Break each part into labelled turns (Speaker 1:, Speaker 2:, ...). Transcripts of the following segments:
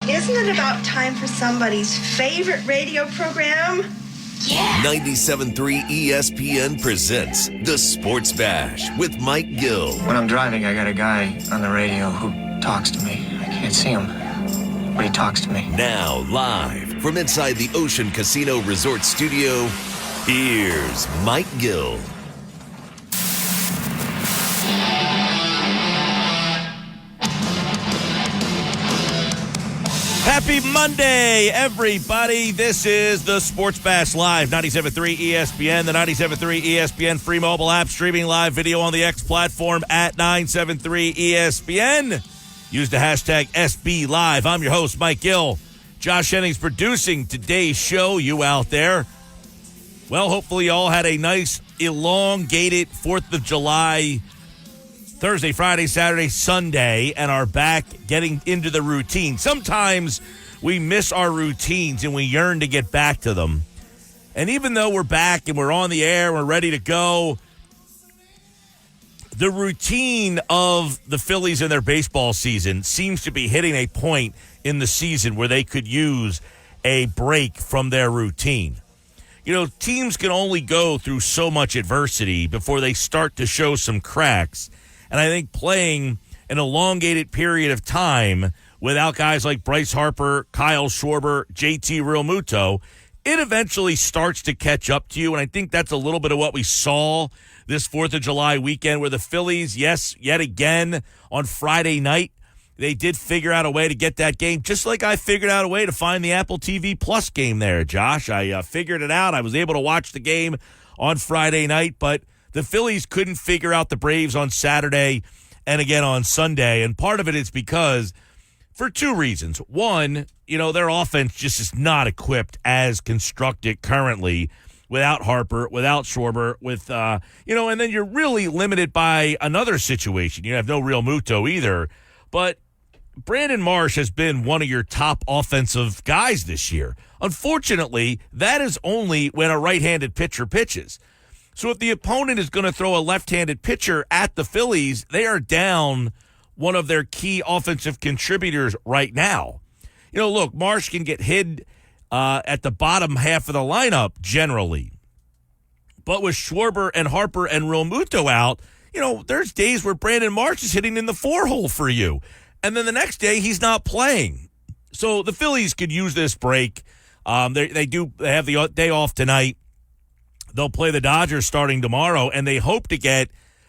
Speaker 1: Isn't it about time for somebody's favorite radio program?
Speaker 2: Yeah.
Speaker 3: 97.3 ESPN presents The Sports Bash with Mike Gill.
Speaker 4: When I'm driving, I got a guy on the radio who talks to me. I can't see him, but he talks to me.
Speaker 3: Now, live from inside the Ocean Casino Resort Studio, here's Mike Gill.
Speaker 5: Happy Monday, everybody. This is the Sports Bash Live, 97.3 ESPN, the 97.3 ESPN free mobile app, streaming live video on the X platform at 973 ESPN. Use the hashtag SB Live. I'm your host, Mike Gill. Josh Hennings producing today's show. You out there. Well, hopefully you all had a nice, elongated 4th of July Thursday, Friday, Saturday, Sunday, and are back getting into the routine. Sometimes we miss our routines and we yearn to get back to them. And even though we're back and we're on the air, we're ready to go, the routine of the Phillies in their baseball season seems to be hitting a point in the season where they could use a break from their routine. You know, teams can only go through so much adversity before they start to show some cracks. And I think playing an elongated period of time without guys like Bryce Harper, Kyle Schwarber, JT Realmuto, it eventually starts to catch up to you. And I think that's a little bit of what we saw this 4th of July weekend where the Phillies, yes, yet again on Friday night, they did figure out a way to get that game, just like I figured out a way to find the Apple TV Plus game there, Josh. I figured it out. I was able to watch the game on Friday night, but the Phillies couldn't figure out the Braves on Saturday and again on Sunday. And part of it is because for two reasons. One, you know, their offense just is not equipped as constructed currently without Harper, without Schwarber, with, and then you're really limited by another situation. You have no Realmuto either. But Brandon Marsh has been one of your top offensive guys this year. Unfortunately, that is only when a right-handed pitcher pitches. So if the opponent is going to throw a left-handed pitcher at the Phillies, they are down one of their key offensive contributors right now. You know, look, Marsh can get hit at the bottom half of the lineup generally. But with Schwarber and Harper and Realmuto out, you know, there's days where Brandon Marsh is hitting in the 4-hole for you. And then the next day, he's not playing. So the Phillies could use this break. They have the day off tonight. They'll play the Dodgers starting tomorrow, and they hope to get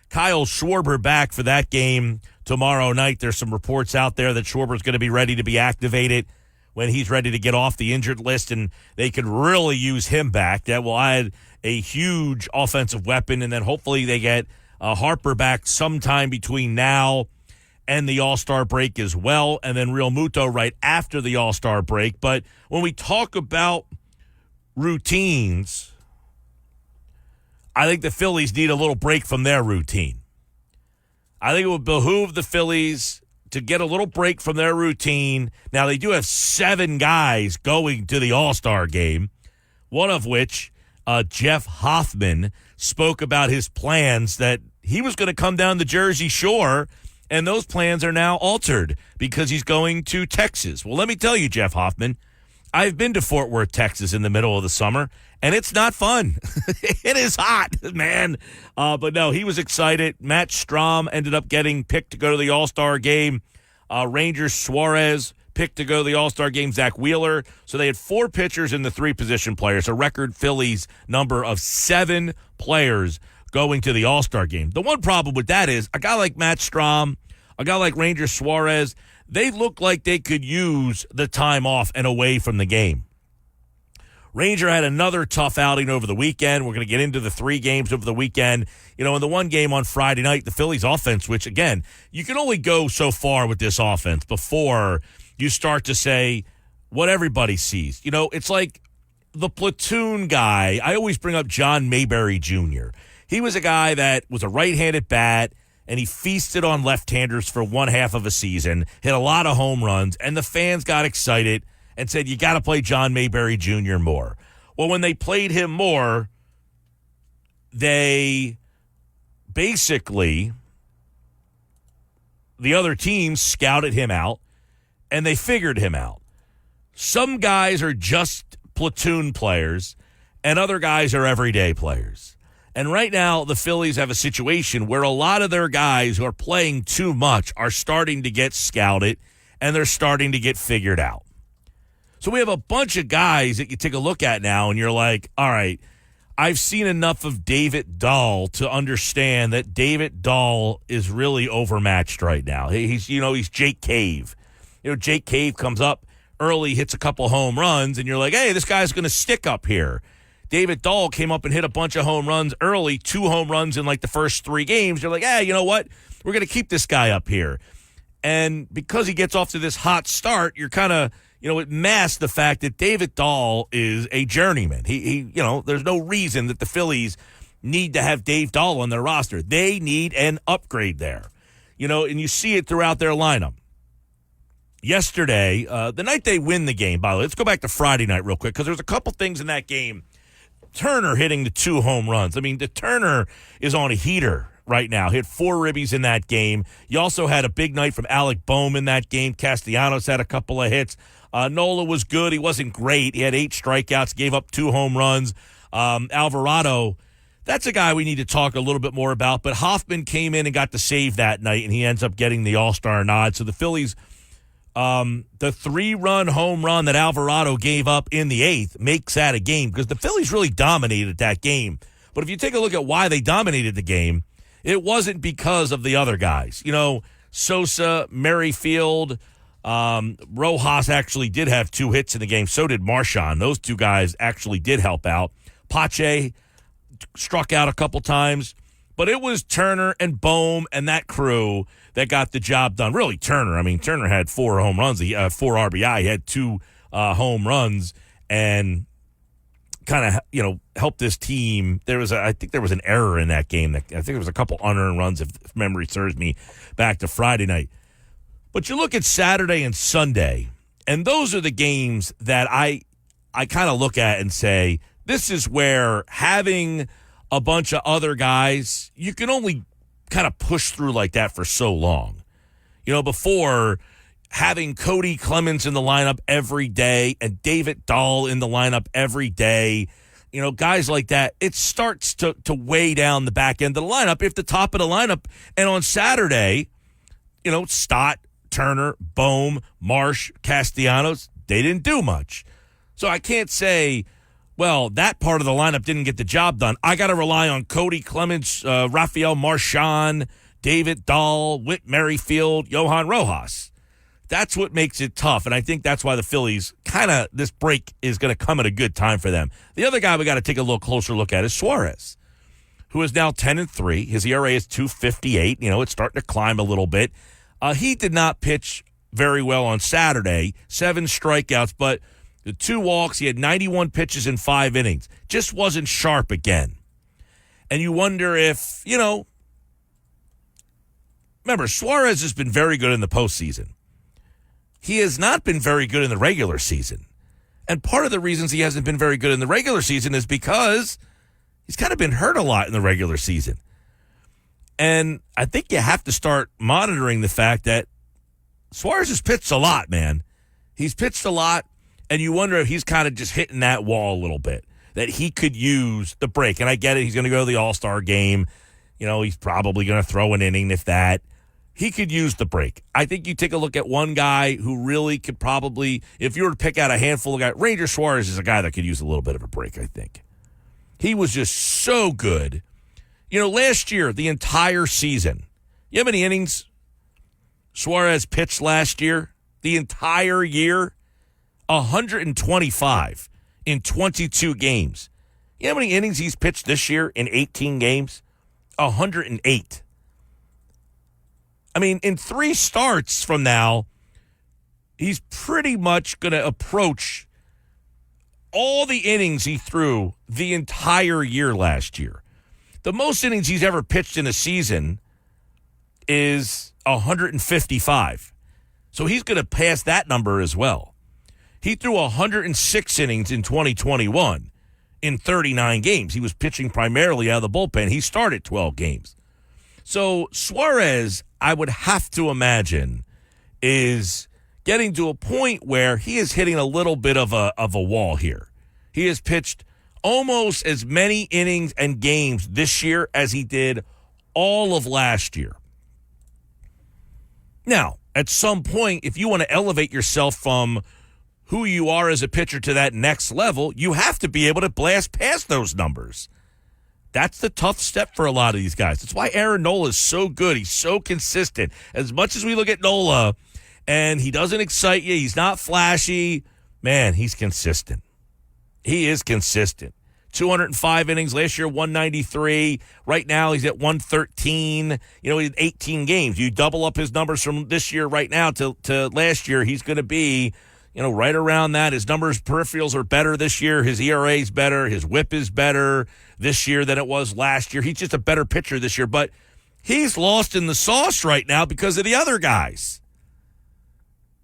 Speaker 5: Kyle Schwarber back for that game tomorrow night. There's some reports out there that Schwarber's going to be ready to be activated when he's ready to get off the injured list, and they could really use him back. That will add a huge offensive weapon, and then hopefully they get Harper back sometime between now and the All-Star break as well, and then Realmuto right after the All-Star break. But when we talk about routines, I think the Phillies need a little break from their routine. I think it would behoove the Phillies to get a little break from their routine. Now, they do have 7 guys going to the All-Star game, one of which, Jeff Hoffman, spoke about his plans that he was going to come down the Jersey Shore, and those plans are now altered because he's going to Texas. Well, let me tell you, Jeff Hoffman, I've been to Fort Worth, Texas in the middle of the summer, and it's not fun. It is hot, man. But no, he was excited. Matt Strahm ended up getting picked to go to the All-Star game. Rangers Suarez picked to go to the All-Star game, Zach Wheeler. So they had 4 pitchers and the 3 position players, a record Phillies number of 7 players going to the All-Star game. The one problem with that is a guy like Matt Strahm, a guy like Rangers Suarez, they look like they could use the time off and away from the game. Ranger had another tough outing over the weekend. We're going to get into the 3 games over the weekend. You know, in the one game on Friday night, the Phillies offense, which, again, you can only go so far with this offense before you start to say what everybody sees. You know, it's like the platoon guy. I always bring up John Mayberry Jr. He was a guy that was a right-handed bat, and he feasted on left-handers for one half of a season, hit a lot of home runs, and the fans got excited and said, you got to play John Mayberry Jr. more. Well, when they played him more, they basically, the other teams scouted him out, and they figured him out. Some guys are just platoon players, and other guys are everyday players. And right now, the Phillies have a situation where a lot of their guys who are playing too much are starting to get scouted, and they're starting to get figured out. So we have a bunch of guys that you take a look at now, and you're like, all right, I've seen enough of David Dahl to understand that David Dahl is really overmatched right now. He's Jake Cave. Jake Cave comes up early, hits a couple home runs, and you're like, hey, this guy's going to stick up here. David Dahl came up and hit a bunch of home runs early, 2 home runs in like the first 3 games. You're like, hey, you know what? We're going to keep this guy up here. And because he gets off to this hot start, you're kind of, it masks the fact that David Dahl is a journeyman. He there's no reason that the Phillies need to have Dave Dahl on their roster. They need an upgrade there. And you see it throughout their lineup. Yesterday, the night they win the game, by the way, let's go back to Friday night real quick because there's a couple things in that game. Turner hitting the 2 home runs. I mean, the Turner is on a heater right now. He had 4 ribbies in that game. You also had a big night from Alec Boehm in that game. Castellanos had a couple of hits. Nola was good. He wasn't great. He had 8 strikeouts, gave up 2 home runs. Alvarado, that's a guy we need to talk a little bit more about. But Hoffman came in and got the save that night, and he ends up getting the All-Star nod. So the Phillies, the 3-run home run that Alvarado gave up in the 8th makes that a game because the Phillies really dominated that game. But if you take a look at why they dominated the game, it wasn't because of the other guys. Sosa, Merrifield, Rojas actually did have 2 hits in the game. So did Marchand. Those 2 guys actually did help out. Pache struck out a couple times. But it was Turner and Boehm and that crew that got the job done. Really, Turner. I mean, Turner had 4 home runs, 4 RBI. He had 2 home runs and kind of, helped this team. I think there was an error in that game. I think there was a couple unearned runs, if memory serves me, back to Friday night. But you look at Saturday and Sunday, and those are the games that I kind of look at and say, this is where having a bunch of other guys, you can only kind of push through like that for so long. Before having Cody Clemens in the lineup every day and David Dahl in the lineup every day, guys like that, it starts to weigh down the back end of the lineup. If the top of the lineup, and on Saturday, Stott, Turner, Boehm, Marsh, Castellanos, they didn't do much. So I can't say, well, that part of the lineup didn't get the job done. I got to rely on Cody Clemens, Rafael Marchand, David Dahl, Whit Merrifield, Johan Rojas. That's what makes it tough, and I think that's why the Phillies this break is going to come at a good time for them. The other guy we got to take a little closer look at is Suarez, who is now 10-3. His ERA is 2.58. It's starting to climb a little bit. He did not pitch very well on Saturday, 7 strikeouts, but the 2 walks, he had 91 pitches in 5 innings. Just wasn't sharp again. And you wonder if, remember, Suarez has been very good in the postseason. He has not been very good in the regular season. And part of the reasons he hasn't been very good in the regular season is because he's kind of been hurt a lot in the regular season. And I think you have to start monitoring the fact that Suarez has pitched a lot, man. He's pitched a lot. And you wonder if he's kind of just hitting that wall a little bit, that he could use the break. And I get it. He's going to go to the All-Star game. He's probably going to throw an inning, if that. He could use the break. I think you take a look at one guy who really could probably, if you were to pick out a handful of guys, Ranger Suarez is a guy that could use a little bit of a break, I think. He was just so good. Last year, the entire season, you know how many innings Suarez pitched last year? The entire year? 125 in 22 games. You know how many innings he's pitched this year in 18 games? 108. I mean, in 3 starts from now, he's pretty much going to approach all the innings he threw the entire year last year. The most innings he's ever pitched in a season is 155. So he's going to pass that number as well. He threw 106 innings in 2021 in 39 games. He was pitching primarily out of the bullpen. He started 12 games. So Suarez, I would have to imagine, is getting to a point where he is hitting a little bit of a wall here. He has pitched almost as many innings and games this year as he did all of last year. Now, at some point, if you want to elevate yourself from who you are as a pitcher to that next level, you have to be able to blast past those numbers. That's the tough step for a lot of these guys. That's why Aaron Nola is so good. He's so consistent. As much as we look at Nola and he doesn't excite you, he's not flashy, man, he's consistent. He is consistent. 205 innings last year, 193. Right now, he's at 113. He had 18 games. You double up his numbers from this year right now to last year, he's going to be, right around that. His numbers, peripherals are better this year. His ERA is better. His whip is better this year than it was last year. He's just a better pitcher this year, but he's lost in the sauce right now because of the other guys.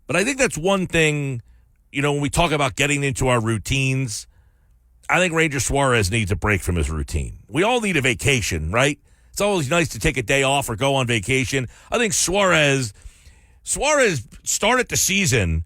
Speaker 5: But I think that's one thing, when we talk about getting into our routines, I think Ranger Suarez needs a break from his routine. We all need a vacation, right? It's always nice to take a day off or go on vacation. I think Suarez started the season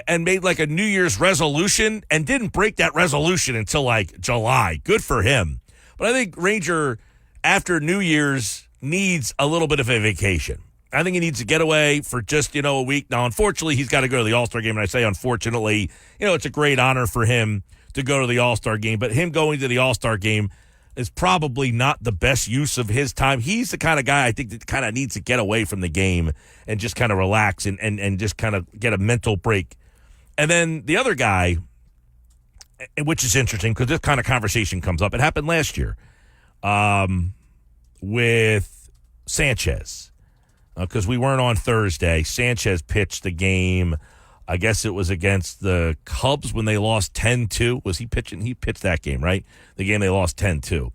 Speaker 5: and made like a New Year's resolution and didn't break that resolution until like July. Good for him. But I think Ranger, after New Year's, needs a little bit of a vacation. I think he needs to get away for just, a week. Now, unfortunately, he's got to go to the All-Star game. And I say unfortunately, it's a great honor for him to go to the All-Star game. But him going to the All-Star game is probably not the best use of his time. He's the kind of guy I think that kind of needs to get away from the game and just kind of relax and just kind of get a mental break. And then the other guy, which is interesting because this kind of conversation comes up. It happened last year with Sanchez because we weren't on Thursday. Sanchez pitched the game. I guess it was against the Cubs when they lost 10-2. Was he pitching? He pitched that game, right? The game they lost 10-2.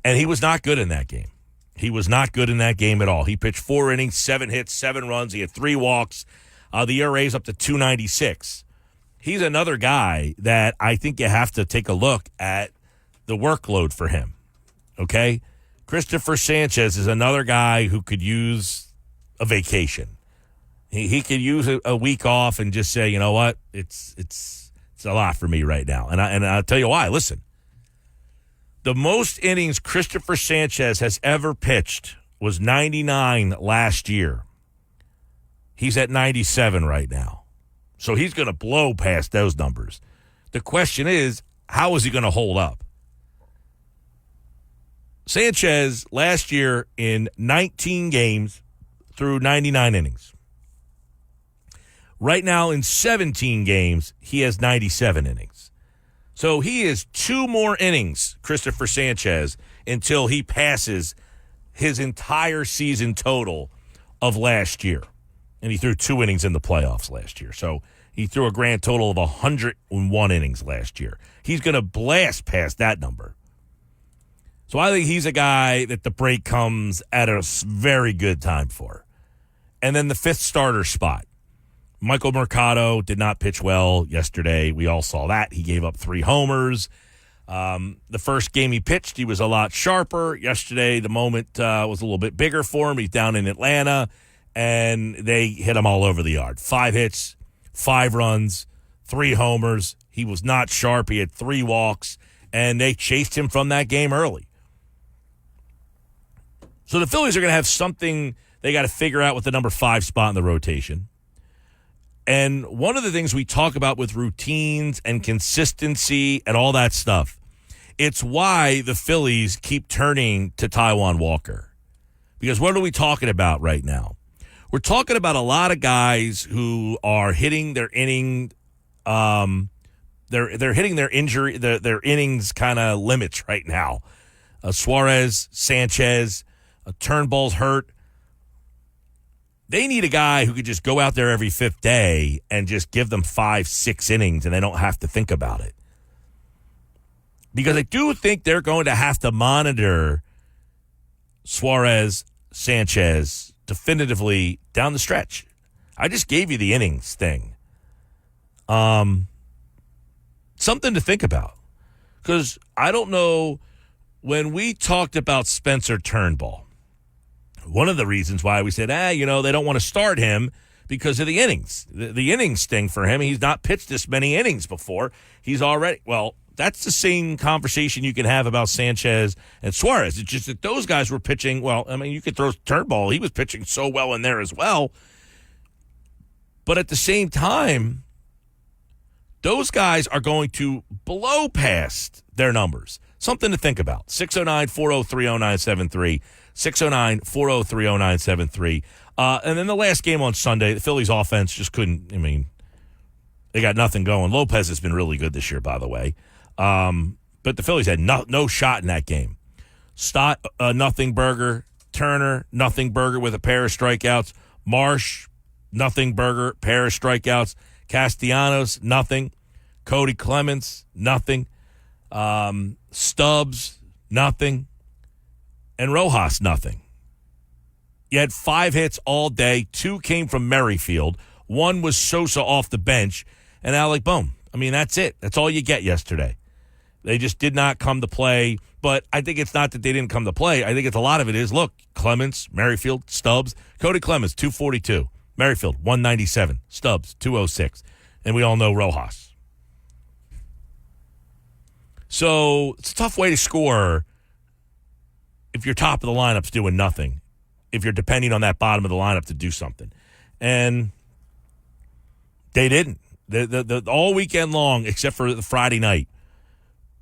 Speaker 5: And he was not good in that game. He was not good in that game at all. He pitched 4 innings, 7 hits, 7 runs. He had 3 walks. The ERA's up to 296. He's another guy that I think you have to take a look at the workload for him, okay? Christopher Sanchez is another guy who could use a vacation. He could use a week off and just say, you know what, it's a lot for me right now. And I'll tell you why. Listen, the most innings Christopher Sanchez has ever pitched was 99 last year. He's at 97 right now. So he's going to blow past those numbers. The question is, how is he going to hold up? Sanchez last year in 19 games threw 99 innings. Right now, in 17 games, he has 97 innings. So he is 2 more innings, Christopher Sanchez, until he passes his entire season total of last year. And he threw 2 innings in the playoffs last year. So he threw a grand total of 101 innings last year. He's going to blast past that number. So I think he's a guy that the break comes at a very good time for. And then the 5th starter spot. Michael Mercado did not pitch well yesterday. We all saw that. He gave up 3 homers. The first game he pitched, he was a lot sharper. Yesterday, the moment was a little bit bigger for him. He's down in Atlanta, and they hit him all over the yard. 5 hits, 5 runs, 3 homers. He was not sharp. He had 3 walks, and they chased him from that game early. So the Phillies are going to have something they got to figure out with the number 5 spot in the rotation. And one of the things we talk about with routines and consistency and all that stuff, it's why the Phillies keep turning to Taijuan Walker. Because what are we talking about right now? We're talking about a lot of guys who are hitting their inning, they're hitting their injury, their innings kind of limits right now. Suarez, Sanchez, Turnbull's hurt. They need a guy who could just go out there every 5th day and just give them 5-6 innings and they don't have to think about it. Because I do think they're going to have to monitor Suarez, Sanchez definitively down the stretch. I just gave you the innings thing. Something to think about. Because I don't know, when we talked about Spencer Turnbull, one of the reasons why we said, they don't want to start him because of the innings. The innings sting for him. He's not pitched this many innings before. He's already, well, that's the same conversation you can have about Sanchez and Suarez. It's just that those guys were pitching, well, I mean, you could throw Turnbull. He was pitching so well in there as well. But at the same time, those guys are going to blow past their numbers. Something to think about. 609-403-0973. 609-403-0973. And then the last game on Sunday, the Phillies offense just couldn't, I mean, they got nothing going. Lopez has been really good this year, by the way. But the Phillies had no shot in that game. Stott, nothing burger. Turner, nothing burger with a pair of strikeouts. Marsh, nothing burger, pair of strikeouts. Castellanos, nothing. Cody Clemens, nothing. Stubbs, nothing. And Rojas, nothing. You had 5 hits all day. 2 came from Merrifield. 1 was Sosa off the bench. And Alec Bohm. I mean, that's it. That's all you get yesterday. They just did not come to play. But I think it's not that they didn't come to play. I think it's a lot of it is, look, Clemens, Merrifield, Stubbs. Cody Clemens, 242. Merrifield, 197. Stubbs, 206. And we all know Rojas. So it's a tough way to score if your top of the lineup's doing nothing, if you're depending on that bottom of the lineup to do something. And they didn't. The all weekend long, except for the Friday night,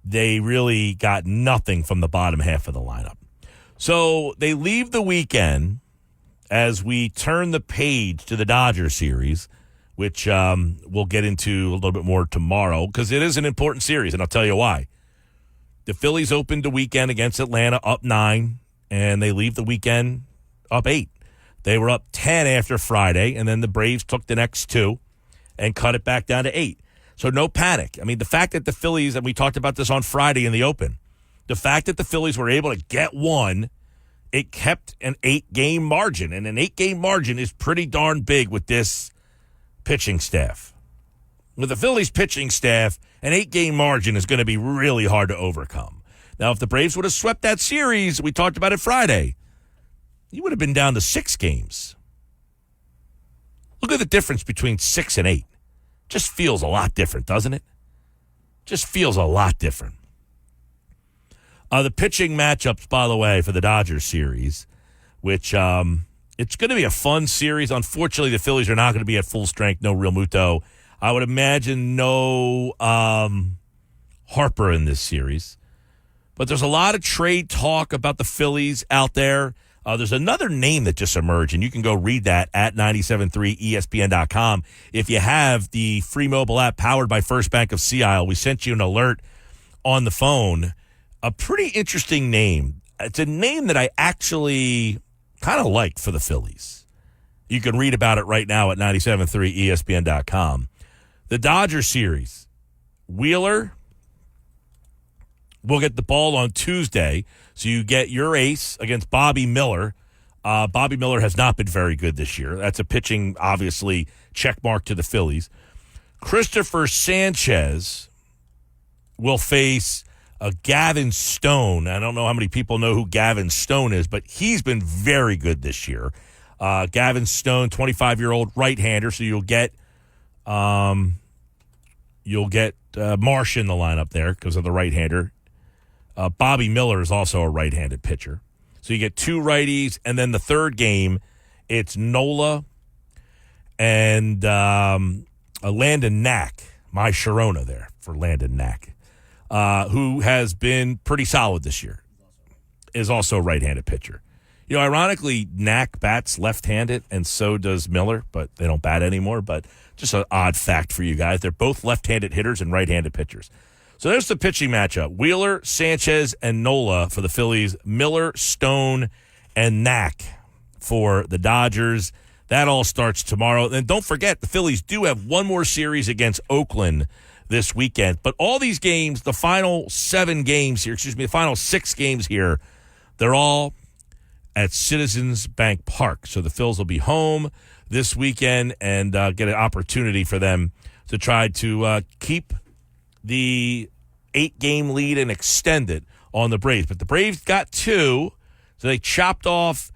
Speaker 5: they really got nothing from the bottom half of the lineup. So they leave the weekend as we turn the page to the Dodgers series, which we'll get into a little bit more tomorrow because it is an important series, and I'll tell you why. The Phillies opened the weekend against Atlanta up 9, and they leave the weekend up 8. They were up 10 after Friday, and then the Braves took the next 2 and cut it back down to 8. So no panic. I mean, the fact that the Phillies, and we talked about this on Friday in the Open, the fact that the Phillies were able to get 1, it kept an 8-game margin, and an 8-game margin is pretty darn big with this pitching staff. With the Phillies pitching staff, an 8-game margin is going to be really hard to overcome. Now, if the Braves would have swept that series, we talked about it Friday, you would have been down to 6 games. Look at the difference between 6 and 8. Just feels a lot different, doesn't it? Just feels a lot different. The pitching matchups, by the way, for the Dodgers series, which it's going to be a fun series. Unfortunately, the Phillies are not going to be at full strength. No Real Muto. I would imagine no Harper in this series. But there's a lot of trade talk about the Phillies out there. There's another name that just emerged, and you can go read that at 973ESPN.com. If you have the free mobile app powered by First Bank of Sea Isle, we sent you an alert on the phone. A pretty interesting name. It's a name that I actually kind of like for the Phillies. You can read about it right now at 973ESPN.com. The Dodgers series. Wheeler will get the ball on Tuesday. So you get your ace against Bobby Miller. Bobby Miller has not been very good this year. That's a pitching, obviously, check mark to the Phillies. Christopher Sanchez will face Gavin Stone. I don't know how many people know who Gavin Stone is, but he's been very good this year. Gavin Stone, 25-year-old right-hander, so you'll get Marsh in the lineup there because of the right-hander. Bobby Miller is also a right-handed pitcher. So you get 2 righties, and then the third game, it's Nola and Landon Knack, my Sharona there for Landon Knack, who has been pretty solid this year, is also a right-handed pitcher. You know, ironically, Knack bats left-handed, and so does Miller, but they don't bat anymore. But just an odd fact for you guys. They're both left-handed hitters and right-handed pitchers. So there's the pitching matchup. Wheeler, Sanchez, and Nola for the Phillies. Miller, Stone, and Knack for the Dodgers. That all starts tomorrow. And don't forget, the Phillies do have one more series against Oakland this weekend. But all these games, the final 7 games here, the final 6 games here, they're all at Citizens Bank Park. So the Phils will be home this weekend and get an opportunity for them to try to keep the 8-game lead and extend it on the Braves. But the Braves got 2, so they chopped off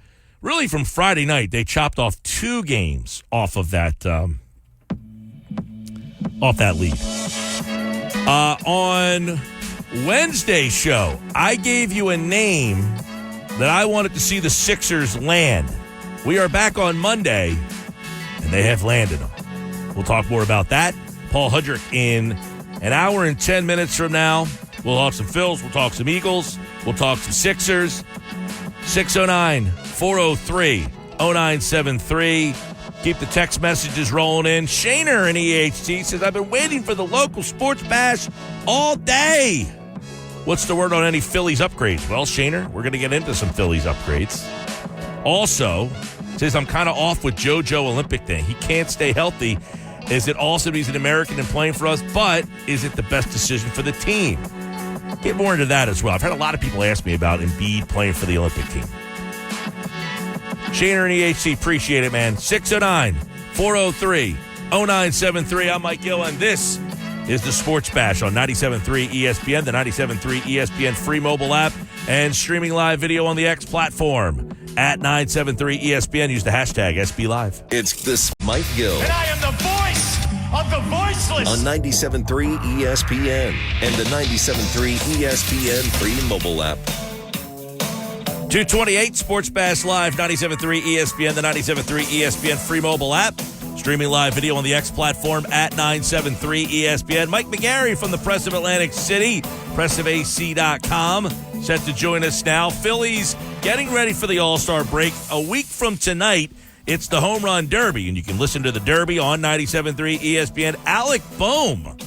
Speaker 5: really from Friday night, they chopped off 2 games off of that lead. On Wednesday's show, I gave you a name that I wanted to see the Sixers land. We are back on Monday, and they have landed them. We'll talk more about that. Paul Hudrick in an hour and 10 minutes from now. We'll talk some Phils. We'll talk some Eagles. We'll talk some Sixers. 609-403-0973. Keep the text messages rolling in. Shaner in EHT says, I've been waiting for the local sports bash all day. What's the word on any Phillies upgrades? Well, Shaner, we're going to get into some Phillies upgrades. Also, says, I'm kind of off with JoJo Olympic thing. He can't stay healthy. Is it awesome he's an American and playing for us? But is it the best decision for the team? Get more into that as well. I've had a lot of people ask me about Embiid playing for the Olympic team. Shaner and EHC, appreciate it, man. 609-403-0973. I'm Mike Gill, and this is the Sports Bash on 97.3 ESPN, the 97.3 ESPN free mobile app, and streaming live video on the X platform at 973 ESPN. Use the hashtag SBLive.
Speaker 3: It's this Mike Gill
Speaker 2: And I am the voice of the voiceless.
Speaker 3: on 97.3 ESPN and the 97.3 ESPN free mobile app.
Speaker 5: 228 Sports Bash Live, 97.3 ESPN, the 97.3 ESPN free mobile app. Streaming live video on the X platform at 973 ESPN. Mike McGarry from the Press of Atlantic City, pressofac.com, set to join us now. Phillies getting ready for the All-Star break. A week from tonight, it's the Home Run Derby, and you can listen to the Derby on 97.3 ESPN. Alec Bohm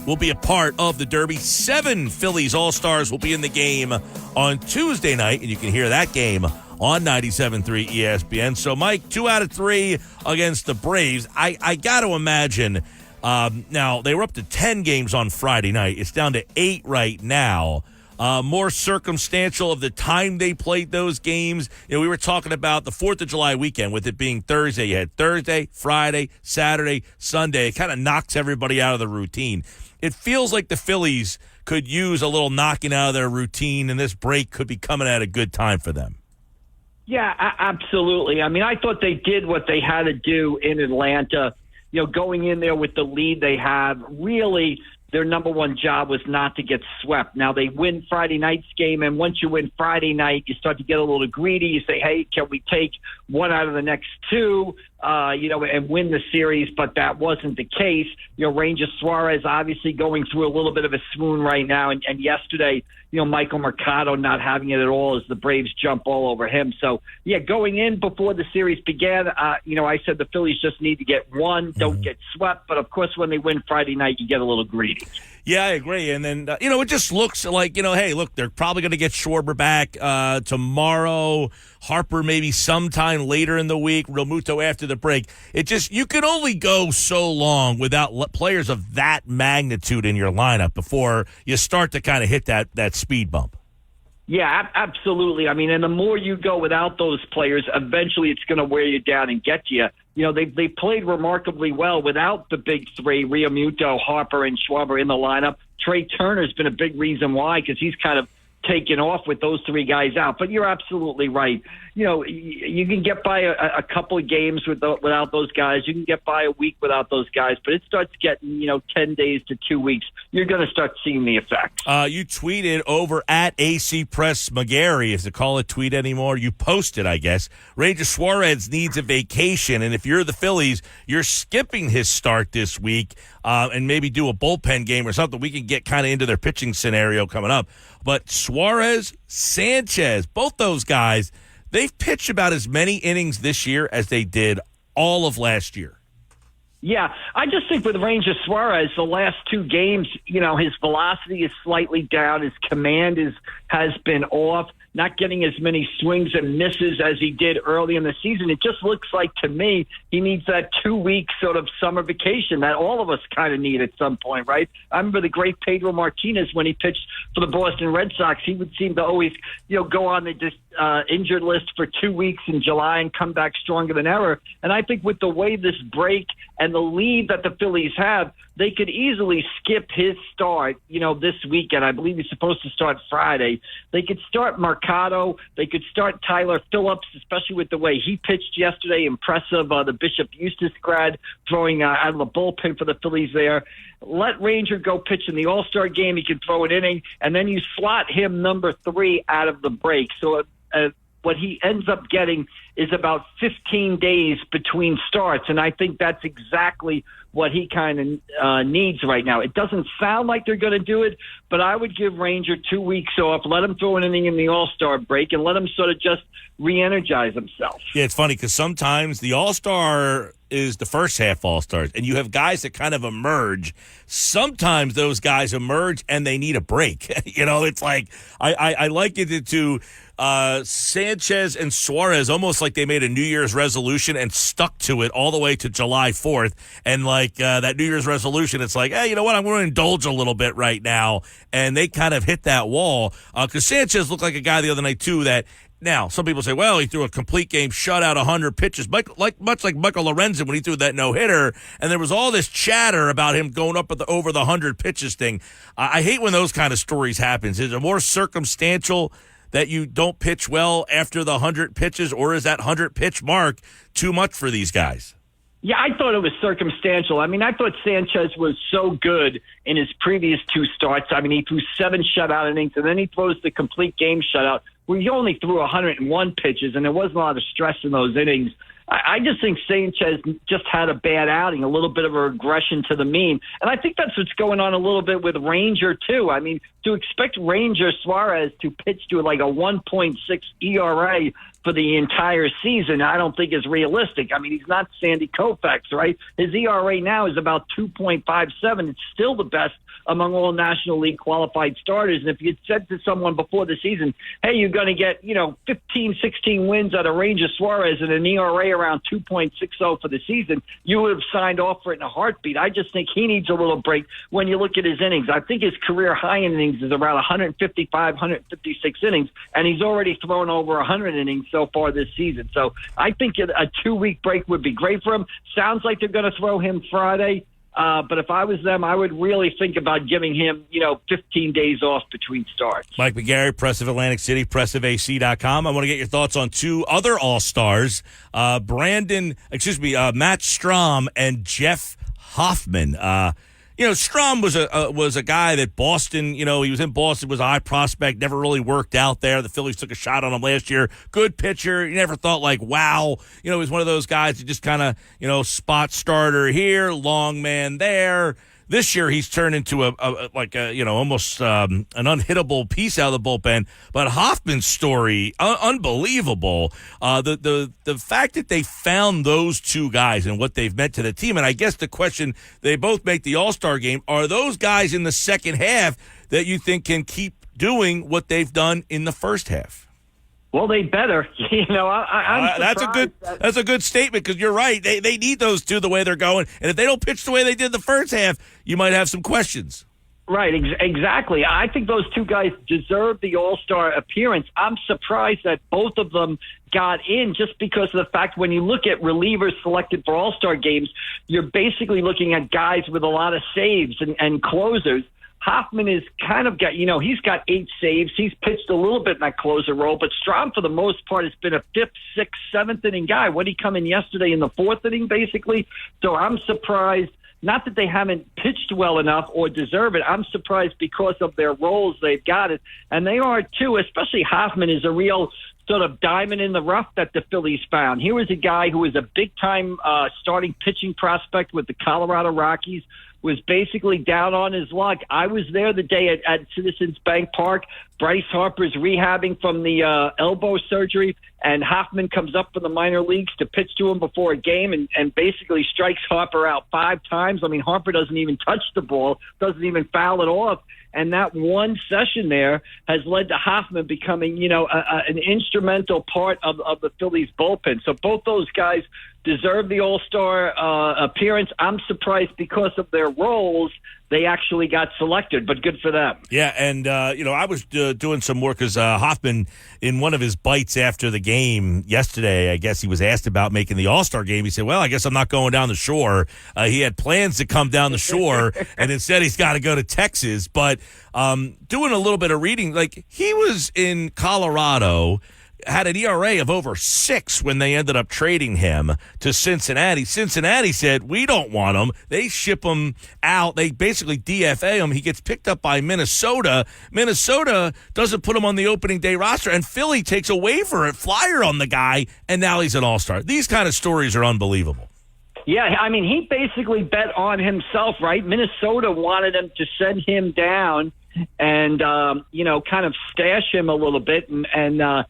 Speaker 5: will be a part of the Derby. 7 Phillies All-Stars will be in the game on Tuesday night, and you can hear that game on 97.3 ESPN. So, Mike, 2 out of 3 against the Braves. I got to imagine, now, they were up to 10 games on Friday night. It's down to 8 right now. More circumstantial of the time they played those games. You know, we were talking about the 4th of July weekend with it being Thursday. You had Thursday, Friday, Saturday, Sunday. It kind of knocks everybody out of the routine. It feels like the Phillies could use a little knocking out of their routine, and this break could be coming at a good time for them.
Speaker 6: Yeah, absolutely. I mean, I thought they did what they had to do in Atlanta. You know, going in there with the lead they have, really their number one job was not to get swept. Now, they win Friday night's game, and once you win Friday night, you start to get a little greedy. You say, hey, can we take 1 out of the next 2, and win the series? But that wasn't the case. You know, Ranger Suarez obviously going through a little bit of a swoon right now, and yesterday, Michael Mercado not having it at all as the Braves jump all over him. So, yeah, going in before the series began, I said the Phillies just need to get 1, don't get swept. But, of course, when they win Friday night, you get a little greedy.
Speaker 5: Yeah, I agree. And then, it just looks like, hey, look, they're probably going to get Schwarber back tomorrow. Harper maybe sometime later in the week. Realmuto after the break. You can only go so long without players of that magnitude in your lineup before you start to kind of hit that speed bump.
Speaker 6: Yeah, absolutely. I mean, and the more you go without those players, eventually it's going to wear you down and get you. They played remarkably well without the big 3, Realmuto, Harper, and Schwarber in the lineup. Trey Turner's been a big reason why, because he's kind of taken off with those 3 guys out. But you're absolutely right. You can get by a couple of games without those guys. You can get by a week without those guys. But it starts getting, 10 days to 2 weeks. You're going to start seeing the effects.
Speaker 5: You tweeted over at AC Press McGarry, is to call it tweet anymore. You posted, I guess, Ranger Suarez needs a vacation. And if you're the Phillies, you're skipping his start this week and maybe do a bullpen game or something. We can get kind of into their pitching scenario coming up. But Suarez, Sanchez, both those guys, they've pitched about as many innings this year as they did all of last year.
Speaker 6: Yeah, I just think with Ranger Suarez, the last 2 games, his velocity is slightly down. His command has been off, not getting as many swings and misses as he did early in the season. It just looks like, to me, he needs that 2-week sort of summer vacation that all of us kind of need at some point, right? I remember the great Pedro Martinez when he pitched for the Boston Red Sox. He would seem to always, go on the injured list for 2 weeks in July and come back stronger than ever. And I think with the way this break and and the lead that the Phillies have, they could easily skip his start, this weekend. I believe he's supposed to start Friday. They could start Mercado. They could start Tyler Phillips, especially with the way he pitched yesterday. Impressive. The Bishop Eustace grad throwing out of the bullpen for the Phillies there. Let Ranger go pitch in the All-Star game. He can throw an inning, and then you slot him number 3 out of the break. So what he ends up getting is about 15 days between starts, and I think that's exactly what he kind of needs right now. It doesn't sound like they're going to do it, but I would give Ranger 2 weeks off, let him throw an inning in the All-Star break, and let him sort of just re-energize himself.
Speaker 5: Yeah, it's funny because sometimes the All-Star is the first half All-Stars, and you have guys that kind of emerge. Sometimes those guys emerge and they need a break. It's like I liken it to Sanchez and Suarez, almost like they made a New Year's resolution and stuck to it all the way to July 4th. And like that New Year's resolution, it's like, hey, you know what? I'm going to indulge a little bit right now. And they kind of hit that wall because Sanchez looked like a guy the other night, too, that now, some people say, well, he threw a complete game shutout, 100 pitches, much like Michael Lorenzen when he threw that no-hitter, and there was all this chatter about him going up over the 100 pitches thing. I hate when those kind of stories happen. Is it more circumstantial that you don't pitch well after the 100 pitches, or is that 100-pitch mark too much for these guys?
Speaker 6: Yeah, I thought it was circumstantial. I mean, I thought Sanchez was so good in his previous 2 starts. I mean, he threw 7 shutout innings, and then he throws the complete game shutout where he only threw 101 pitches, and there wasn't a lot of stress in those innings. I just think Sanchez just had a bad outing, a little bit of a regression to the mean. And I think that's what's going on a little bit with Ranger, too. I mean, to expect Ranger Suarez to pitch to like a 1.6 ERA for the entire season, I don't think is realistic. I mean, he's not Sandy Koufax, right? His ERA now is about 2.57. It's still the best among all National League qualified starters. And if you'd said to someone before the season, hey, you're going to get, 15, 16 wins out of Ranger Suarez and an ERA around 2.60 for the season, you would have signed off for it in a heartbeat. I just think he needs a little break when you look at his innings. I think his career high innings is around 155, 156 innings, and he's already thrown over 100 innings so far this season. So I think a 2-week break would be great for him. Sounds like they're going to throw him Friday. But if I was them, I would really think about giving him, 15 days off between starts.
Speaker 5: Mike McGarry, Press of Atlantic City, PressOfAC.com. I want to get your thoughts on 2 other All-Stars, Matt Strom and Jeff Hoffman. Strom was a guy that Boston, he was in Boston, was a high prospect, never really worked out there. The Phillies took a shot on him last year. Good pitcher. You never thought like, wow. He was one of those guys that just kind of, spot starter here, long man there. This year, he's turned into almost an unhittable piece out of the bullpen. But Hoffman's story, unbelievable. The fact that they found those 2 guys and what they've meant to the team, and I guess the question, they both make the All-Star game, are those guys in the second half that you think can keep doing what they've done in the first half?
Speaker 6: Well, they better. I'm
Speaker 5: that's a good statement because you're right. They need those 2 the way they're going, and if they don't pitch the way they did the first half, you might have some questions.
Speaker 6: Right, exactly. I think those 2 guys deserve the All-Star appearance. I'm surprised that both of them got in just because of the fact when you look at relievers selected for All-Star games, you're basically looking at guys with a lot of saves and closers. Hoffman is kind of got, he's got 8 saves. He's pitched a little bit in that closer role, but Strom, for the most part, has been a 5th, 6th, 7th inning guy. What did he come in yesterday in the 4th inning, basically? So I'm surprised, not that they haven't pitched well enough or deserve it. I'm surprised because of their roles they've got it. And they are, too, especially Hoffman is a real sort of diamond in the rough that the Phillies found. Here was a guy who was a big-time starting pitching prospect with the Colorado Rockies, was basically down on his luck. I was there the day at Citizens Bank Park. Bryce Harper's rehabbing from the elbow surgery, and Hoffman comes up from the minor leagues to pitch to him before a game and basically strikes Harper out 5 times. I mean, Harper doesn't even touch the ball, doesn't even foul it off. And that one session there has led to Hoffman becoming, an instrumental part of the Phillies bullpen. So both those guys deserve the All-Star appearance. I'm surprised because of their roles they actually got selected, but good for them.
Speaker 5: Yeah, and, I was doing some work because Hoffman, in one of his bites after the game yesterday, I guess he was asked about making the All-Star game. He said, well, I guess I'm not going down the shore. He had plans to come down the shore, and instead he's got to go to Texas. But doing a little bit of reading, like he was in Colorado, had an ERA of over 6 when they ended up trading him to Cincinnati. Cincinnati said, we don't want him. They ship him out. They basically DFA him. He gets picked up by Minnesota. Minnesota doesn't put him on the opening day roster, and Philly takes a waiver at flyer on the guy, and now he's an all-star. These kind of stories are unbelievable.
Speaker 6: Yeah, I mean, he basically bet on himself, right? Minnesota wanted him to send him down and, kind of stash him a little bit and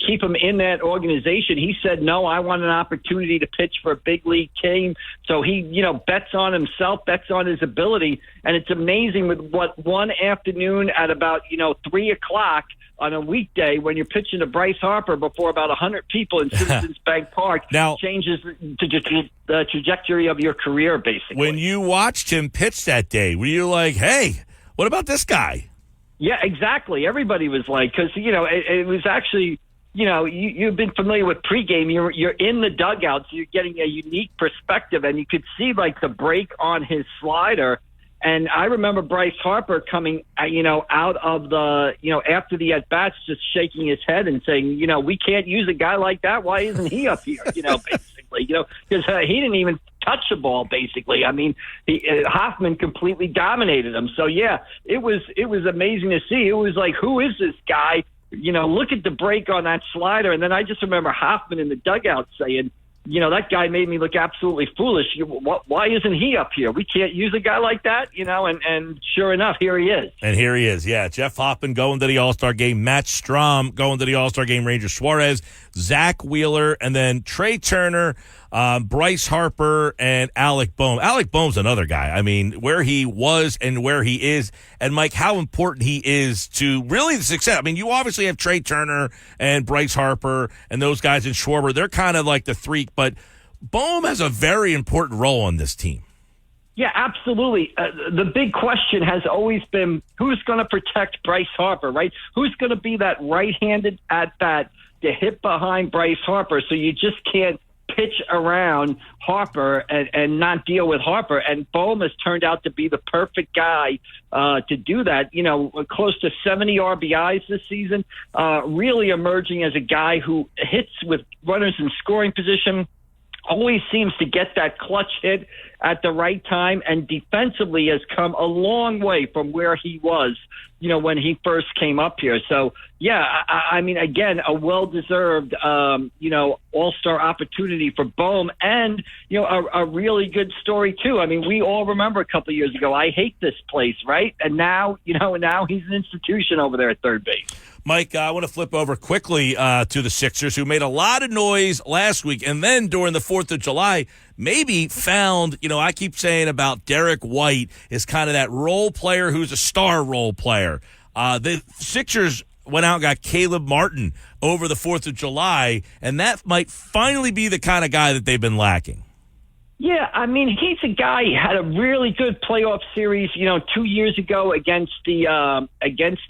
Speaker 6: keep him in that organization. He said, no, I want an opportunity to pitch for a big league team. So he, bets on himself, bets on his ability. And it's amazing with what one afternoon at about, 3 o'clock on a weekday when you're pitching to Bryce Harper before about 100 people in Citizens Bank Park
Speaker 5: now,
Speaker 6: changes the trajectory of your career, basically.
Speaker 5: When you watched him pitch that day, were you like, hey, what about this guy?
Speaker 6: Yeah, exactly. Everybody was like, because, it was actually, you've been familiar with pregame. You're in the dugout, so you're getting a unique perspective, and you could see, like, the break on his slider. And I remember Bryce Harper coming, out of the, after the at-bats, just shaking his head and saying, we can't use a guy like that. Why isn't he up here, basically, because he didn't even touch the ball, basically. I mean, Hoffman completely dominated him. So, yeah, it was amazing to see. It was like, who is this guy? Look at the break on that slider. And then I just remember Hoffman in the dugout saying, that guy made me look absolutely foolish. Why isn't he up here? We can't use a guy like that, and sure enough, here he is.
Speaker 5: And here he is, yeah. Jeff Hoffman going to the All-Star game. Matt Strom going to the All-Star game. Ranger Suarez, Zach Wheeler, and then Trey Turner, Bryce Harper, and Alec Bohm. Alec Bohm's another guy. I mean, where he was and where he is, and, Mike, how important he is to really the success. I mean, you obviously have Trey Turner and Bryce Harper and those guys in Schwarber. They're kind of like the three, but Bohm has a very important role on this team.
Speaker 6: Yeah, absolutely. The big question has always been who's going to protect Bryce Harper, right? Who's going to be that right-handed at-bat to hit behind Bryce Harper so you just can't pitch around Harper and not deal with Harper. And Bohm has turned out to be the perfect guy to do that. Close to 70 RBIs this season, really emerging as a guy who hits with runners in scoring position, always seems to get that clutch hit at the right time, and defensively has come a long way from where he was, when he first came up here. So, yeah, I mean, again, a well-deserved, all-star opportunity for Bohm, and, a really good story, too. I mean, we all remember a couple of years ago, I hate this place, right? And now, now he's an institution over there at third base.
Speaker 5: Mike, I want to flip over quickly to the Sixers, who made a lot of noise last week, and then during the 4th of July, maybe found, I keep saying about Derek White is kind of that role player who's a star role player. The Sixers went out and got Caleb Martin over the 4th of July, and that might finally be the kind of guy that they've been lacking.
Speaker 6: Yeah, I mean, he's a guy who had a really good playoff series, 2 years ago against the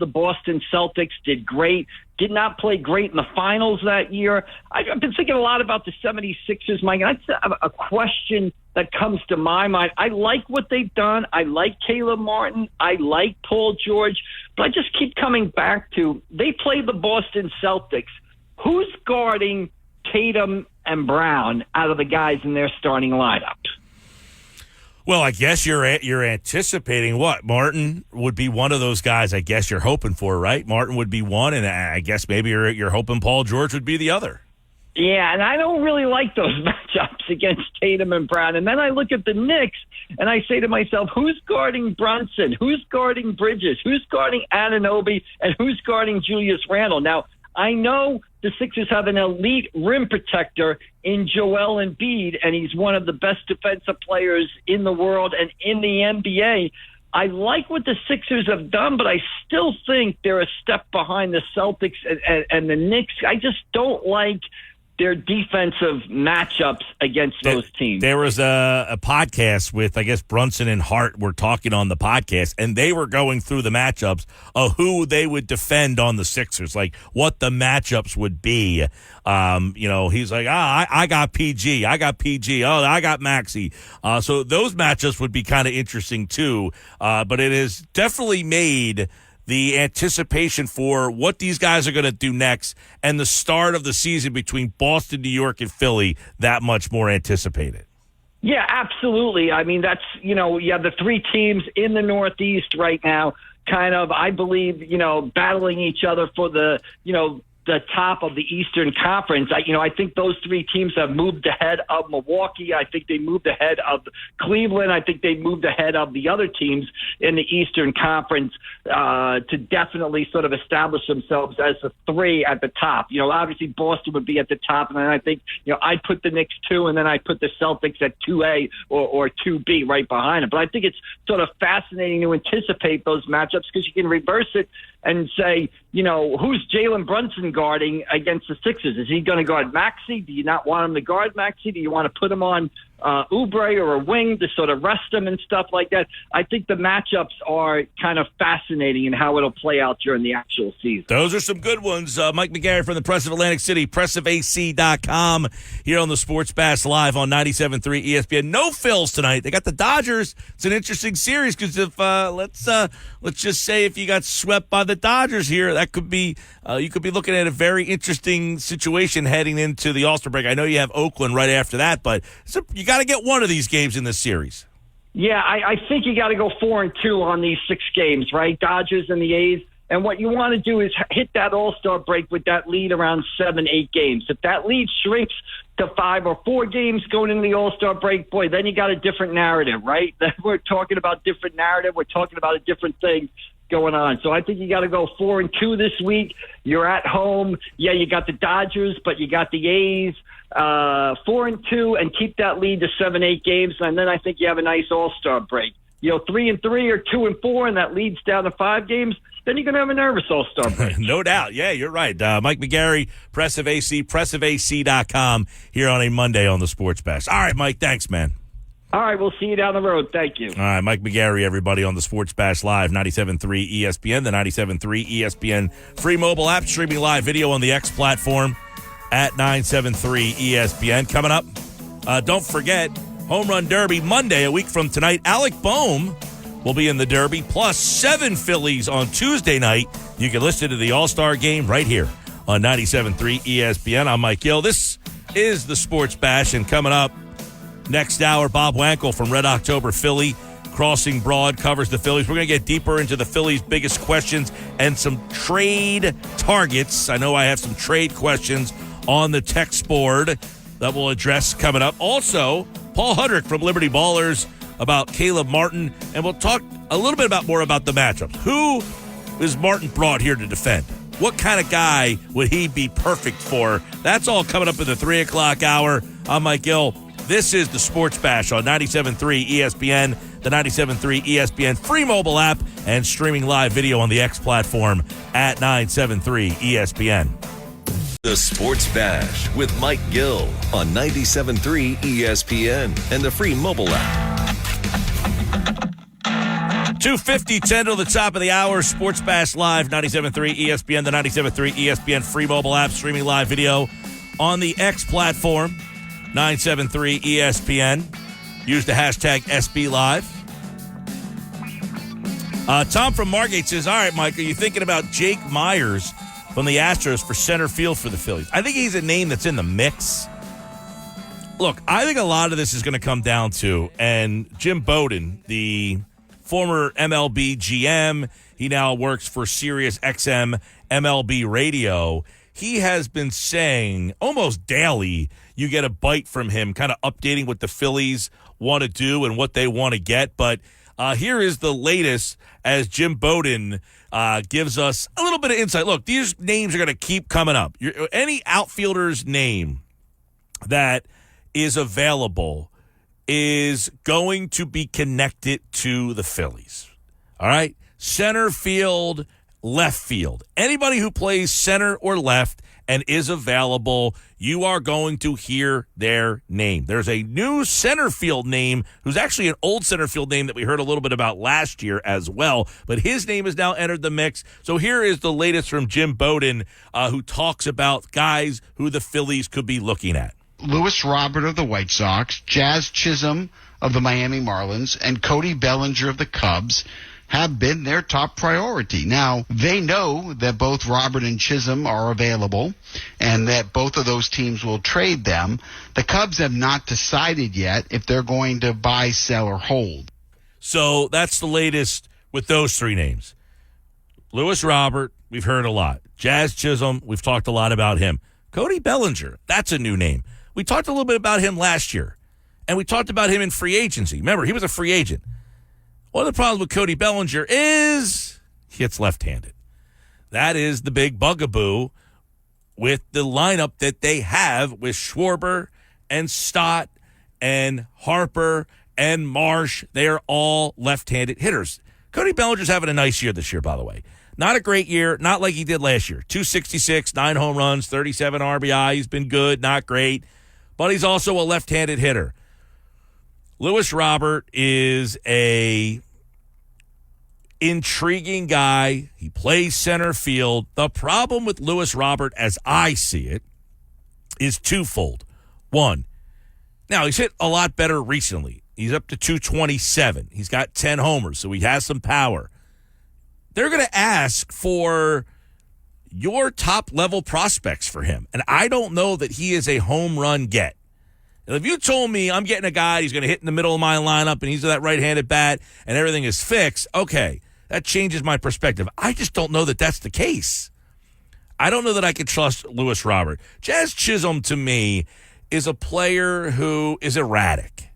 Speaker 6: Boston Celtics, did great, did not play great in the finals that year. I've been thinking a lot about the 76ers, Mike, and that's a question that comes to my mind. I like what they've done. I like Caleb Martin. I like Paul George, but I just keep coming back to they played the Boston Celtics. Who's guarding Tatum and Brown out of the guys in their starting lineup?
Speaker 5: Well, I guess you're anticipating what? Martin would be one of those guys I guess you're hoping for, right? Martin would be one, and I guess maybe you're hoping Paul George would be the other.
Speaker 6: Yeah, and I don't really like those matchups against Tatum and Brown. And then I look at the Knicks, and I say to myself, who's guarding Brunson? Who's guarding Bridges? Who's guarding Anunoby? And who's guarding Julius Randle? Now, I know the Sixers have an elite rim protector in Joel Embiid, and he's one of the best defensive players in the world and in the NBA. I like what the Sixers have done, but I still think they're a step behind the Celtics and the Knicks. I just don't like their defensive matchups against those teams.
Speaker 5: There was a podcast with, I guess, Brunson and Hart were talking on the podcast, and they were going through the matchups of who they would defend on the Sixers, like what the matchups would be. He's like, I got PG. I got PG. Oh, I got Maxey. So those matchups would be kind of interesting, too. But it has definitely made the anticipation for what these guys are going to do next and the start of the season between Boston, New York, and Philly that much more anticipated.
Speaker 6: Yeah, absolutely. I mean, that's, you have the three teams in the Northeast right now, kind of, I believe, battling each other for the top of the Eastern Conference. I think those three teams have moved ahead of Milwaukee. I think they moved ahead of Cleveland. I think they moved ahead of the other teams in the Eastern Conference to definitely sort of establish themselves as the three at the top. Obviously Boston would be at the top, and then I think, I'd put the Knicks 2, and then I put the Celtics at 2A or 2B right behind them. But I think it's sort of fascinating to anticipate those matchups because you can reverse it and say, who's Jalen Brunson guarding against the Sixers? Is he going to guard Maxey? Do you not want him to guard Maxey? Do you want to put him on Oubre or a wing to sort of rest him and stuff like that? I think the matchups are kind of fascinating in how it'll play out during the actual season.
Speaker 5: Those are some good ones. Mike McGarry from the Press of Atlantic City, pressafac.com, here on the Sports Bash Live on 97.3 ESPN. No Phils tonight. They got the Dodgers. It's an interesting series because if let's just say if you got swept by the Dodgers here, that could be you could be looking at a very interesting situation heading into the All-Star break. I know you have Oakland right after that, but you got to get one of these games in this series.
Speaker 6: Yeah, I think you got to go 4-2 on these 6 games, right? Dodgers and the A's. And what you want to do is hit that All-Star break with that lead around 7-8 games. If that lead shrinks to 5 or 4 games going into the All-Star break, boy, then you got a different narrative, right? We're talking about different narrative. We're talking about a different thing going on. So I think you got to go 4-2 this week. You're at home. Yeah, you got the Dodgers, but you got the A's. 4-2 and keep that lead to 7-8 games, and then I think you have a nice All-Star break. 3-3 or 2-4, and that leads down to 5 games. Then you're going to have a nervous All-Star break.
Speaker 5: No doubt. Yeah, you're right. Mike McGarry, Press of AC, pressafac.com here on a Monday on the Sports Bash. All right, Mike, thanks, man.
Speaker 6: All right, we'll see you down the road. Thank you.
Speaker 5: All right, Mike McGarry, everybody, on the Sports Bash Live, 97.3 ESPN, the 97.3 ESPN free mobile app, streaming live video on the X platform at 97.3 ESPN. Coming up, don't forget, Home Run Derby Monday, a week from tonight. Alec Boehm will be in the Derby, plus 7 Phillies on Tuesday night. You can listen to the All-Star Game right here on 97.3 ESPN. I'm Mike Gill. This is the Sports Bash, and coming up next hour, Bob Wankel from Red October Philly, Crossing Broad, covers the Phillies. We're going to get deeper into the Phillies' biggest questions and some trade targets. I know I have some trade questions on the text board that we'll address coming up. Also, Paul Hudrick from Liberty Ballers about Caleb Martin, and we'll talk a little bit more about the matchups. Who is Martin brought here to defend? What kind of guy would he be perfect for? That's all coming up in the 3 o'clock hour. I'm Mike Gill. This is the Sports Bash on 97.3 ESPN, the 97.3 ESPN free mobile app, and streaming live video on the X platform at 97.3 ESPN.
Speaker 3: The Sports Bash with Mike Gill on 97.3 ESPN and the free mobile app.
Speaker 5: 2:50, 10 to the top of the hour. Sports Bash Live, 97.3 ESPN, the 97.3 ESPN free mobile app, streaming live video on the X platform, 97.3 ESPN. Use the hashtag SBLive. Tom from Margate says, all right, Mike, are you thinking about Jake Myers from the Astros for center field for the Phillies? I think he's a name that's in the mix. Look, I think a lot of this is going to come down to, and Jim Bowden, the former MLB GM, he now works for Sirius XM MLB Radio. He has been saying almost daily, you get a bite from him, kind of updating what the Phillies want to do and what they want to get. But here is the latest as Jim Bowden gives us a little bit of insight. Look, these names are going to keep coming up. Any outfielder's name that is available is going to be connected to the Phillies. All right? Center field, left field. Anybody who plays center or left and is available, you are going to hear their name. There's a new center field name who's actually an old center field name that we heard a little bit about last year as well, but his name has now entered the mix. So here is the latest from Jim Bowden, who talks about guys who the Phillies could be looking at.
Speaker 7: Lewis Robert of the White Sox, Jazz Chisholm of the Miami Marlins, and Cody Bellinger of the Cubs have been their top priority. Now, they know that both Robert and Chisholm are available and that both of those teams will trade them. The Cubs have not decided yet if they're going to buy, sell, or hold.
Speaker 5: So that's the latest with those three names. Lewis Robert, we've heard a lot. Jazz Chisholm, we've talked a lot about him. Cody Bellinger, that's a new name. We talked a little bit about him last year, and we talked about him in free agency. Remember, he was a free agent. One of the problems with Cody Bellinger is he hits left-handed. That is the big bugaboo with the lineup that they have with Schwarber and Stott and Harper and Marsh. They are all left-handed hitters. Cody Bellinger's having a nice year this year, by the way. Not a great year, not like he did last year. 266, 9 home runs, 37 RBI. He's been good, not great. But he's also a left-handed hitter. Lewis Robert is a intriguing guy. He plays center field. The problem with Lewis Robert, as I see it, is twofold. One, now he's hit a lot better recently. He's up to 227. He's got 10 homers, so he has some power. They're going to ask for your top-level prospects for him, and I don't know that he is a home run get. And if you told me I'm getting a guy, he's going to hit in the middle of my lineup, and he's that right-handed bat, and everything is fixed, okay, that changes my perspective. I just don't know that that's the case. I don't know that I can trust Lewis Robert. Jazz Chisholm, to me, is a player who is erratic.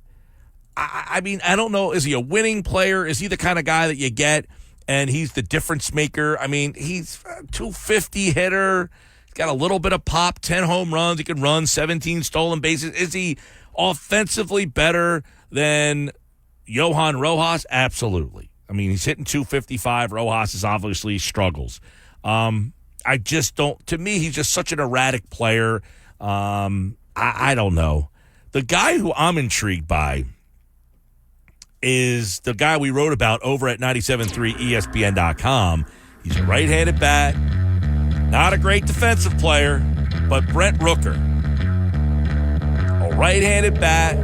Speaker 5: I mean, I don't know. Is he a winning player? Is he the kind of guy that you get, and he's the difference maker? I mean, he's a 250 hitter. He's got a little bit of pop, 10 home runs. He can run 17 stolen bases. Is he offensively better than Johan Rojas? Absolutely. I mean, he's hitting 255. Rojas is obviously struggles. I just don't. To me, he's just such an erratic player. I don't know. The guy who I'm intrigued by is the guy we wrote about over at 97.3 ESPN.com. He's a right-handed bat. Not a great defensive player, but Brent Rooker. A right-handed bat.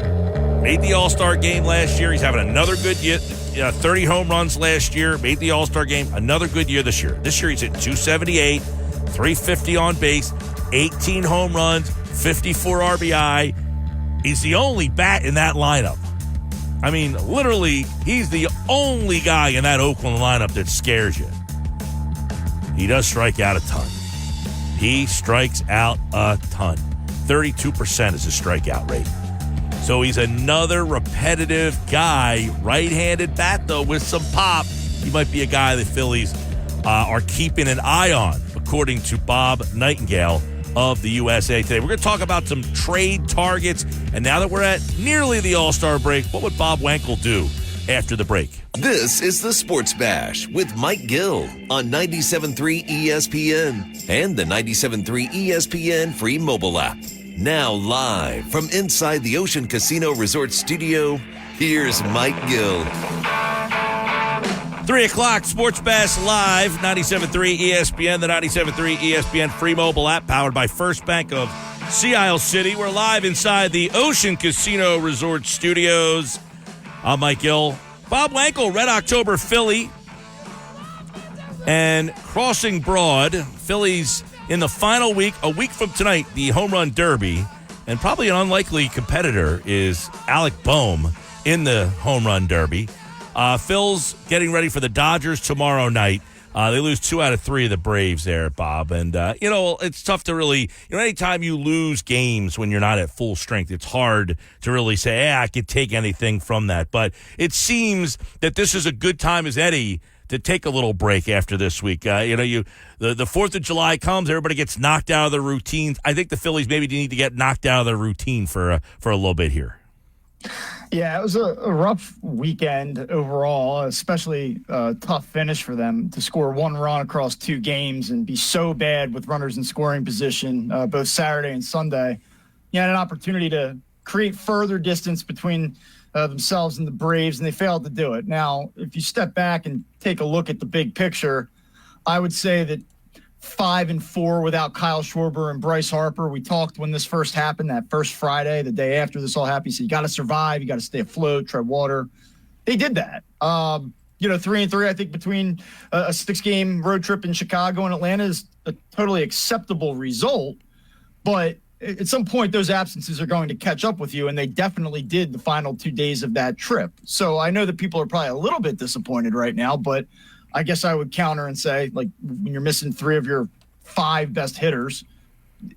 Speaker 5: Made the All-Star game last year. He's having another good year. 30 home runs last year. Made the All-Star game. Another good year this year. This year he's hitting 278, 350 on base, 18 home runs, 54 RBI. He's the only bat in that lineup. I mean, literally, he's the only guy in that Oakland lineup that scares you. He does strike out a ton. He strikes out a ton. 32% is his strikeout rate. So he's another repetitive guy, right-handed bat, though, with some pop. He might be a guy the Phillies are keeping an eye on, according to Bob Nightingale of the USA Today. We're going to talk about some trade targets, and now that we're at nearly the All-Star break, what would Bob Wankel do after the break?
Speaker 3: This is the Sports Bash with Mike Gill on 97.3 ESPN and the 97.3 ESPN free mobile app. Now live from inside the Ocean Casino Resort Studio, here's Mike Gill.
Speaker 5: 3 o'clock, Sports Bash Live, 97.3 ESPN, the 97.3 ESPN free mobile app powered by First Bank of Sea Isle City. We're live inside the Ocean Casino Resort Studios. I'm Mike Gill. Bob Wankel, Red October Philly. And Crossing Broad, Phillies in the final week, a week from tonight, the Home Run Derby. And probably an unlikely competitor is Alec Boehm in the Home Run Derby. Phil's getting ready for the Dodgers tomorrow night. They lose 2 out of 3 of the Braves there, Bob. And, it's tough to really, anytime you lose games when you're not at full strength, it's hard to really say, I could take anything from that. But it seems that this is a good time as Eddie to take a little break after this week. The 4th of July comes, everybody gets knocked out of their routines. I think the Phillies maybe need to get knocked out of their routine for a little bit here.
Speaker 8: Yeah, it was a rough weekend overall, especially a tough finish for them to score one run across 2 games and be so bad with runners in scoring position both Saturday and Sunday. You had an opportunity to create further distance between themselves and the Braves, and they failed to do it. Now, if you step back and take a look at the big picture, I would say that 5-4 without Kyle Schwarber and Bryce Harper. We talked when this first happened, that first Friday, the day after this all happened. So you got to survive, you got to stay afloat, tread water. They did that. 3-3, I think, between a 6-game road trip in Chicago and Atlanta is a totally acceptable result. But at some point, those absences are going to catch up with you, and they definitely did the final 2 days of that trip. So I know that people are probably a little bit disappointed right now, but I guess I would counter and say, like, when you're missing 3 of your 5 best hitters,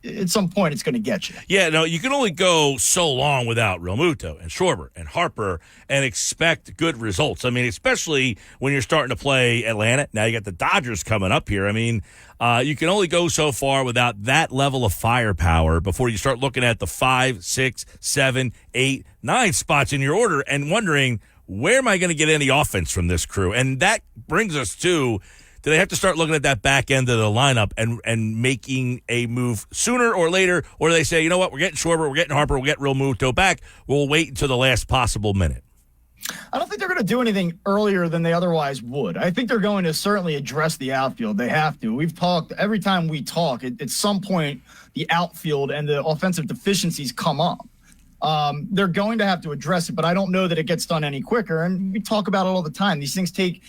Speaker 8: at some point it's going to get you.
Speaker 5: Yeah, no, you can only go so long without Realmuto and Schwarber and Harper and expect good results. I mean, especially when you're starting to play Atlanta. Now you got the Dodgers coming up here. I mean, you can only go so far without that level of firepower before you start looking at the 5, 6, 7, 8, 9 spots in your order and wondering, where am I going to get any offense from this crew? And that brings us to, do they have to start looking at that back end of the lineup and making a move sooner or later? Or do they say, you know what, we're getting Schwarber, we're getting Harper, we'll get Realmuto back. We'll wait until the last possible minute.
Speaker 8: I don't think they're going to do anything earlier than they otherwise would. I think they're going to certainly address the outfield. They have to. We've talked, every time we talk, at some point, the outfield and the offensive deficiencies come up. They're going to have to address it, but I don't know that it gets done any quicker. And we talk about it all the time. These things take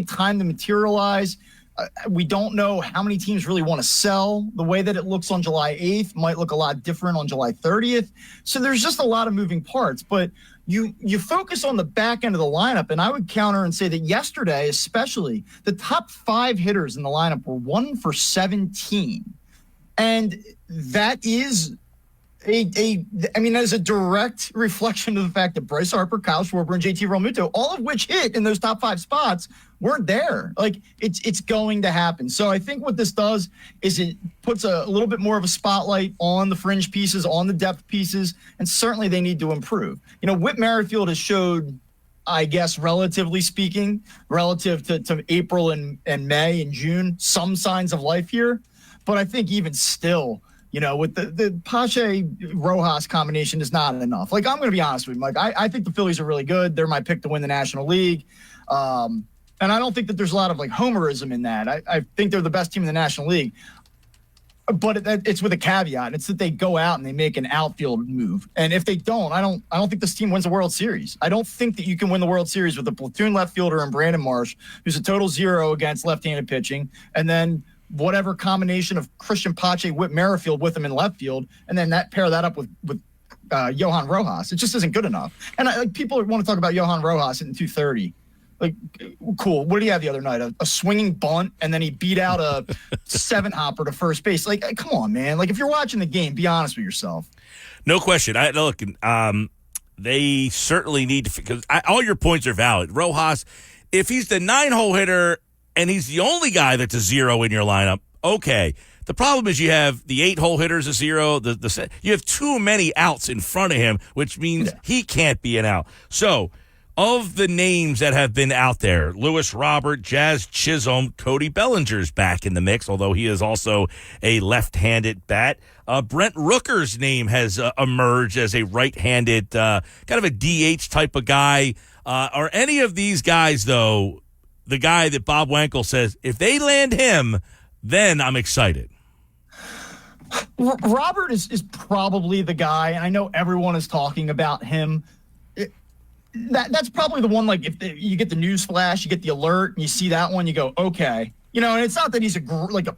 Speaker 8: time to materialize. We don't know how many teams really want to sell. The way that it looks on July 8th might look a lot different on July 30th. So there's just a lot of moving parts, but you focus on the back end of the lineup. And I would counter and say that yesterday, especially, the top 5 hitters in the lineup were 1 for 17. And that is that is a direct reflection of the fact that Bryce Harper, Kyle Schwarber, and JT Realmuto, all of which hit in those top 5 spots, weren't there. Like, it's going to happen. So I think what this does is it puts a little bit more of a spotlight on the fringe pieces, on the depth pieces, and certainly they need to improve. Whit Merrifield has showed, I guess, relatively speaking, relative to April and May and June, some signs of life here. But I think even still, with the Pache-Rojas combination is not enough. Like, I'm going to be honest with you, Mike. I think the Phillies are really good. They're my pick to win the National League. And I don't think that there's a lot of, homerism in that. I think they're the best team in the National League. But it's with a caveat. It's that they go out and they make an outfield move. And if they don't, I don't think this team wins the World Series. I don't think that you can win the World Series with a platoon left fielder and Brandon Marsh, who's a total 0 against left-handed pitching, and then whatever combination of Christian Pache, Whit Merrifield with him in left field, and then pair that up with Johan Rojas. It just isn't good enough. And people want to talk about Johan Rojas in 230. Like, cool. What did he have the other night? A swinging bunt, and then he beat out a 7-hopper to first base. Like, come on, man. Like, if you're watching the game, be honest with yourself.
Speaker 5: No question. They certainly need to, because all your points are valid. Rojas, if he's the 9-hole hitter and he's the only guy that's a 0 in your lineup, okay. The problem is you have the 8-hole hitters a 0. You have too many outs in front of him, which means he can't be an out. So, of the names that have been out there, Lewis Robert, Jazz Chisholm, Cody Bellinger's back in the mix, although he is also a left-handed bat. Brent Rooker's name has emerged as a right-handed, kind of a DH type of guy. Are any of these guys, though, the guy that Bob Wankel says, if they land him, then I'm excited?
Speaker 8: Robert is probably the guy, and I know everyone is talking about him. That's probably the one, like, if you get the news flash, you get the alert, and you see that one, you go, okay. And it's not that he's a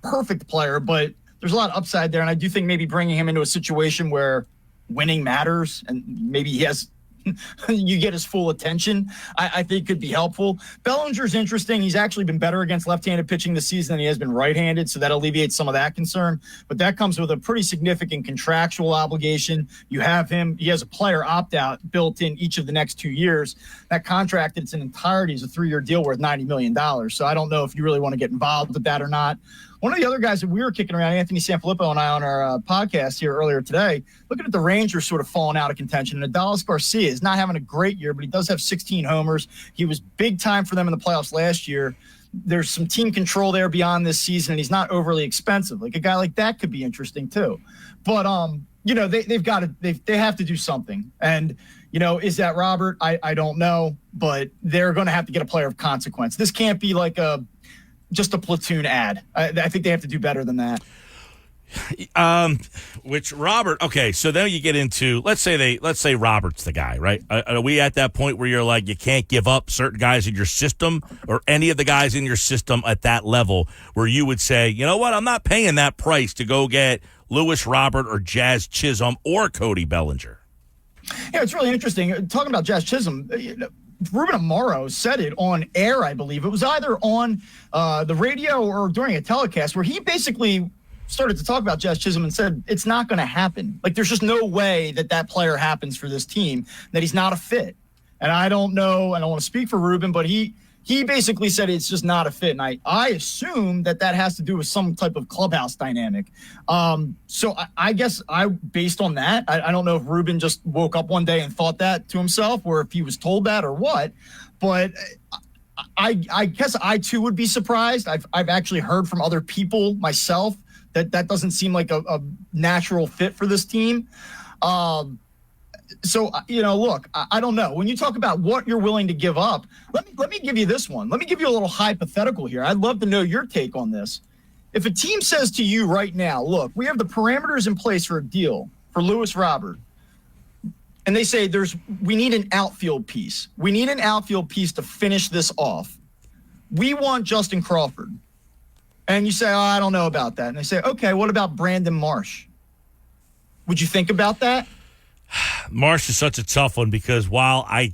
Speaker 8: perfect player, but there's a lot of upside there, and I do think maybe bringing him into a situation where winning matters, and maybe he has you get his full attention, I think could be helpful. Bellinger's interesting. He's actually been better against left-handed pitching this season than he has been right-handed, so that alleviates some of that concern. But that comes with a pretty significant contractual obligation. You have him. He has a player opt-out built in each of the next 2 years. That contract in its entirety is a 3-year deal worth $90 million. So I don't know if you really want to get involved with that or not. One of the other guys that we were kicking around, Anthony Sanfilippo and I on our podcast here earlier today, looking at the Rangers sort of falling out of contention. And Adolis Garcia is not having a great year, but he does have 16 homers. He was big time for them in the playoffs last year. There's some team control there beyond this season, and he's not overly expensive. Like a guy like that could be interesting too. But they have to do something. And is that Robert? I don't know, but they're going to have to get a player of consequence. This can't be like just a platoon ad. I think they have to do better than that.
Speaker 5: Which Robert? Okay, so then you get into let's say Robert's the guy, right? Are we at that point where you're like you can't give up certain guys in your system or any of the guys in your system at that level where you would say, you know what, I'm not paying that price to go get Luis Robert or Jazz Chisholm or Cody Bellinger.
Speaker 8: Yeah, it's really interesting. Talking about Jazz Chisholm, Ruben Amaro said it on air, I believe. It was either on the radio or during a telecast where he basically started to talk about Jazz Chisholm and said it's not going to happen. Like, there's just no way that player happens for this team, that he's not a fit. And I don't know, I don't want to speak for Ruben, but he basically said it's just not a fit. And I assume that has to do with some type of clubhouse dynamic. So I guess based on that, I don't know if Ruben just woke up one day and thought that to himself or if he was told that or what, but I guess I too would be surprised. I've actually heard from other people myself that doesn't seem like a natural fit for this team. So, look, I don't know. When you talk about what you're willing to give up, let me give you this one. Let me give you a little hypothetical here. I'd love to know your take on this. If a team says to you right now, look, we have the parameters in place for a deal for Luis Robert, and they say we need an outfield piece. We need an outfield piece to finish this off. We want Justin Crawford. And you say, I don't know about that. And they say, okay, what about Brandon Marsh? Would you think about that?
Speaker 5: Marsh is such a tough one because while I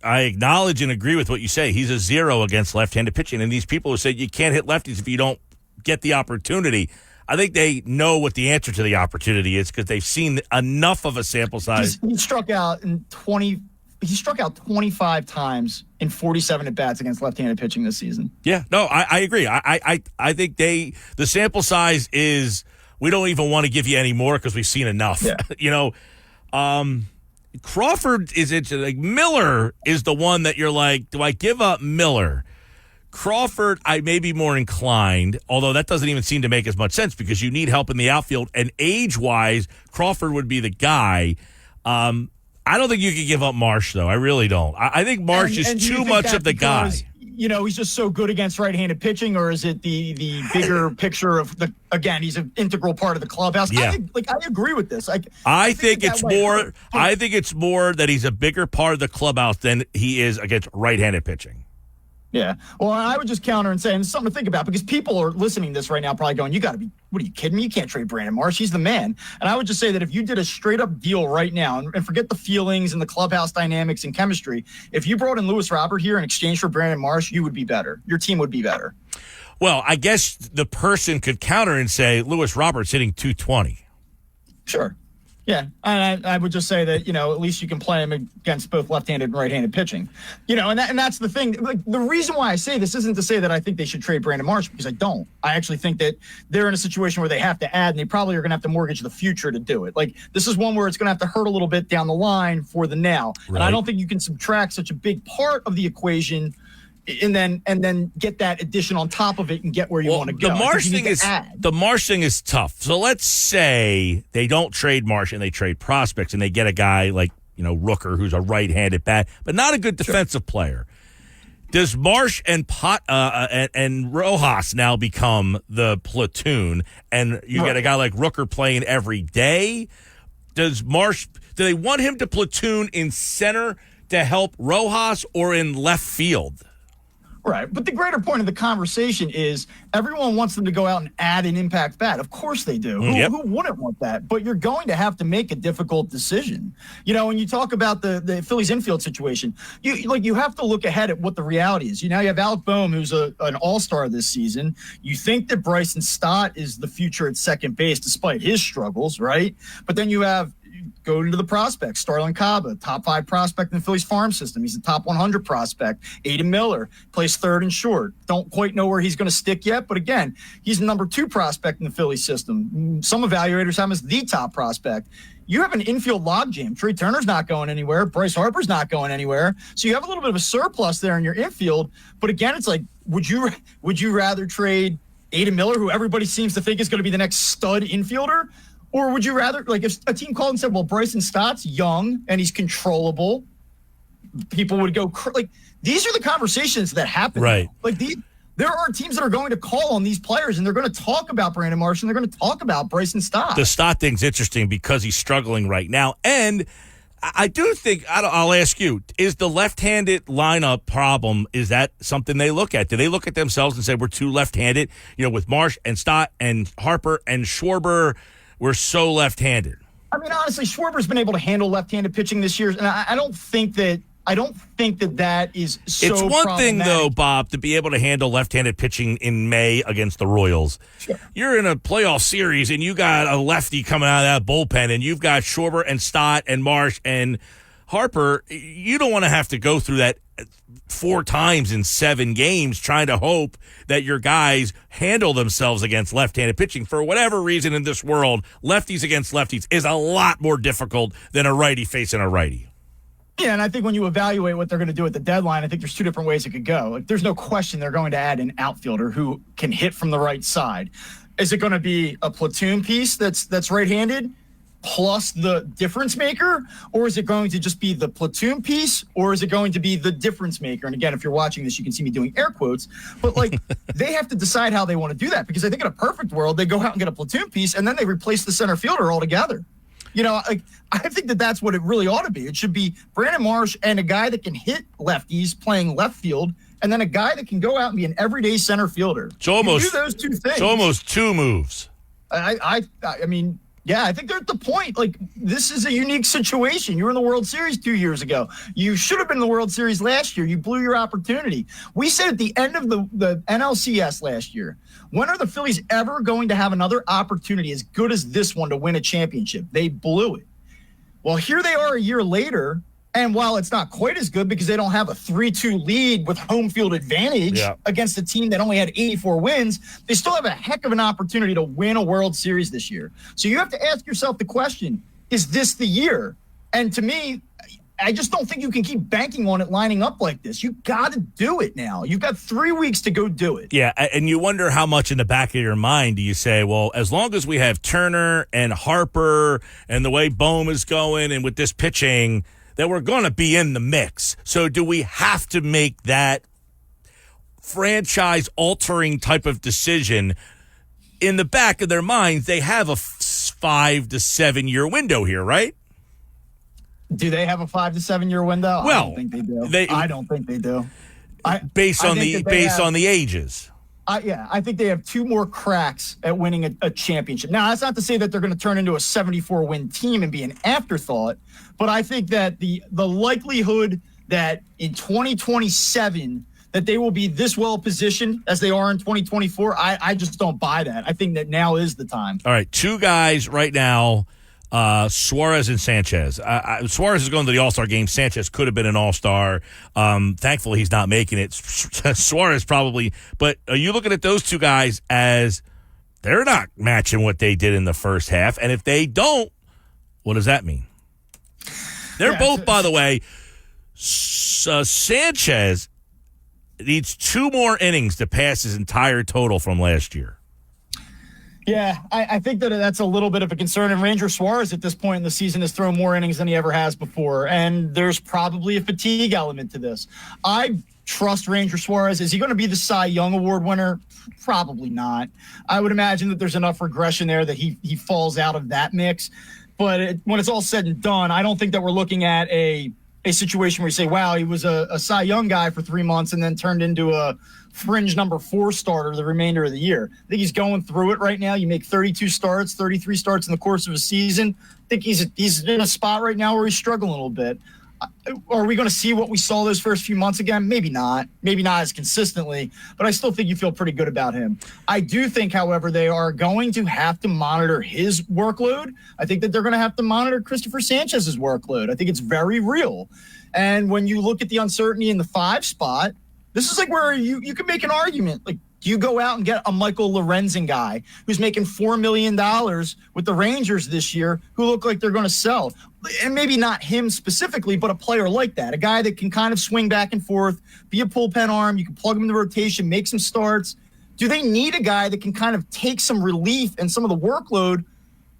Speaker 5: acknowledge and agree with what you say, he's a 0 against left-handed pitching. And these people who say you can't hit lefties if you don't get the opportunity, I think they know what the answer to the opportunity is because they've seen enough of a sample size.
Speaker 8: He struck out 25 times in 47 at-bats against left-handed pitching this season.
Speaker 5: Yeah, no, I agree. I think the sample size is we don't even want to give you any more because we've seen enough. Yeah. Crawford is like Miller is the one that you're like, do I give up Miller? Crawford, I may be more inclined, although that doesn't even seem to make as much sense because you need help in the outfield. And age-wise, Crawford would be the guy. I don't think you can give up Marsh, though. I really don't. I think Marsh is too much of the guy.
Speaker 8: He's just so good against right-handed pitching, or is it the bigger picture of he's an integral part of the clubhouse?
Speaker 5: Yeah.
Speaker 8: I agree with this.
Speaker 5: I think it's more that he's a bigger part of the clubhouse than he is against right-handed pitching.
Speaker 8: Yeah. Well, I would just counter and say, and it's something to think about because people are listening to this right now probably going, what are you kidding me? You can't trade Brandon Marsh. He's the man. And I would just say that if you did a straight up deal right now and forget the feelings and the clubhouse dynamics and chemistry, if you brought in Luis Robert here in exchange for Brandon Marsh, you would be better. Your team would be better.
Speaker 5: Well, I guess the person could counter and say Luis Robert's hitting 220.
Speaker 8: Sure. Yeah, and I would just say that, at least you can play him against both left-handed and right-handed pitching. And that's the thing. Like, the reason why I say this isn't to say that I think they should trade Brandon Marsh, because I don't. I actually think that they're in a situation where they have to add, and they probably are going to have to mortgage the future to do it. Like, this is one where it's going to have to hurt a little bit down the line for the now. Right. And I don't think you can subtract such a big part of the equation and then get that addition on top of it and get where you want to go.
Speaker 5: The Marsh thing is tough. So let's say they don't trade Marsh and they trade prospects and they get a guy like, Rooker, who's a right-handed bat, but not a good defensive player. Does Marsh and and Rojas now become the platoon and you get a guy like Rooker playing every day? Do they want him to platoon in center to help Rojas or in left field?
Speaker 8: Right. But the greater point of the conversation is everyone wants them to go out and add an impact bat. Of course they do. Who wouldn't want that? But you're going to have to make a difficult decision. When you talk about the Phillies infield situation, you have to look ahead at what the reality is. You have Alec Boehm, who's an all-star this season. You think that Bryson Stott is the future at second base despite his struggles, right? But then you have go into the prospects. Starlin Caba, top 5 prospect in the Phillies farm system. He's a top 100 prospect. Aiden Miller plays third and short. Don't quite know where he's going to stick yet, but again, he's the number 2 prospect in the Phillies system. Some evaluators have him as the top prospect. You have an infield logjam. Trey Turner's not going anywhere. Bryce Harper's not going anywhere. So you have a little bit of a surplus there in your infield. But again, it's like, would you rather trade Aiden Miller, who everybody seems to think is going to be the next stud infielder? Or would you rather, like, if a team called and said, well, Bryson Stott's young and he's controllable, people would go, like, these are the conversations that happen.
Speaker 5: Right.
Speaker 8: Like, there are teams that are going to call on these players, and they're going to talk about Brandon Marsh, and they're going to talk about Bryson Stott.
Speaker 5: The Stott thing's interesting because he's struggling right now. And I do think, I'll ask you, is the left-handed lineup problem, is that something they look at? Do they look at themselves and say, we're too left-handed? You know, with Marsh and Stott and Harper and Schwarber, we're so left-handed.
Speaker 8: I mean, honestly, Schwarber's been able to handle left-handed pitching this year, and I don't think that is so
Speaker 5: It's one thing,
Speaker 8: problematic.
Speaker 5: though, Bob, to be able to handle left-handed pitching in May against the Royals.
Speaker 8: Sure.
Speaker 5: You're in a playoff series, and you got a lefty coming out of that bullpen, and you've got Schwarber and Stott and Marsh and Harper. You don't want to have to go through that 4 times in 7 games trying to hope that your guys handle themselves against left-handed pitching. For whatever reason in this world, lefties against lefties is a lot more difficult than a righty facing a righty.
Speaker 8: Yeah, and I think when you evaluate what they're going to do at the deadline, I think there's 2 different ways it could go. Like, there's no question they're going to add an outfielder who can hit from the right side. Is it going to be a platoon piece that's right-handed plus the difference maker, or is it going to just be the platoon piece, or is it going to be the difference maker? And again, if you're watching this, you can see me doing air quotes, but like they have to decide how they want to do that, because I think in a perfect world, they go out and get a platoon piece and then they replace the center fielder altogether. You know, like, I think that's what it really ought to be. It should be Brandon Marsh and a guy that can hit lefties playing left field, and then a guy that can go out and be an everyday center fielder.
Speaker 5: It's almost,
Speaker 8: you do those 2 things.
Speaker 5: It's almost 2 moves.
Speaker 8: I mean, yeah, I think they're at the point. Like, this is a unique situation. You were in the World Series 2 years ago. You should have been in the World Series last year. You blew your opportunity. We said at the end of the NLCS last year, when are the Phillies ever going to have another opportunity as good as this one to win a championship? They blew it. Well, here they are a year later, and while it's not quite as good because they don't have a 3-2 lead with home field advantage against a team that only had 84 wins, they still have a heck of an opportunity to win a World Series this year. So you have to ask yourself the question, is this the year? And to me, I just don't think you can keep banking on it lining up like this. You got to do it now. You've got 3 weeks to go do it.
Speaker 5: Yeah, and you wonder how much in the back of your mind do you say, well, as long as we have Turner and Harper and the way Bohm is going and with this pitching, that we're going to be in the mix. So do we have to make that franchise-altering type of decision? In the back of their minds, they have a 5 to 7 year window here, right?
Speaker 8: Do they have a 5 to 7 year window?
Speaker 5: Well,
Speaker 8: I don't think they do. I don't think they do.
Speaker 5: Based on the ages.
Speaker 8: I think they have 2 more cracks at winning a championship. Now, that's not to say that they're going to turn into a 74-win team and be an afterthought, but I think that the likelihood that in 2027 that they will be this well positioned as they are in 2024, I just don't buy that. I think that now is the time. All
Speaker 5: right, 2 guys right now, Suarez and Sanchez. Suarez is going to the All-Star game. Sanchez could have been an All-Star. Thankfully, he's not making it. Suarez probably. But are you looking at those 2 guys as they're not matching what they did in the first half? And if they don't, what does that mean? They're both, by the way, Sanchez needs 2 more innings to pass his entire total from last year.
Speaker 8: Yeah, I think that that's a little bit of a concern. And Ranger Suarez at this point in the season has thrown more innings than he ever has before. And there's probably a fatigue element to this. I trust Ranger Suarez. Is he going to be the Cy Young Award winner? Probably not. I would imagine that there's enough regression there that he falls out of that mix. But when it's all said and done, I don't think that we're looking at a situation where you say, wow, he was a Cy Young guy for 3 months and then turned into a fringe number 4 starter the remainder of the year. I think he's going through it right now. You make 32 starts, 33 starts in the course of a season. I think he's in a spot right now where he's struggling a little bit. Are we going to see what we saw those first few months again? Maybe not. Maybe not as consistently, but I still think you feel pretty good about him. I do think, however, they are going to have to monitor his workload. I think that they're going to have to monitor Christopher Sanchez's workload. I think it's very real. And when you look at the uncertainty in the 5 spot, this is like where you can make an argument. Like, do you go out and get a Michael Lorenzen guy who's making $4 million with the Rangers this year who look like they're going to sell? And maybe not him specifically, but a player like that, a guy that can kind of swing back and forth, be a bullpen arm. You can plug him in the rotation, make some starts. Do they need a guy that can kind of take some relief and some of the workload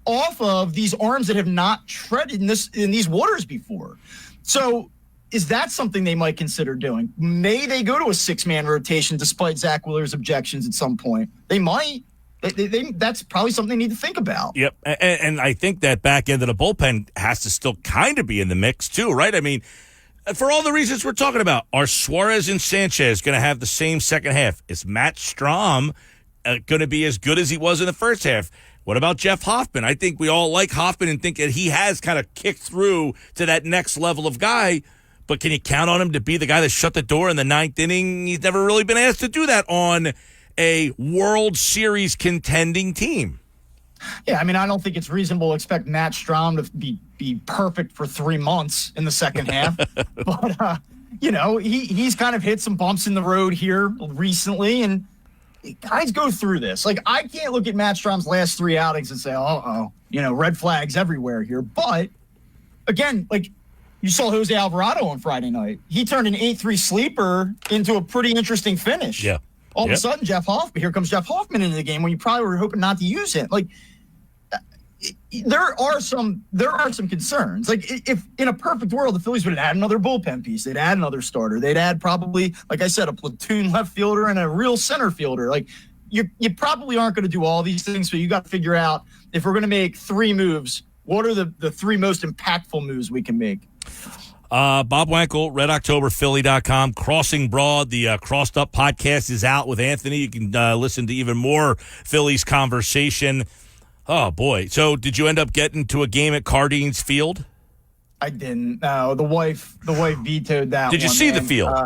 Speaker 8: off of these arms that have not treaded in these waters before? So is that something they might consider doing? May they go to a 6-man rotation despite Zach Wheeler's objections at some point? They might. That's probably something they need to think about.
Speaker 5: Yep, and I think that back end of the bullpen has to still kind of be in the mix too, right? I mean, for all the reasons we're talking about, are Suarez and Sanchez going to have the same second half? Is Matt Strahm going to be as good as he was in the first half? What about Jeff Hoffman? I think we all like Hoffman and think that he has kind of kicked through to that next level of guy. But can you count on him to be the guy that shut the door in the 9th inning? He's never really been asked to do that on a World Series contending team.
Speaker 8: Yeah, I mean, I don't think it's reasonable to expect Matt Strahm to be perfect for 3 months in the second half. But, he's kind of hit some bumps in the road here recently, and guys go through this. Like, I can't look at Matt Strahm's last 3 outings and say, red flags everywhere here. But, again, like, you saw Jose Alvarado on Friday night. He turned an 8-3 sleeper into a pretty interesting finish.
Speaker 5: Yeah.
Speaker 8: All of a sudden, here comes Jeff Hoffman into the game when you probably were hoping not to use him. Like, there are some concerns. Like, if in a perfect world, the Phillies would add another bullpen piece. They'd add another starter. They'd add probably, like I said, a platoon left fielder and a real center fielder. Like, you probably aren't going to do all these things, so you got to figure out, if we're going to make 3 moves, what are the 3 most impactful moves we can make?
Speaker 5: Bob Wankel, RedOctoberPhilly.com. Crossing Broad, the Crossed Up podcast is out with Anthony. You can listen to even more Phillies conversation. Oh, boy. So did you end up getting to a game at Cardines Field?
Speaker 8: I didn't. No, the wife vetoed that.
Speaker 5: Did you see the field?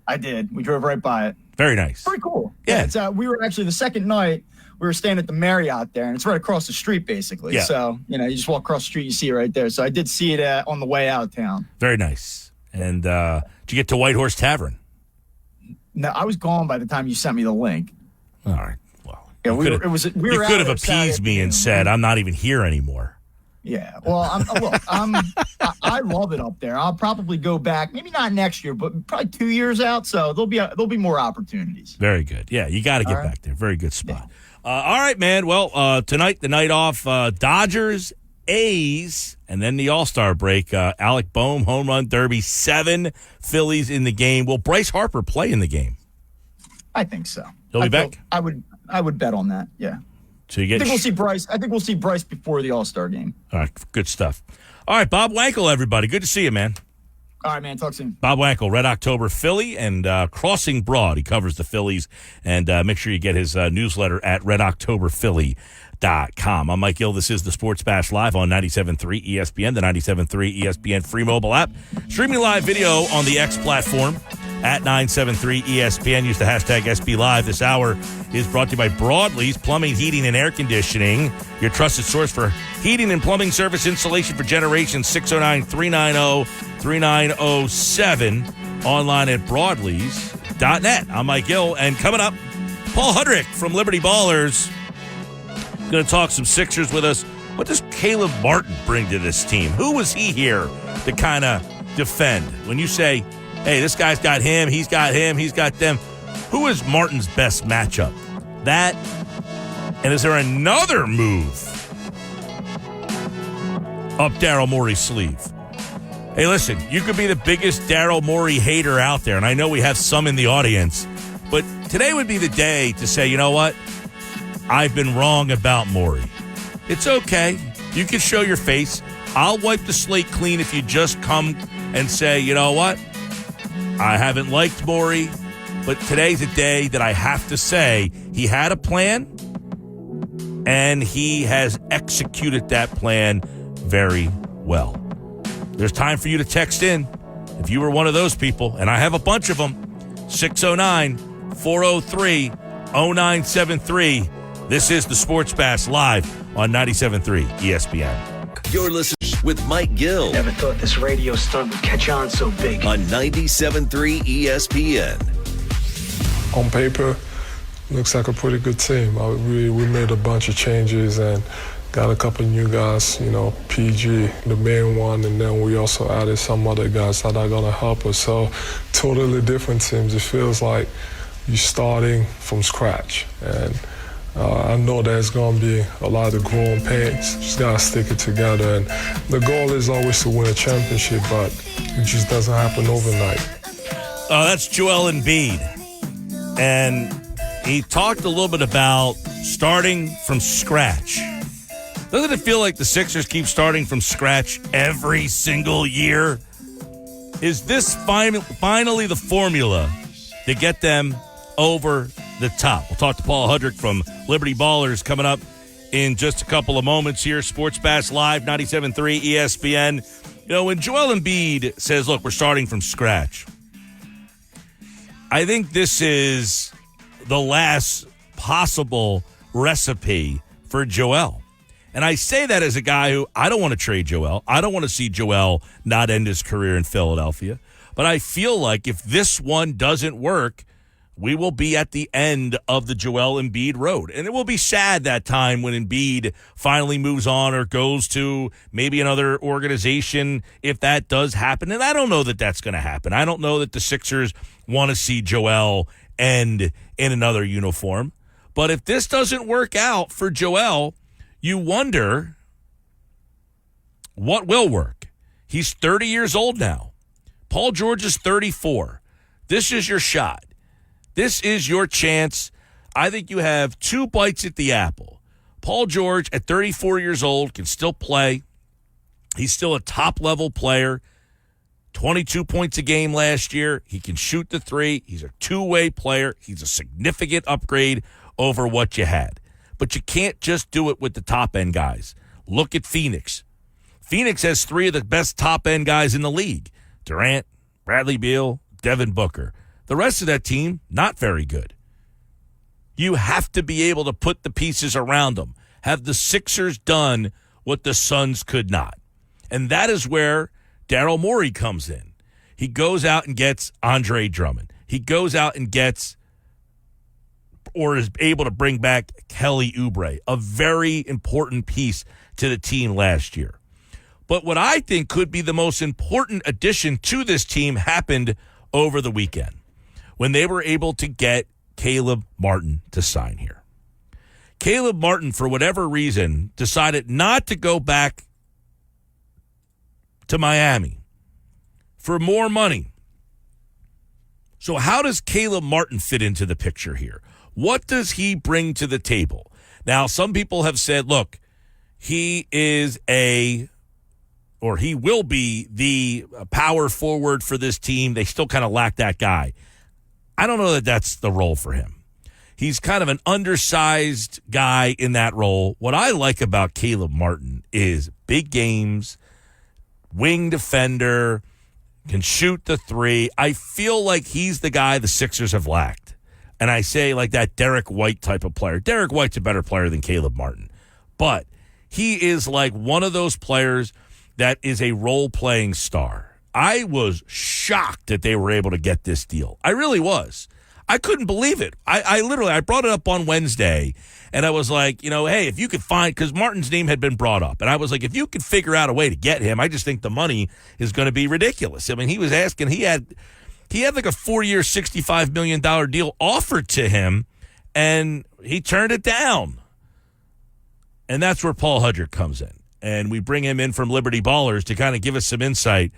Speaker 8: I did. We drove right by it.
Speaker 5: Very nice.
Speaker 8: Pretty cool.
Speaker 5: Yeah.
Speaker 8: It's, we were actually the second night. We were staying at the Marriott there, and it's right across the street, basically.
Speaker 5: Yeah.
Speaker 8: So, you just walk across the street, you see it right there. So I did see it on the way out of town.
Speaker 5: Very nice. And did you get to White Horse Tavern?
Speaker 8: No, I was gone by the time you sent me the link.
Speaker 5: All right. Well,
Speaker 8: yeah,
Speaker 5: you could have appeased me and said, I'm not even here anymore.
Speaker 8: Yeah. Well, I love it up there. I'll probably go back, maybe not next year, but probably 2 years out. So there'll be more opportunities.
Speaker 5: Very good. Yeah, you got to get back there. Very good spot. Yeah. All right, man. Well, tonight, the night off, Dodgers, A's, and then the All-Star break. Alec Boehm, home run derby, 7 Phillies in the game. Will Bryce Harper play in the game?
Speaker 8: I think so.
Speaker 5: He'll be back?
Speaker 8: I would bet on that, yeah.
Speaker 5: So you get.
Speaker 8: I think we'll see Bryce before the All-Star game.
Speaker 5: All right, good stuff. All right, Bob Wankel, everybody. Good to see you, man.
Speaker 8: All right, man. Talk soon.
Speaker 5: Bob Wankel, Red October Philly, and Crossing Broad. He covers the Phillies. And make sure you get his newsletter at redoctoberphilly.com. I'm Mike Gill. This is the Sports Bash Live on 97.3 ESPN, the 97.3 ESPN free mobile app. Streaming live video on the X platform at 973 ESPN. Use the hashtag SB Live. This hour is brought to you by Broadlee's Plumbing, Heating, and Air Conditioning. Your trusted source for heating and plumbing service installation for generations. 609-390-3907. Online at broadlees.net. I'm Mike Gill. And coming up, Paul Hudrick from Liberty Ballers. Going to talk some Sixers with us. What does Caleb Martin bring to this team? Who was he here to kind of defend? When you say, hey, this guy's got him, he's got them. Who is Martin's best matchup? That, and is there another move up Daryl Morey's sleeve? Hey, listen, you could be the biggest Daryl Morey hater out there, and I know we have some in the audience, but today would be the day to say, you know what? I've been wrong about Morey. It's okay. You can show your face. I'll wipe the slate clean if you just come and say, you know what? I haven't liked Morey, but today's a day that I have to say he had a plan, and he has executed that plan very well. There's time for you to text in If you were one of those people, and I have a bunch of them, 609-403-0973. This is the Sports Bash live on 97.3 ESPN.
Speaker 3: You're listening with Mike Gill
Speaker 9: Never thought this radio stunt would catch on so big.
Speaker 3: on 97.3 ESPN.
Speaker 10: On paper, looks like a pretty good team. We made a bunch of changes and got a couple new guys, PG, the main one, and then we also added some other guys that are going to help us. So totally different teams. It feels like you're starting from scratch. And I know there's going to be a lot of growing pains. Just got to stick it together. And the goal is always to win a championship, but it just doesn't happen overnight.
Speaker 5: That's Joel Embiid. And he talked a little bit about starting from scratch. Doesn't it feel like the Sixers keep starting from scratch every single year? Is this finally the formula to get them over the top? We'll talk to Paul Hudrick from Liberty Ballers coming up in just a couple of moments here. Sports Bash Live, 97.3 ESPN. When Joel Embiid says, look, we're starting from scratch, I think this is the last possible recipe for Joel. And I say that as a guy who, I don't want to trade Joel. I don't want to see Joel not end his career in Philadelphia. But I feel like if this one doesn't work, we will be at the end of the Joel Embiid road. And it will be sad that time when Embiid finally moves on or goes to maybe another organization if that does happen. And I don't know that that's going to happen. I don't know that the Sixers want to see Joel end in another uniform. But if this doesn't work out for Joel, you wonder what will work. He's 30 years old now. Paul George is 34. This is your shot. This is your chance. I think you have 2 bites at the apple. Paul George, at 34 years old, can still play. He's still a top-level player. 22 points a game last year. He can shoot the three. He's a two-way player. He's a significant upgrade over what you had. But you can't just do it with the top-end guys. Look at Phoenix. Phoenix has 3 of the best top-end guys in the league. Durant, Bradley Beal, Devin Booker. The rest of that team, not very good. You have to be able to put the pieces around them. Have the Sixers done what the Suns could not? And that is where Daryl Morey comes in. He goes out and gets Andre Drummond. He goes out and gets or is able to bring back Kelly Oubre, a very important piece to the team last year. But what I think could be the most important addition to this team happened over the weekend when they were able to get Caleb Martin to sign here. Caleb Martin, for whatever reason, decided not to go back to Miami for more money. So how does Caleb Martin fit into the picture here? What does he bring to the table? Now, some people have said, look, he will be the power forward for this team. They still kind of lack that guy. I don't know that that's the role for him. He's kind of an undersized guy in that role. What I like about Caleb Martin is big games, wing defender, can shoot the three. I feel like he's the guy the Sixers have lacked. And I say like that Derek White type of player. Derek White's a better player than Caleb Martin. But he is like one of those players that is a role-playing star. I was shocked that they were able to get this deal. I really was. I couldn't believe it. I brought it up on Wednesday, and I was like, hey, if you could find, because Martin's name had been brought up, and I was like, if you could figure out a way to get him, I just think the money is going to be ridiculous. I mean, he was asking, he had like a 4-year, $65 million deal offered to him, and he turned it down. And that's where Paul Hudrick comes in. And we bring him in from Liberty Ballers to kind of give us some insight.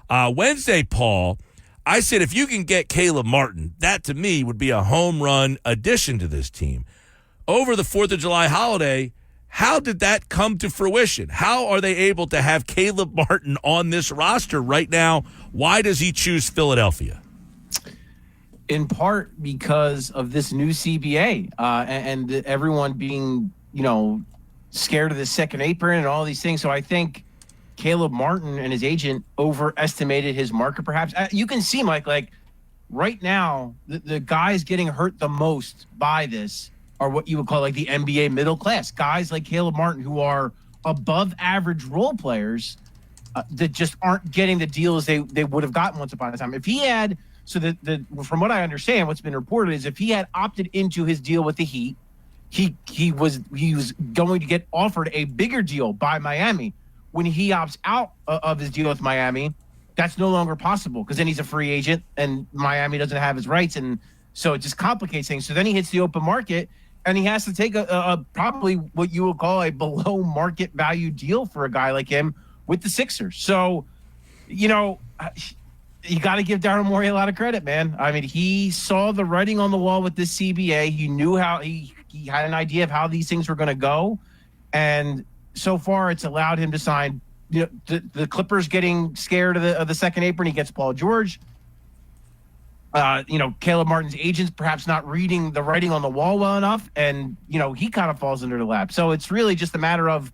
Speaker 5: Wednesday, Paul, I said if you can get Caleb Martin, that to me would be a home run addition to this team. Over the 4th of July holiday, how did that come to fruition? How are they able to have Caleb Martin on this roster right now? Why does he choose Philadelphia?
Speaker 11: In part because of this new CBA and everyone being, scared of the second apron and all these things. So I think Caleb Martin and his agent overestimated his market, perhaps. You can see, Mike, like right now, the guys getting hurt the most by this are what you would call like the NBA middle class. Guys like Caleb Martin who are above average role players that just aren't getting the deals they would have gotten once upon a time. If he had, from what I understand, what's been reported is if he had opted into his deal with the Heat, he was going to get offered a bigger deal by Miami. When he opts out of his deal with Miami, that's no longer possible because then he's a free agent and Miami doesn't have his rights, and so it just complicates things. So then he hits the open market and he has to take a probably what you would call a below market value deal for a guy like him with the Sixers. So, you know, you got to give Daryl Morey a lot of credit, man. I mean, he saw the writing on the wall with this CBA. He knew how he had an idea of how these things were going to go, and so far it's allowed him to sign. You know, the Clippers getting scared of the second apron. He gets Paul George. You know, Caleb Martin's agents perhaps not reading the writing on the wall well enough, and you know he kind of falls into the lap. So it's really just a matter of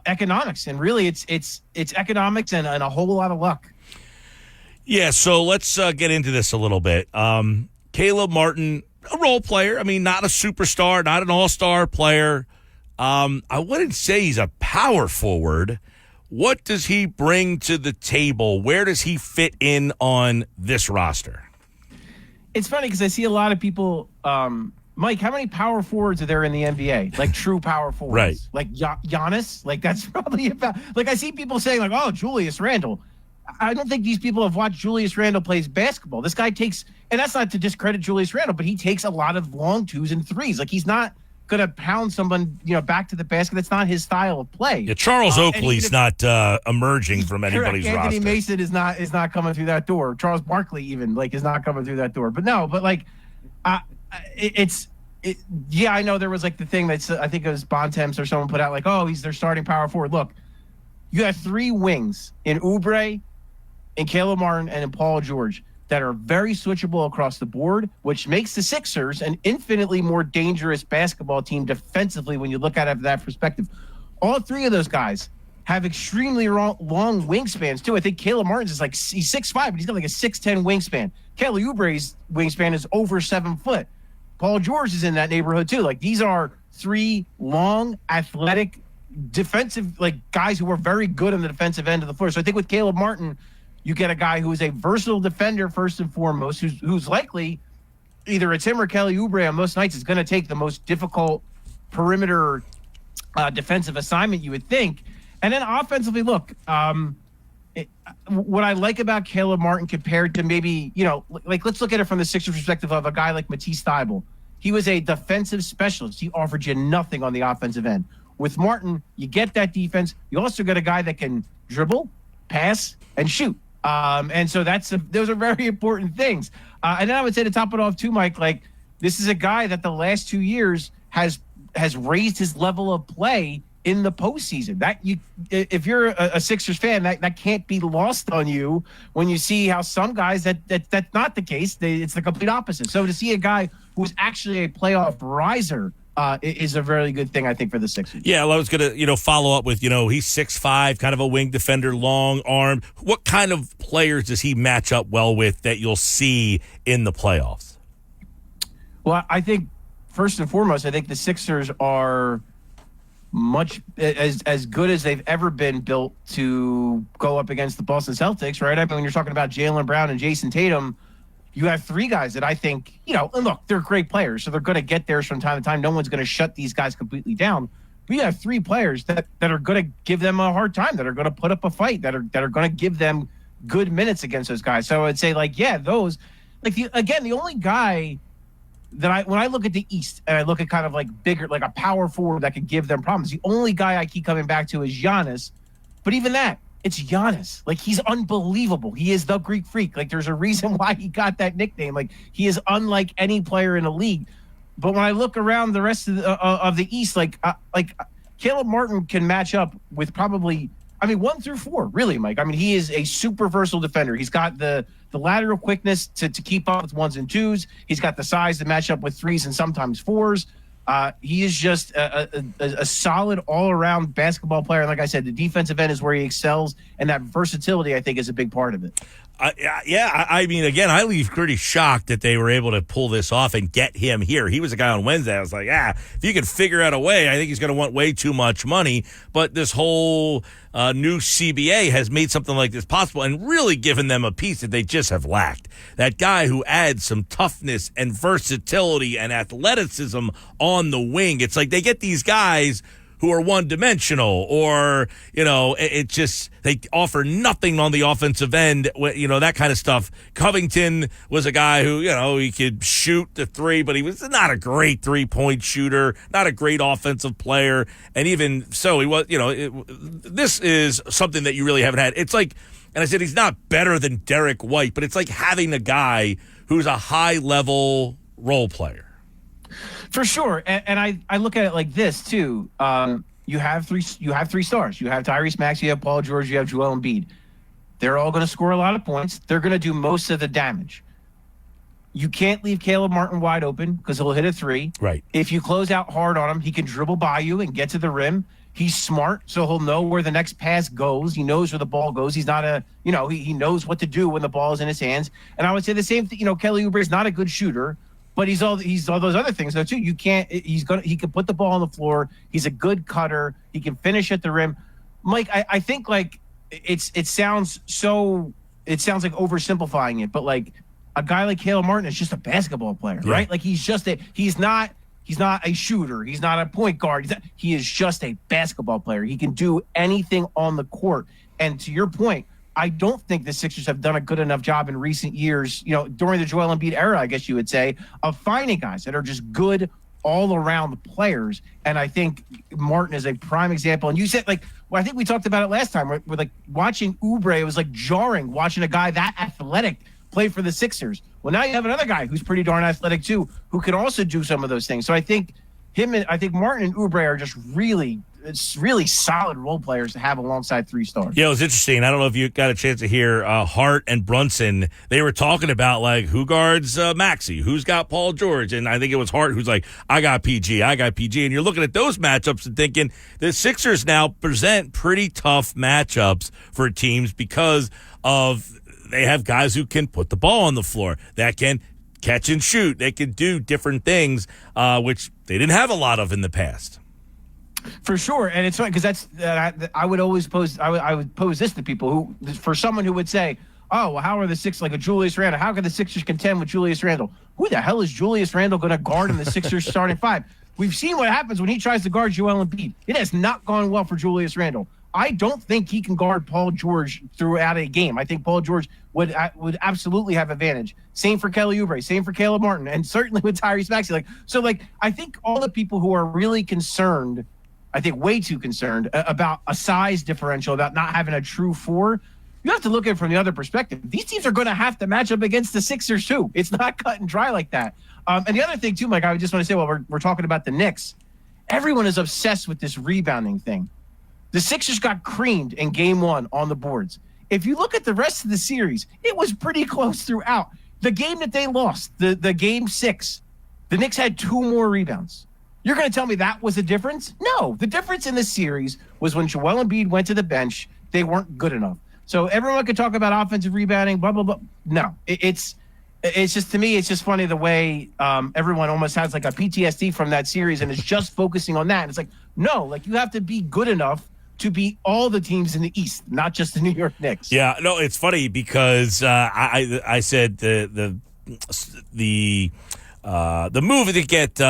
Speaker 11: economics, and really it's economics and a whole lot of luck.
Speaker 5: Yeah, so let's get into this a little bit. Caleb Martin, a role player. I mean, not a superstar, not an all-star player. I wouldn't say he's a power forward. What does he bring to the table? Where does he fit in on this roster?
Speaker 11: It's funny because I see a lot of people, Mike, how many power forwards are there in the NBA? Like true power forwards.
Speaker 5: Right.
Speaker 11: Like Giannis? Like that's probably about, like I see people saying like, oh, Julius Randle. I don't think these people have watched Julius Randle plays basketball. This guy takes, and that's not to discredit Julius Randle, but he takes a lot of long twos and threes. Like he's not going to pound someone, you know, back to the basket. That's not his style of play.
Speaker 5: Yeah, Charles Oakley's not emerging from anybody's
Speaker 11: correct,
Speaker 5: roster.
Speaker 11: Anthony Mason is not coming through that door. Charles Barkley even is not coming through that door. But no, but like, yeah, I know there was like the thing that's I think it was Bontemps or someone put out like, oh, he's their starting power forward. Look, you have three wings in Oubre, in Caleb Martin, and in Paul George that are very switchable across the board, which makes the Sixers an infinitely more dangerous basketball team defensively when you look at it from that perspective. All three of those guys have extremely long wingspans, too. I think Caleb Martin's is like, he's 6'5", but he's got like a 6'10" wingspan. Kelly Oubre's wingspan is over 7 foot. Paul George is in that neighborhood, too. Like, these are three long, athletic, defensive, like, guys who are very good on the defensive end of the floor. So I think with Caleb Martin, you get a guy who is a versatile defender first and foremost, who's likely either it's him or Kelly Oubre on most nights is going to take the most difficult perimeter defensive assignment, you would think. And then offensively, look, what I like about Caleb Martin compared to maybe, you know, like let's look at it from the Sixers perspective of a guy like Matisse Thybulle. He was a defensive specialist. He offered you nothing on the offensive end. With Martin, you get that defense. You also get a guy that can dribble, pass, and shoot. And so those are very important things. And then I would say to top it off too, Mike, like this is a guy that the last 2 years has raised his level of play in the postseason. If you're a Sixers fan, that can't be lost on you when you see how some guys that's not the case. It's the complete opposite. So to see a guy who's actually a playoff riser is a very good thing, I think, for the Sixers.
Speaker 5: Yeah, I was going to, follow up with, he's 6'5", kind of a wing defender, long arm. What kind of players does he match up well with that you'll see in the playoffs?
Speaker 11: Well, I think first and foremost, I think the Sixers are much as good as they've ever been built to go up against the Boston Celtics, right? I mean, when you're talking about Jaylen Brown and Jason Tatum, you have three guys that I think, and look, they're great players, so they're going to get theirs from time to time. No one's going to shut these guys completely down. We have three players that are going to give them a hard time, that are going to put up a fight, that are going to give them good minutes against those guys. So I'd say, those, the only guy that when I look at the East and I look at kind of like bigger, like a power forward that could give them problems, the only guy I keep coming back to is Giannis. But even that, it's Giannis. Like, he's unbelievable. He is the Greek freak. Like, there's a reason why he got that nickname. Like, he is unlike any player in the league. But when I look around the rest of the East, Caleb Martin can match up with probably, 1 through 4, really, Mike. He is a super versatile defender. He's got the lateral quickness to keep up with ones and twos. He's got the size to match up with threes and sometimes fours. He is just a solid all-around basketball player. And like I said, the defensive end is where he excels, and that versatility, I think, is a big part of it.
Speaker 5: I mean, again, I leave pretty shocked that they were able to pull this off and get him here. He was a guy on Wednesday. I was like, if you can figure out a way, I think he's going to want way too much money. But this whole new CBA has made something like this possible and really given them a piece that they just have lacked. That guy who adds some toughness and versatility and athleticism on the wing. It's like they get these guys who are one-dimensional, or, it just, they offer nothing on the offensive end, that kind of stuff. Covington was a guy who, he could shoot the three, but he was not a great three-point shooter, not a great offensive player, and even so, he was, this is something that you really haven't had. It's like, and I said he's not better than Derek White, but it's like having a guy who's a high-level role player.
Speaker 11: For sure, and I look at it like this too. You have three stars. You have Tyrese Maxey, you have Paul George, you have Joel Embiid. They're all going to score a lot of points. They're going to do most of the damage. You can't leave Caleb Martin wide open because he'll hit a three.
Speaker 5: Right.
Speaker 11: If you close out hard on him, he can dribble by you and get to the rim. He's smart, so he'll know where the next pass goes. He knows where the ball goes. He's not he knows what to do when the ball is in his hands. And I would say the same thing. Kelly Oubre is not a good shooter, but he's all those other things though too. He can put the ball on the floor. He's a good cutter. He can finish at the rim. Mike, I think like it sounds like oversimplifying it, but like a guy like Caleb Martin is just a basketball player, right? Like he's not a shooter. He's not a point guard. He is just a basketball player. He can do anything on the court. And to your point, I don't think the Sixers have done a good enough job in recent years, during the Joel Embiid era, I guess you would say, of finding guys that are just good all-around players. And I think Martin is a prime example. And you said, I think we talked about it last time, where like watching Oubre, it was like jarring watching a guy that athletic play for the Sixers. Well, now you have another guy who's pretty darn athletic too, who can also do some of those things. So I think Martin and Oubre are just really solid role players to have alongside three stars.
Speaker 5: Yeah, it was interesting. I don't know if you got a chance to hear Hart and Brunson. They were talking about like who guards Maxey, who's got Paul George, and I think it was Hart who's like, I got PG, and you're looking at those matchups and thinking the Sixers now present pretty tough matchups for teams because of they have guys who can put the ball on the floor, that can catch and shoot, they can do different things, which they didn't have a lot of in the past.
Speaker 11: For sure, and it's funny because I would always pose. I would pose this to people for someone who would say, "Oh, well, how are the Sixers like a Julius Randle? How can the Sixers contend with Julius Randle? Who the hell is Julius Randle going to guard in the Sixers starting five?" We've seen what happens when he tries to guard Joel Embiid. It has not gone well for Julius Randle. I don't think he can guard Paul George throughout a game. I think Paul George would absolutely have advantage. Same for Kelly Oubre, same for Caleb Martin, and certainly with Tyrese Maxey. I think all the people who are really concerned, I think way too concerned about a size differential, about not having a true four, you have to look at it from the other perspective. These teams are going to have to match up against the Sixers too. It's not cut and dry like that. And the other thing too, Mike, I just want to say, while we're talking about the Knicks, everyone is obsessed with this rebounding thing. The Sixers got creamed in game one on the boards. If you look at the rest of the series, it was pretty close throughout. The game that they lost, the game 6, the Knicks had 2 more rebounds. You're going to tell me that was a difference? No. The difference in this series was when Joel Embiid went to the bench, they weren't good enough. So everyone could talk about offensive rebounding, blah, blah, blah. No. It's just, to me, it's just funny the way everyone almost has like a PTSD from that series and is just focusing on that. And it's like, no, like you have to be good enough to beat all the teams in the East, not just the New York Knicks.
Speaker 5: Yeah, no, it's funny because I said the move to get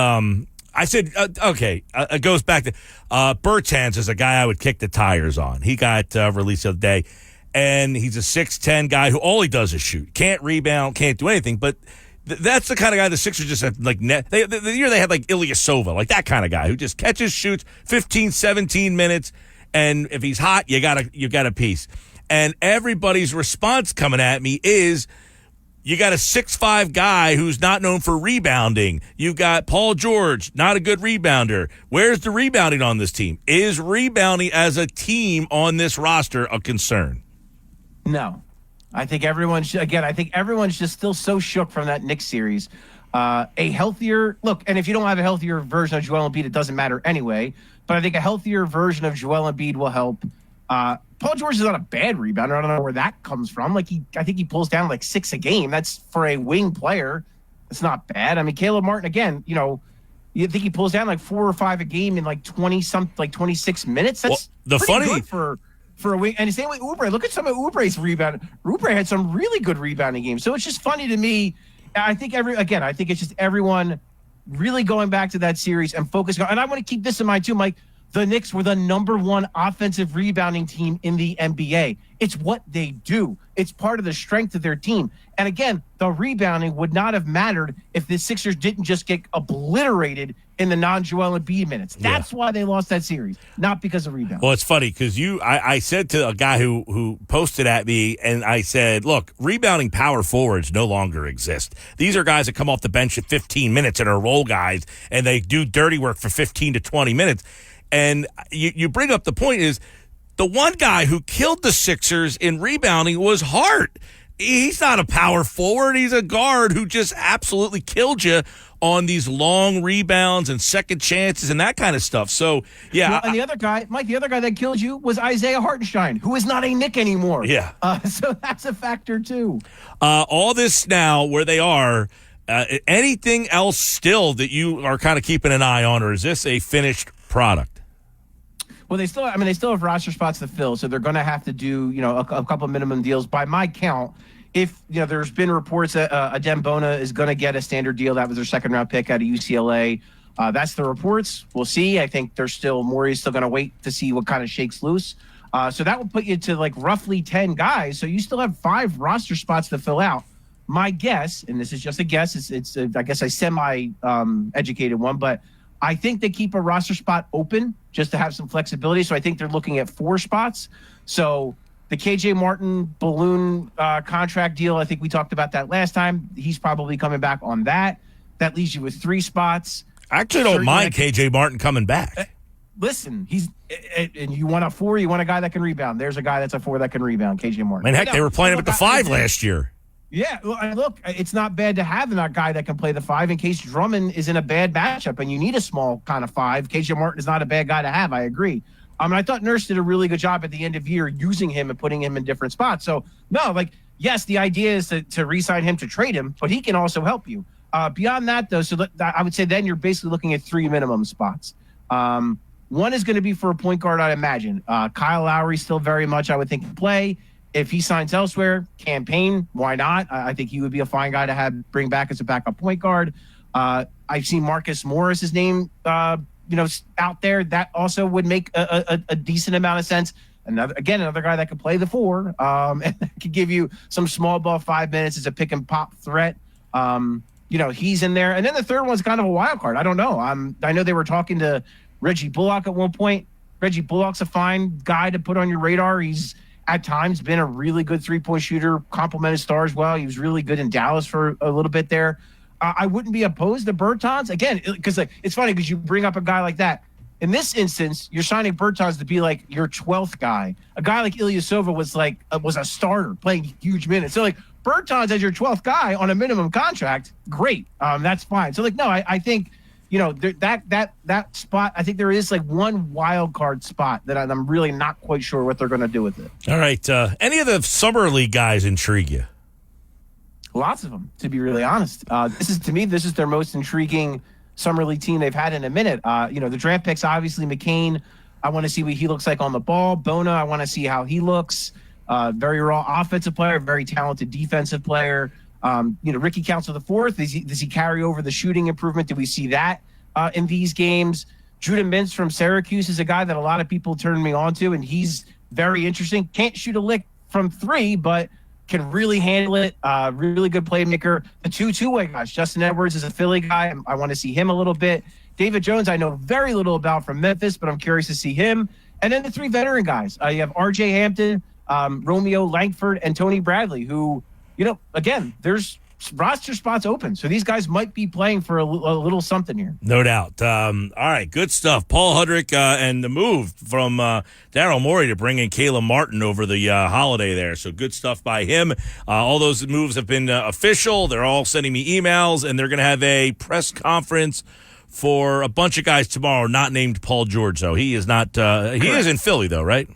Speaker 5: I said it goes back to Bertans is a guy I would kick the tires on. He got released the other day, and he's a 6'10" guy who all he does is shoot, can't rebound, can't do anything, but. That's the kind of guy the Sixers just have, like, the year they had, like, Ilyasova, like that kind of guy who just catches, shoots 15, 17 minutes, and if he's hot, you got a piece. And everybody's response coming at me is, you got a 6'5" guy who's not known for rebounding. You got Paul George, not a good rebounder. Where's the rebounding on this team? Is rebounding as a team on this roster a concern?
Speaker 11: No. I think everyone's just still so shook from that Knicks series. A healthier look, and if you don't have a healthier version of Joel Embiid, it doesn't matter anyway. But I think a healthier version of Joel Embiid will help. Paul George is not a bad rebounder. I don't know where that comes from. I think he pulls down like 6 a game. That's for a wing player. It's not bad. I mean, Caleb Martin, again, you think he pulls down like 4 or 5 a game in like 26 minutes. That's good for a wing. And the same with Oubre. Look at some of Oubre's rebound. Oubre had some really good rebounding games. So it's just funny to me. I think it's just everyone really going back to that series and focusing on, and I want to keep this in mind too, Mike. The Knicks were the number 1 offensive rebounding team in the NBA. It's what they do. It's part of the strength of their team. And again, the rebounding would not have mattered if the Sixers didn't just get obliterated in the non-Joel Embiid minutes. That's why they lost that series, not because of rebounding.
Speaker 5: Well, it's funny because I said to a guy who posted at me, and I said, look, rebounding power forwards no longer exist. These are guys that come off the bench at 15 minutes and are role guys, and they do dirty work for 15 to 20 minutes. And you bring up the point is the one guy who killed the Sixers in rebounding was Hart. He's not a power forward. He's a guard who just absolutely killed you on these long rebounds and second chances and that kind of stuff. So, yeah.
Speaker 11: Well, and the other guy, Mike, that killed you was Isaiah Hartenstein, who is not a Knick anymore.
Speaker 5: Yeah.
Speaker 11: So that's a factor, too.
Speaker 5: All this now where they are, anything else still that you are kind of keeping an eye on, or is this a finished product?
Speaker 11: Well, they still have roster spots to fill, so they're going to have to do, a couple of minimum deals. By my count, if there's been reports that Adem Bona is going to get a standard deal, that was their second round pick out of UCLA. That's the reports. We'll see. I think Morey's still going to wait to see what kind of shakes loose. So that will put you to like roughly 10 guys. So you still have 5 roster spots to fill out. My guess, and this is just a guess, it's I guess a semi educated one, but I think they keep a roster spot open just to have some flexibility. So I think they're looking at 4 spots. So the KJ Martin balloon contract deal, I think we talked about that last time. He's probably coming back on that. That leaves you with 3 spots.
Speaker 5: I actually don't mind KJ Martin coming back.
Speaker 11: Listen, and you want a 4, you want a guy that can rebound. There's a guy that's a 4 that can rebound, KJ Martin.
Speaker 5: I mean, heck, they were playing him at the 5 last year.
Speaker 11: Yeah, look, it's not bad to have that guy that can play the 5 in case Drummond is in a bad matchup and you need a small kind of 5. KJ Martin is not a bad guy to have. I agree. I thought Nurse did a really good job at the end of year using him and putting him in different spots. So, no, yes, the idea is to re-sign him, to trade him, but he can also help you. Beyond that, though, so I would say then you're basically looking at 3 minimum spots. One is going to be for a point guard, I'd imagine. Kyle Lowry still very much, I would think, can play. If he signs elsewhere, campaign, why not? I think he would be a fine guy to bring back as a backup point guard. I've seen Marcus Morris's name, out there. That also would make a decent amount of sense. Another guy that could play the 4 and could give you some small ball 5 minutes as a pick and pop threat. He's in there. And then the third one's kind of a wild card. I don't know. I know they were talking to Reggie Bullock at one point. Reggie Bullock's a fine guy to put on your radar. He's at times been a really good 3-point shooter, complimented Stars well. He was really good in Dallas for a little bit there. I wouldn't be opposed to Bertans. Again, because it's funny because you bring up a guy like that. In this instance, you're signing Bertans to be like your 12th guy. A guy like Ilyasova was a starter playing huge minutes. So Bertans as your 12th guy on a minimum contract, great. That's fine. So I think that spot, I think there is one wild card spot that I'm really not quite sure what they're going to do with it.
Speaker 5: All right. Any of the Summer League guys intrigue you?
Speaker 11: Lots of them, to be really honest. This is their most intriguing Summer League team they've had in a minute. The draft picks, obviously McCain, I want to see what he looks like on the ball. Bona, I want to see how he looks. Very raw offensive player, very talented defensive player. Ricky Council IV, does he carry over the shooting improvement? Do we see that in these games? Judah Mintz from Syracuse is a guy that a lot of people turned me on to, and he's very interesting. Can't shoot a lick from 3, but can really handle it. Really good playmaker. The two-way guys, Justin Edwards is a Philly guy. I want to see him a little bit. David Jones, I know very little about from Memphis, but I'm curious to see him. And then the 3 veteran guys. You have R.J. Hampton, Romeo Langford, and Tony Bradley, who, again, there's roster spots open. So these guys might be playing for a little something here.
Speaker 5: No doubt. All right, good stuff. Paul Hudrick and the move from Daryl Morey to bring in Kayla Martin over the holiday there. So good stuff by him. All those moves have been official. They're all sending me emails, and they're going to have a press conference for a bunch of guys tomorrow, not named Paul George, though. He is not. He is in Philly, though, right?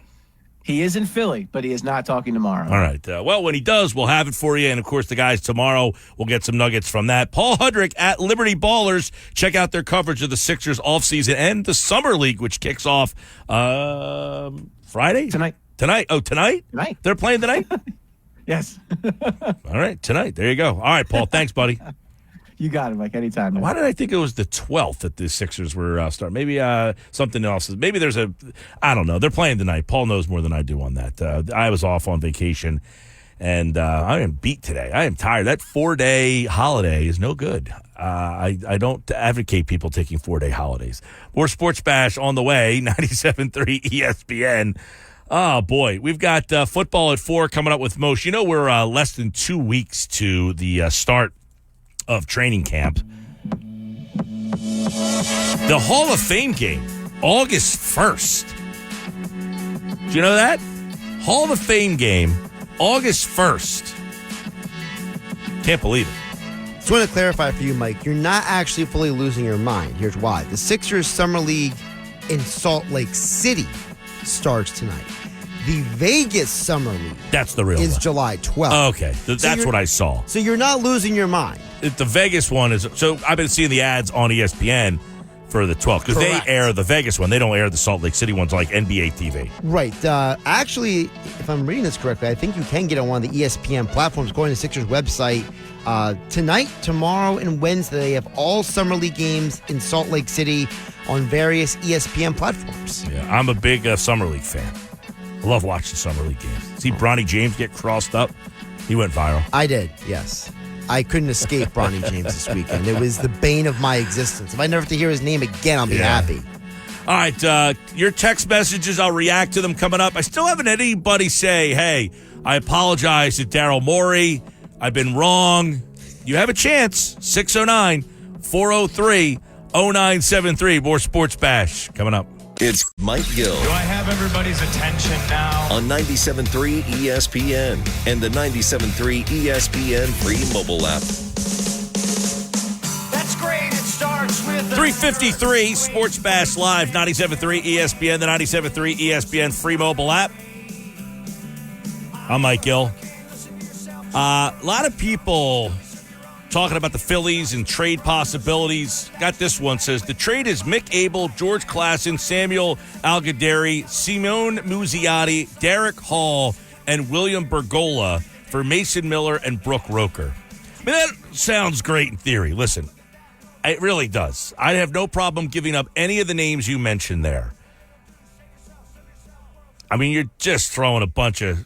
Speaker 11: He is in Philly, but he is not talking tomorrow.
Speaker 5: All right. Well, when he does, we'll have it for you. And, of course, the guys tomorrow will get some nuggets from that. Paul Hudrick at Liberty Ballers. Check out their coverage of the Sixers offseason and the Summer League, which kicks off Friday?
Speaker 11: Tonight.
Speaker 5: Oh, tonight?
Speaker 11: Tonight.
Speaker 5: They're playing tonight?
Speaker 11: Yes.
Speaker 5: All right, tonight. There you go. All right, Paul. Thanks, buddy.
Speaker 11: You got it, Mike, anytime. Man.
Speaker 5: Why did I think it was the 12th that the Sixers were starting? Maybe something else. Maybe there's I don't know. They're playing tonight. Paul knows more than I do on that. I was off on vacation, and I am beat today. I am tired. That 4-day holiday is no good. I don't advocate people taking 4-day holidays. More Sports Bash on the way, 97.3 ESPN. Oh, boy. We've got football at 4 coming up with Moshe. You know, we're less than 2 weeks to the start of training camp. The Hall of Fame game, August 1st. Do you know that? Hall of Fame game, August 1st. Can't believe it.
Speaker 12: Just want to clarify for you, Mike, you're not actually fully losing your mind. Here's why. The Sixers Summer League in Salt Lake City starts tonight. The Vegas Summer League
Speaker 5: that's the real
Speaker 12: is
Speaker 5: one.
Speaker 12: July 12th.
Speaker 5: Okay, that's what I saw.
Speaker 12: So you're not losing your mind.
Speaker 5: The Vegas one is, so I've been seeing the ads on ESPN for the 12th because they air the Vegas one. They don't air the Salt Lake City ones like NBA TV.
Speaker 12: Right. Actually, if I'm reading this correctly, I think you can get on one of the ESPN platforms. Going to the Sixers website tonight, tomorrow, and Wednesday. They have all Summer League games in Salt Lake City on various ESPN platforms.
Speaker 5: Yeah, I'm a big Summer League fan. I love watching Summer League games. See Bronny James get crossed up? He went viral.
Speaker 12: I did, yes. I couldn't escape Bronny James this weekend. It was the bane of my existence. If I never have to hear his name again, I'll be happy.
Speaker 5: All right, your text messages, I'll react to them coming up. I still haven't had anybody say, hey, I apologize to Daryl Morey. I've been wrong. You have a chance. 609-403-0973. More Sports Bash coming up.
Speaker 3: It's Mike Gill.
Speaker 2: Do I have everybody's attention now?
Speaker 3: On 97.3 ESPN and the 97.3 ESPN free mobile app.
Speaker 2: That's great. It starts with
Speaker 5: 3:53 Sports Bash Live, 97.3 ESPN, the 97.3 ESPN free mobile app. I'm Mike Gill. A lot of people talking about the Phillies and trade possibilities. Got this one. Says the trade is Mick Abel, George Klassen, Samuel Algadari, Simone Muzziotti, Derek Hall, and William Bergola for Mason Miller and Brooke Roker. I mean, that sounds great in theory. Listen, it really does. I have no problem giving up any of the names you mentioned there. I mean, you're just throwing a bunch of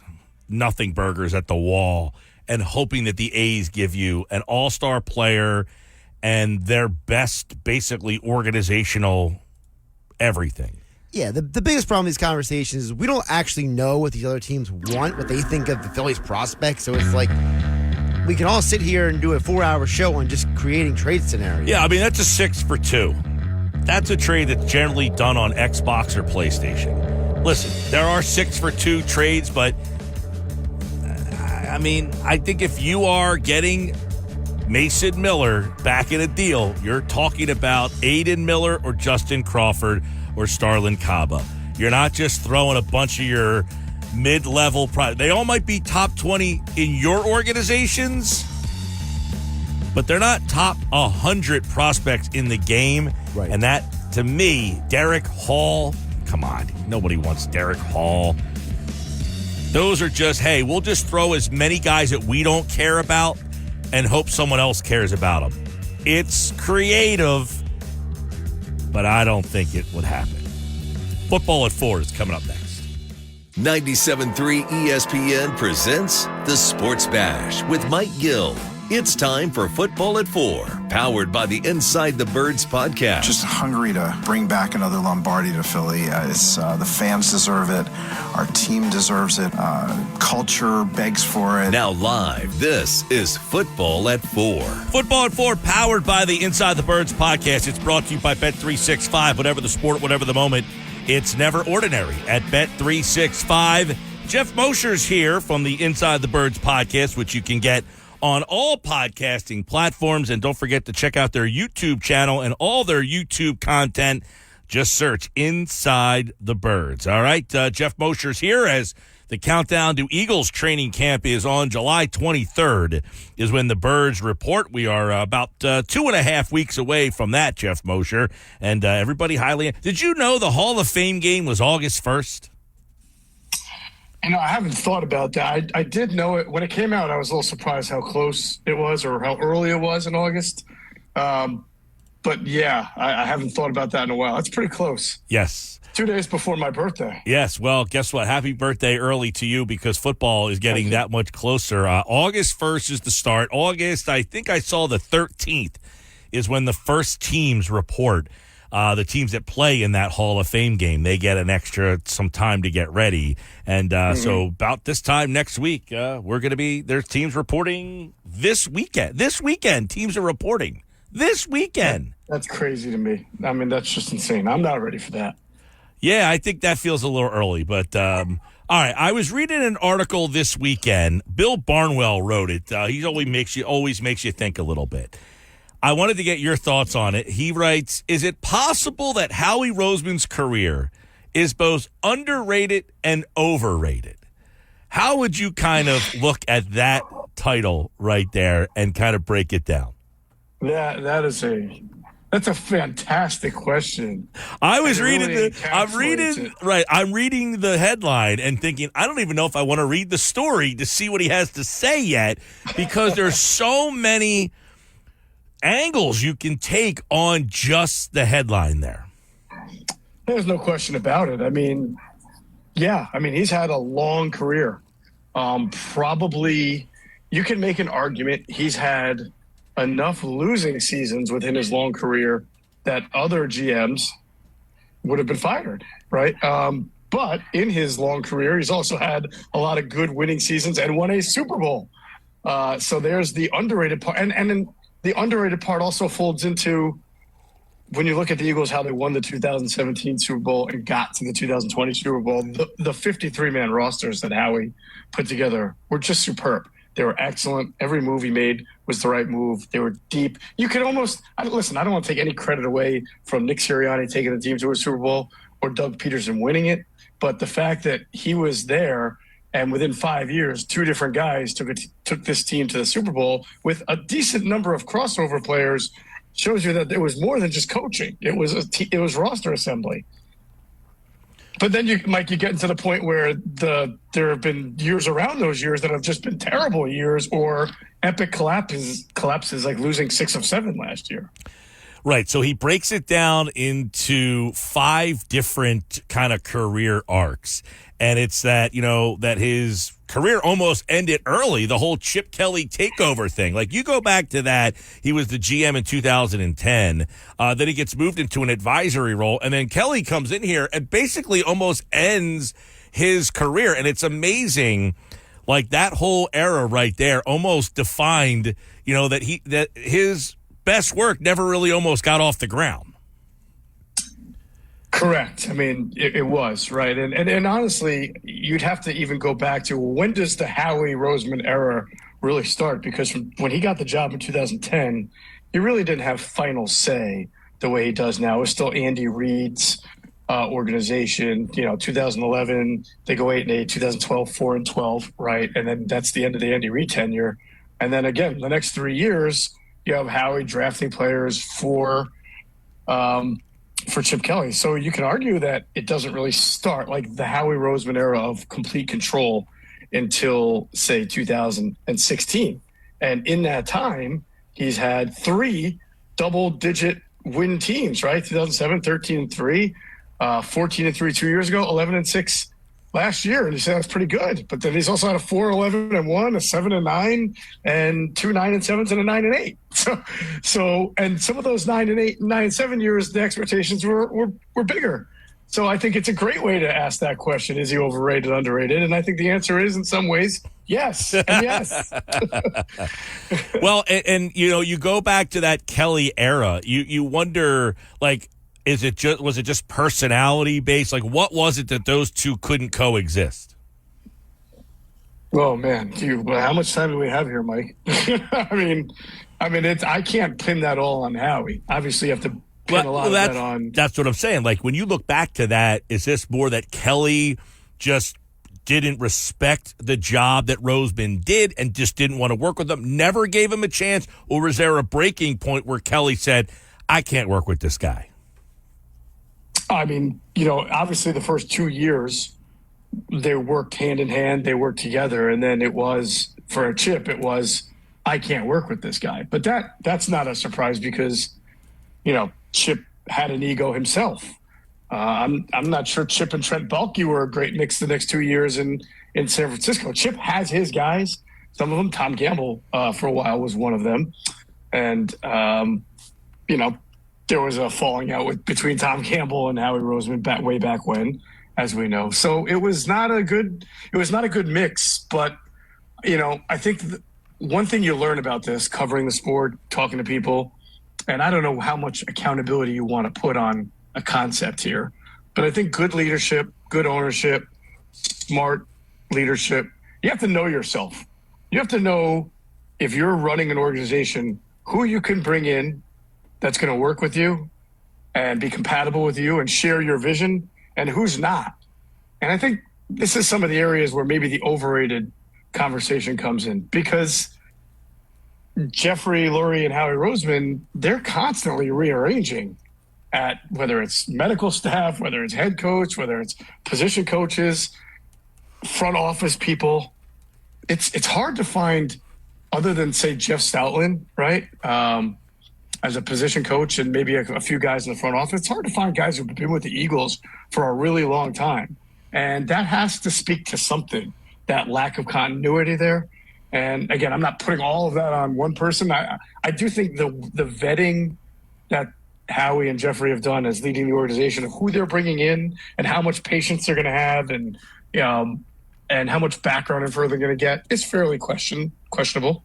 Speaker 5: nothing burgers at the wall and hoping that the A's give you an all-star player and their best, basically, organizational everything.
Speaker 12: Yeah, the biggest problem in these conversations is we don't actually know what these other teams want, what they think of the Phillies prospects. So it's like we can all sit here and do a 4-hour show on just creating trade scenarios.
Speaker 5: Yeah, I mean, that's a 6 for 2. That's a trade that's generally done on Xbox or PlayStation. Listen, there are 6 for 2 trades, but I mean, I think if you are getting Mason Miller back in a deal, you're talking about Aiden Miller or Justin Crawford or Starlin Caba. You're not just throwing a bunch of your mid-level they all might be top 20 in your organizations, but they're not top 100 prospects in the game.
Speaker 12: Right.
Speaker 5: And that, to me, Derek Hall, come on, nobody wants Derek Hall. Those are just, hey, we'll just throw as many guys that we don't care about and hope someone else cares about them. It's creative, but I don't think it would happen. Football at 4 is coming up next.
Speaker 3: 97.3 ESPN presents the Sports Bash with Mike Gill. It's time for Football at 4, powered by the Inside the Birds podcast.
Speaker 13: Just hungry to bring back another Lombardi to Philly. The fans deserve it. Our team deserves it. Culture begs for it.
Speaker 3: Now live, this is Football at 4.
Speaker 5: Football at 4, powered by the Inside the Birds podcast. It's brought to you by Bet365. Whatever the sport, whatever the moment, it's never ordinary at Bet365. Jeff Mosher's here from the Inside the Birds podcast, which you can get on all podcasting platforms. And don't forget to check out their YouTube channel and all their YouTube content. Just search Inside the Birds. All right, Jeff Mosher's here as the countdown to Eagles training camp is on July 23rd is when the Birds report. We are about 2.5 weeks away from that, Jeff Mosher. And everybody highly... Did you know the Hall of Fame game was August 1st?
Speaker 14: I haven't thought about that. I did know it. When it came out, I was a little surprised how close it was or how early it was in August. But, yeah, I haven't thought about that in a while. It's pretty close.
Speaker 5: Yes.
Speaker 14: 2 days before my birthday.
Speaker 5: Yes. Well, guess what? Happy birthday early to you because football is getting that much closer. August 1st is the start. August, I think I saw the 13th is when the first teams report. The teams that play in that Hall of Fame game, they get some time to get ready. And so about this time next week, there's teams reporting this weekend. This weekend, teams are reporting. This weekend.
Speaker 14: That's crazy to me. I mean, that's just insane. I'm not ready for that.
Speaker 5: Yeah, I think that feels a little early. But, all right, I was reading an article this weekend. Bill Barnwell wrote it. He always makes you think a little bit. I wanted to get your thoughts on it. He writes, is it possible that Howie Roseman's career is both underrated and overrated? How would you kind of look at that title right there and kind of break it down?
Speaker 14: That's a fantastic question.
Speaker 5: I'm reading the headline and thinking, I don't even know if I want to read the story to see what he has to say yet because there's so many angles you can take on just the headline there.
Speaker 14: There's no question about it. I mean, he's had a long career. Probably you can make an argument he's had enough losing seasons within his long career that other GMs would have been fired, right? But in his long career, he's also had a lot of good winning seasons and won a Super Bowl. So there's the underrated part. And the underrated part also folds into when you look at the Eagles, how they won the 2017 Super Bowl and got to the 2020 Super Bowl. The 53-man rosters that Howie put together were just superb. They were excellent. Every move he made was the right move. They were deep. You could almost – listen, I don't want to take any credit away from Nick Sirianni taking the team to a Super Bowl or Doug Peterson winning it, but the fact that he was there – and within 5 years, two different guys took this team to the Super Bowl with a decent number of crossover players. Shows you that it was more than just coaching. It was roster assembly. But then you get into the point where there have been years around those years that have just been terrible years or epic collapses like losing 6 of 7 last year.
Speaker 5: Right. So he breaks it down into 5 different kind of career arcs. And it's that, that his career almost ended early, the whole Chip Kelly takeover thing. Like, you go back to that, he was the GM in 2010. Then he gets moved into an advisory role. And then Kelly comes in here and basically almost ends his career. And it's amazing, like, that whole era right there almost defined, that his best work never really almost got off the ground.
Speaker 14: Correct. I mean, it was, right? And honestly, you'd have to even go back to when does the Howie Roseman era really start? Because from when he got the job in 2010, he really didn't have final say the way he does now. It was still Andy Reid's organization. 2011, they go 8-8, 2012, 4-12, right? And then that's the end of the Andy Reid tenure. And then again, the next 3 years, you have Howie drafting players for Chip Kelly. So you can argue that it doesn't really start like the Howie Roseman era of complete control until, say, 2016. And in that time, he's had 3 double-digit win teams, right? 2007, 13-3, 14-3 2 years ago, 11-6 last year, and you say that's pretty good. But then he's also had a 4-11-1, a 7-9, and 2 9-7s and a 9-8. So and some of those 9-8 and 9-7 years, the expectations were bigger. So I think it's a great way to ask that question: is he overrated, underrated? And I think the answer is, in some ways, yes and yes.
Speaker 5: Well, and you go back to that Kelly era. You wonder, like, was it just personality based? Like, what was it that those two couldn't coexist?
Speaker 14: Oh man, how much time do we have here, Mike? I mean, I can't pin that all on Howie. Obviously, you have to pin a lot of that on.
Speaker 5: That's what I'm saying. Like, when you look back to that, is this more that Kelly just didn't respect the job that Roseman did and just didn't want to work with him, never gave him a chance, or was there a breaking point where Kelly said, I can't work with this guy?
Speaker 14: I mean, obviously the first 2 years, they worked hand in hand, they worked together, and then it was, for a Chip, it was, I can't work with this guy. But that's not a surprise because, Chip had an ego himself. I'm not sure Chip and Trent Baalke were a great mix the next 2 years in San Francisco. Chip has his guys. Some of them, Tom Campbell for a while was one of them. And, there was a falling out between Tom Campbell and Howie Roseman way back when, as we know. So it was not a good mix. But, I think one thing you learn about this, covering the sport, talking to people, and I don't know how much accountability you want to put on a concept here, but I think good leadership, good ownership, smart leadership, you have to know yourself. You have to know, if you're running an organization, who you can bring in that's going to work with you and be compatible with you and share your vision, and who's not. And I think this is some of the areas where maybe the overrated conversation comes in, because Jeffrey Lurie and Howie Roseman, they're constantly rearranging at whether it's medical staff, whether it's head coach, whether it's position coaches, front office people. It's hard to find, other than, say, Jeff Stoutland, right? As a position coach and maybe a few guys in the front office, it's hard to find guys who've been with the Eagles for a really long time. And that has to speak to something, that lack of continuity there. And again, I'm not putting all of that on one person. I do think the vetting that Howie and Jeffrey have done as leading the organization, of who they're bringing in and how much patience they're going to have, and how much background info they're going to get, is fairly questionable.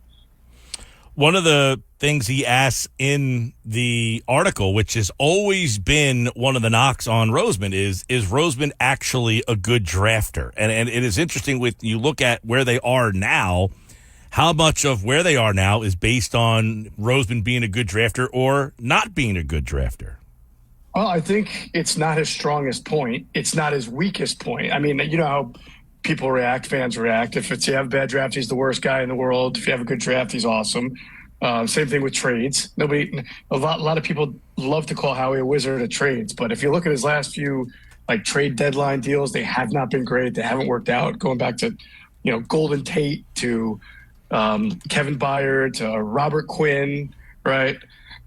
Speaker 5: One of the things he asks in the article, which has always been one of the knocks on Roseman, is Roseman actually a good drafter? And it is interesting, with you look at where they are now, how much of where they are now is based on Roseman being a good drafter or not being a good drafter?
Speaker 14: Well, I think it's not his strongest point. It's not his weakest point. I mean, you know how people react, fans react. If you have a bad draft, he's the worst guy in the world. If you have a good draft, he's awesome. Same thing with trades. A lot of people love to call Howie a wizard of trades, but if you look at his last few trade deadline deals, they have not been great. They haven't worked out. Going back to Golden Tate, to Kevin Byard, to Robert Quinn, right?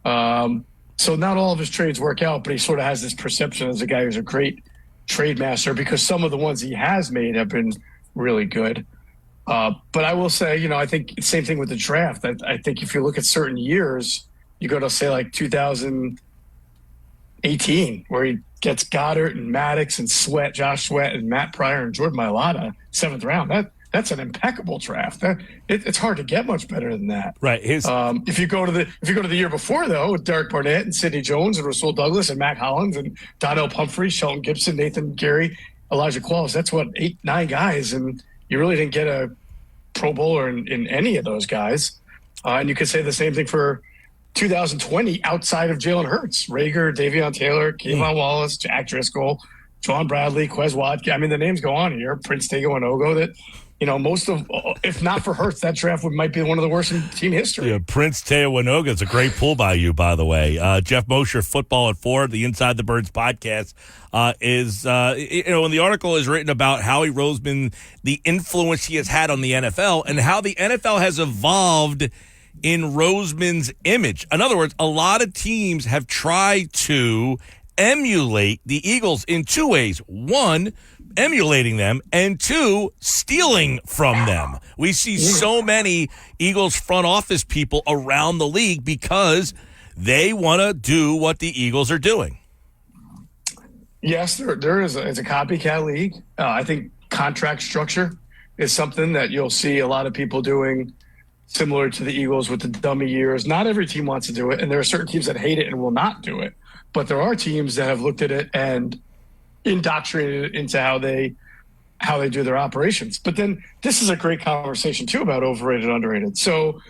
Speaker 14: So not all of his trades work out, but he sort of has this perception as a guy who's a great trade master, because some of the ones he has made have been really good. But I will say, I think same thing with the draft. I think if you look at certain years, you go to say 2018, where he gets Goddard and Maddox and Josh Sweat and Matt Pryor and Jordan Mailata, 7th round. That's an impeccable draft. It's hard to get much better than that.
Speaker 5: Right.
Speaker 14: If you go to the year before, though, with Derek Barnett and Sidney Jones and Rasul Douglas and Mac Hollins and Donnell Pumphrey, Shelton Gibson, Nathan Gary, Elijah Qualls, that's 8-9 guys, and you really didn't get a Pro Bowler in any of those guys. And you could say the same thing for 2020 outside of Jalen Hurts: Rager, Davion Taylor, Kayvon Wallace, Jack Driscoll, John Bradley, Quez Watkins. I mean, the names go on here. Prince Tagovailoa, that most of, if not for Hurts, that draft might be one of the worst in team history.
Speaker 5: Yeah, Prince Tagovailoa is a great pull by you, by the way. Jeff Mosher, Football at 4, the Inside the Birds podcast, is when the article is written about Howie Roseman, the influence he has had on the NFL, and how the NFL has evolved in Roseman's image. In other words, a lot of teams have tried to emulate the Eagles in two ways. One, emulating them, and two, stealing from them. We see so many Eagles front office people around the league because they want to do what the Eagles are doing.
Speaker 14: Yes, there is. It's a copycat league. I think contract structure is something that you'll see a lot of people doing similar to the Eagles with the dummy years. Not every team wants to do it, and there are certain teams that hate it and will not do it. But there are teams that have looked at it and indoctrinated it into how they do their operations. But then this is a great conversation, too, about overrated, underrated. So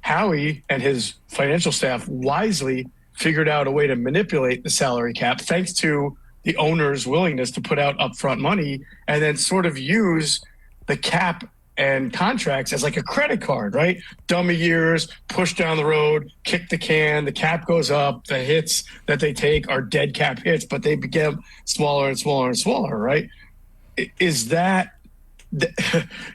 Speaker 14: Howie and his financial staff wisely figured out a way to manipulate the salary cap thanks to the owner's willingness to put out upfront money and then sort of use the cap and contracts as like a credit card, right? Dummy years, push down the road, kick the can, the cap goes up, the hits that they take are dead cap hits, but they become smaller and smaller and smaller, right? Is that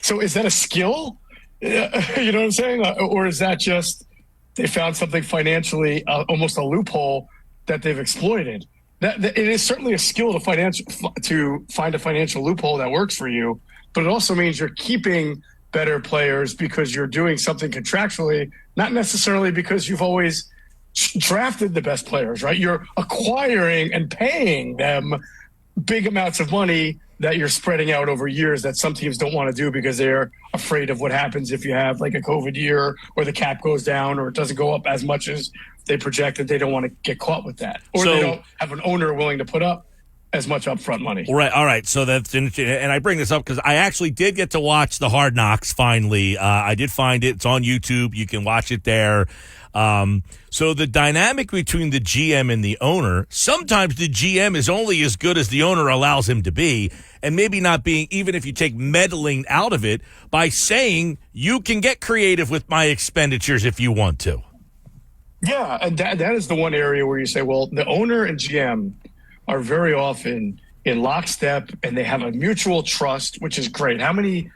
Speaker 14: so? Is that a skill? You know what I'm saying? Or is that just they found something financially, almost a loophole that they've exploited? That it is certainly a skill to find a financial loophole that works for you, but it also means you're keeping better players because you're doing something contractually, not necessarily because you've always drafted the best players, right? You're acquiring and paying them big amounts of money that you're spreading out over years that some teams don't want to do because they're afraid of what happens if you have like a COVID year or the cap goes down or it doesn't go up as much as they projected. They don't want to get caught with that. Or they don't have an owner willing to put up as much upfront money.
Speaker 5: Right. All right. So that's interesting. And I bring this up because I actually did get to watch the Hard Knocks finally. I did find it. It's on YouTube. You can watch it there. So the dynamic between the GM and the owner, sometimes the GM is only as good as the owner allows him to be, and maybe not being, even if you take meddling out of it, by saying you can get creative with my expenditures if you want to.
Speaker 14: Yeah, and that is the one area where you say, well, the owner and GM are very often in lockstep and they have a mutual trust, which is great. How many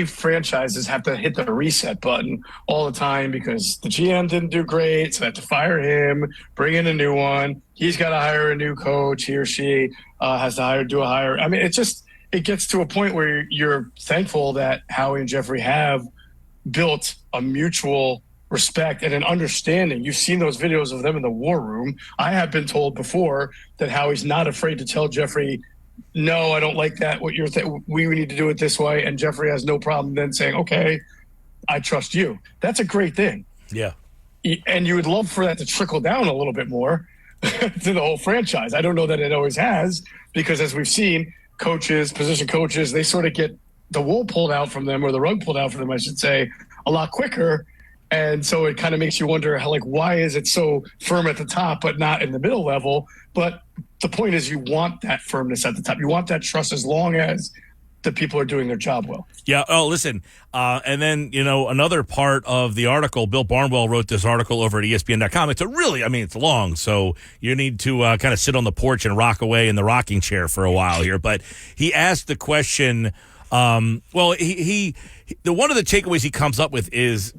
Speaker 14: franchises have to hit the reset button all the time because the GM didn't do great, so they have to fire him, bring in a new one. He's got to hire a new coach. He or she has to do a hire. I mean, it gets to a point where you're thankful that Howie and Jeffrey have built a mutual respect and an understanding. You've seen those videos of them in the war room. I have been told before that Howie's not afraid to tell Jeffrey, no, I don't like that. What you're we need to do it this way. And Jeffrey has no problem then saying, okay, I trust you. That's a great thing.
Speaker 5: Yeah.
Speaker 14: And you would love for that to trickle down a little bit more to the whole franchise. I don't know that it always has, because as we've seen, coaches, position coaches, they sort of get the wool pulled out from them, or the rug pulled out from them, I should say, a lot quicker. And so it kind of makes you wonder how, like, why is it so firm at the top but not in the middle level? But the point is, you want that firmness at the top. You want that trust as long as the people are doing their job well.
Speaker 5: Yeah. Oh, listen. And then, another part of the article, Bill Barnwell wrote this article over at ESPN.com. It's long, so you need to kind of sit on the porch and rock away in the rocking chair for a while here. But he asked the question, one of the takeaways he comes up with is,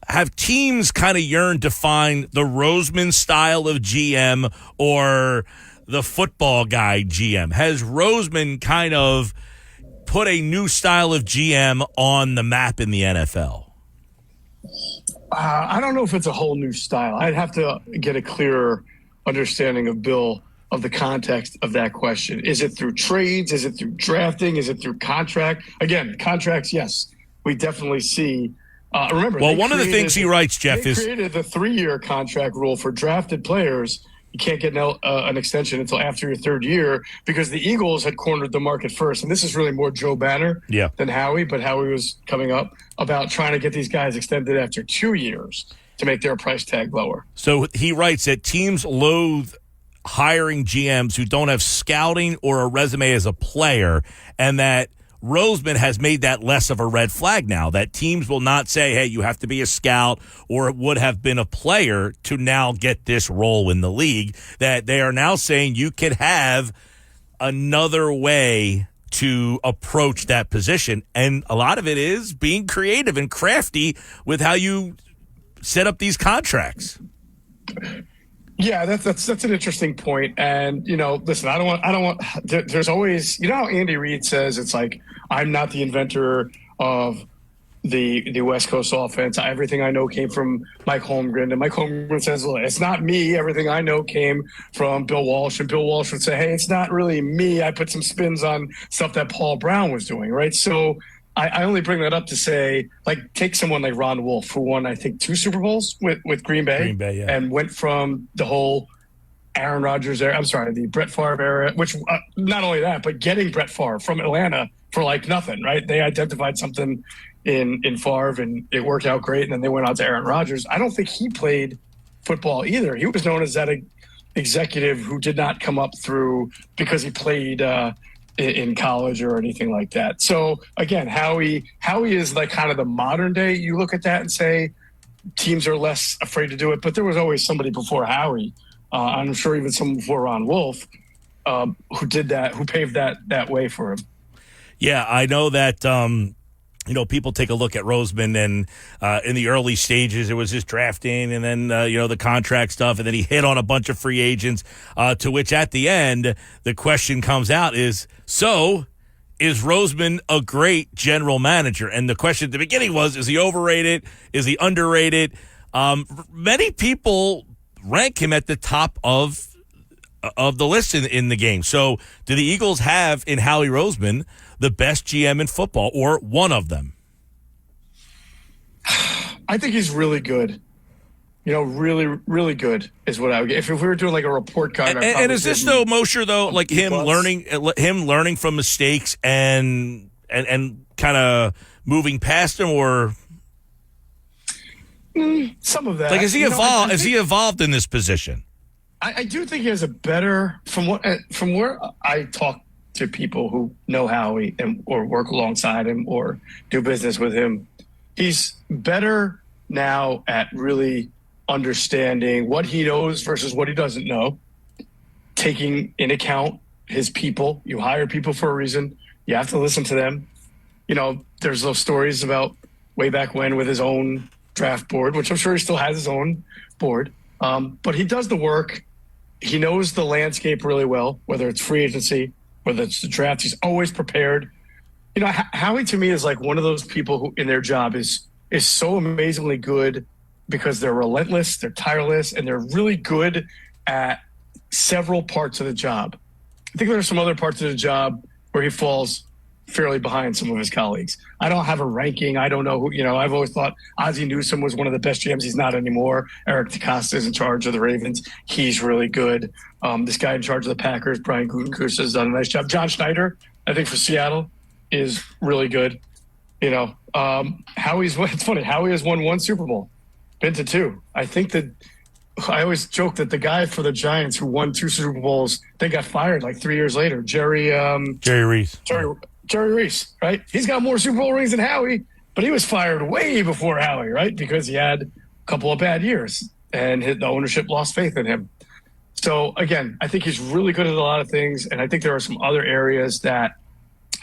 Speaker 5: have teams kind of yearned to find the Roseman style of GM or the football guy GM? Has Roseman kind of put a new style of GM on the map in the NFL?
Speaker 14: I don't know if it's a whole new style. I'd have to get a clearer understanding of Bill, of the context of that question. Is it through trades? Is it through drafting? Is it through contract? Again, contracts, yes. We definitely see. Remember,
Speaker 5: one of the things he writes, Jeff,
Speaker 14: they created the 3-year contract rule for drafted players. You can't get an extension until after your 3rd year, because the Eagles had cornered the market first. And this is really more Joe Banner than Howie, but Howie was coming up about trying to get these guys extended after 2 years to make their price tag lower.
Speaker 5: So he writes that teams loathe hiring GMs who don't have scouting or a resume as a player, and that Roseman has made that less of a red flag now, that teams will not say, hey, you have to be a scout or would have been a player to now get this role in the league, that they are now saying you can have another way to approach that position. And a lot of it is being creative and crafty with how you set up these contracts.
Speaker 14: Yeah, that's an interesting point. And listen, I don't want. There's always, how Andy Reid says it's like, I'm not the inventor of the West Coast offense. Everything I know came from Mike Holmgren, and Mike Holmgren says, well, it's not me. Everything I know came from Bill Walsh, and Bill Walsh would say, hey, it's not really me. I put some spins on stuff that Paul Brown was doing, right? So I only bring that up to say, like, take someone like Ron Wolf, who won, I think, 2 Super Bowls with Green Bay,
Speaker 5: yeah.
Speaker 14: And went from the whole Aaron Rodgers era, the Brett Favre era, which not only that, but getting Brett Favre from Atlanta for like nothing, right? They identified something in Favre, and it worked out great, and then they went on to Aaron Rodgers. I don't think he played football either. He was known as that executive who did not come up through because he played in college or anything like that. So again, Howie is like kind of the modern day. You look at that and say teams are less afraid to do it, but there was always somebody before Howie. I'm sure even someone before Ron Wolf who did that, who paved that way for him.
Speaker 5: Yeah, I know that. People take a look at Roseman, and in the early stages, it was his drafting, and then, the contract stuff, and then he hit on a bunch of free agents, to which at the end, the question comes out is Roseman a great general manager? And the question at the beginning was, is he overrated? Is he underrated? Many people rank him at the top of the list in the game. So do the Eagles have in Howie Roseman the best GM in football, or one of them?
Speaker 14: I think he's really good. Really, really good is what I would get. If we were doing like a report card.
Speaker 5: And is this though, Mosher, though, like him learning from mistakes and kind of moving past them, or
Speaker 14: some of that?
Speaker 5: Like, is he evolved? Is he evolved in this position?
Speaker 14: I do think he has a better, from where I talk to people who know Howie or work alongside him or do business with him, he's better now at really understanding what he knows versus what he doesn't know, taking in account his people. You hire people for a reason. You have to listen to them. There's those stories about way back when with his own draft board, which I'm sure he still has his own board. But he does the work. He knows the landscape really well, whether it's free agency, whether it's the draft. He's always prepared. Howie to me is like one of those people who in their job is so amazingly good because they're relentless, they're tireless, and they're really good at several parts of the job. I think there are some other parts of the job where he falls fairly behind some of his colleagues. I don't have a ranking. I don't know who, I've always thought Ozzie Newsome was one of the best GMs. He's not anymore. Eric DeCosta is in charge of the Ravens. He's really good. This guy in charge of the Packers, Brian Gutekunst, has done a nice job. John Schneider, I think for Seattle, is really good. It's funny. Howie has won 1 Super Bowl, been to 2. I think that I always joke that the guy for the Giants who won 2 Super Bowls, they got fired like 3 years later. Jerry
Speaker 5: Reese.
Speaker 14: Jerry Reese, right? He's got more Super Bowl rings than Howie, but he was fired way before Howie, right? Because he had a couple of bad years and the ownership lost faith in him. So again, I think he's really good at a lot of things. And I think there are some other areas that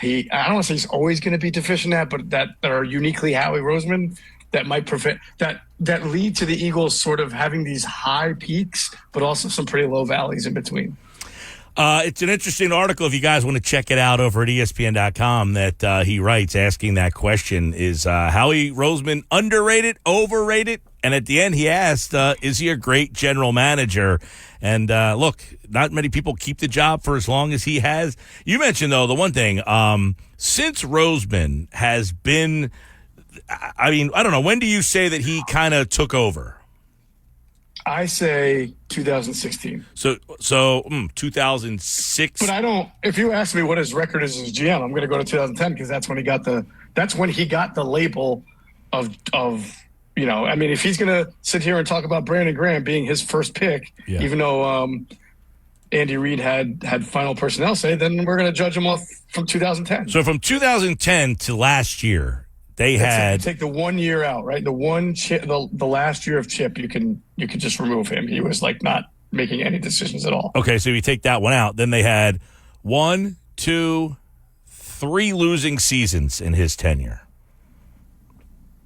Speaker 14: I don't want to say he's always going to be deficient at, but that are uniquely Howie Roseman that might prevent that lead to the Eagles sort of having these high peaks, but also some pretty low valleys in between.
Speaker 5: It's an interesting article if you guys want to check it out over at ESPN.com that he writes asking that question. Is Howie Roseman underrated, overrated? And at the end he asked, is he a great general manager? And look, not many people keep the job for as long as he has. You mentioned, though, the one thing, since Roseman has been, I don't know, when do you say that he kind of took over?
Speaker 14: I say 2016.
Speaker 5: So 2006.
Speaker 14: But if you ask me what his record is as GM, I'm going to go to 2010 because that's when he got the label of if he's going to sit here and talk about Brandon Graham being his first pick, even though Andy Reid had final personnel say, then we're going to judge him off from 2010.
Speaker 5: So from 2010 to last year, they had
Speaker 14: take the 1 year out, right? The one the last year of Chip, you can just remove him. He was like not making any decisions at all.
Speaker 5: Okay, so you take that one out. Then they had 1, 2, 3 losing seasons in his tenure.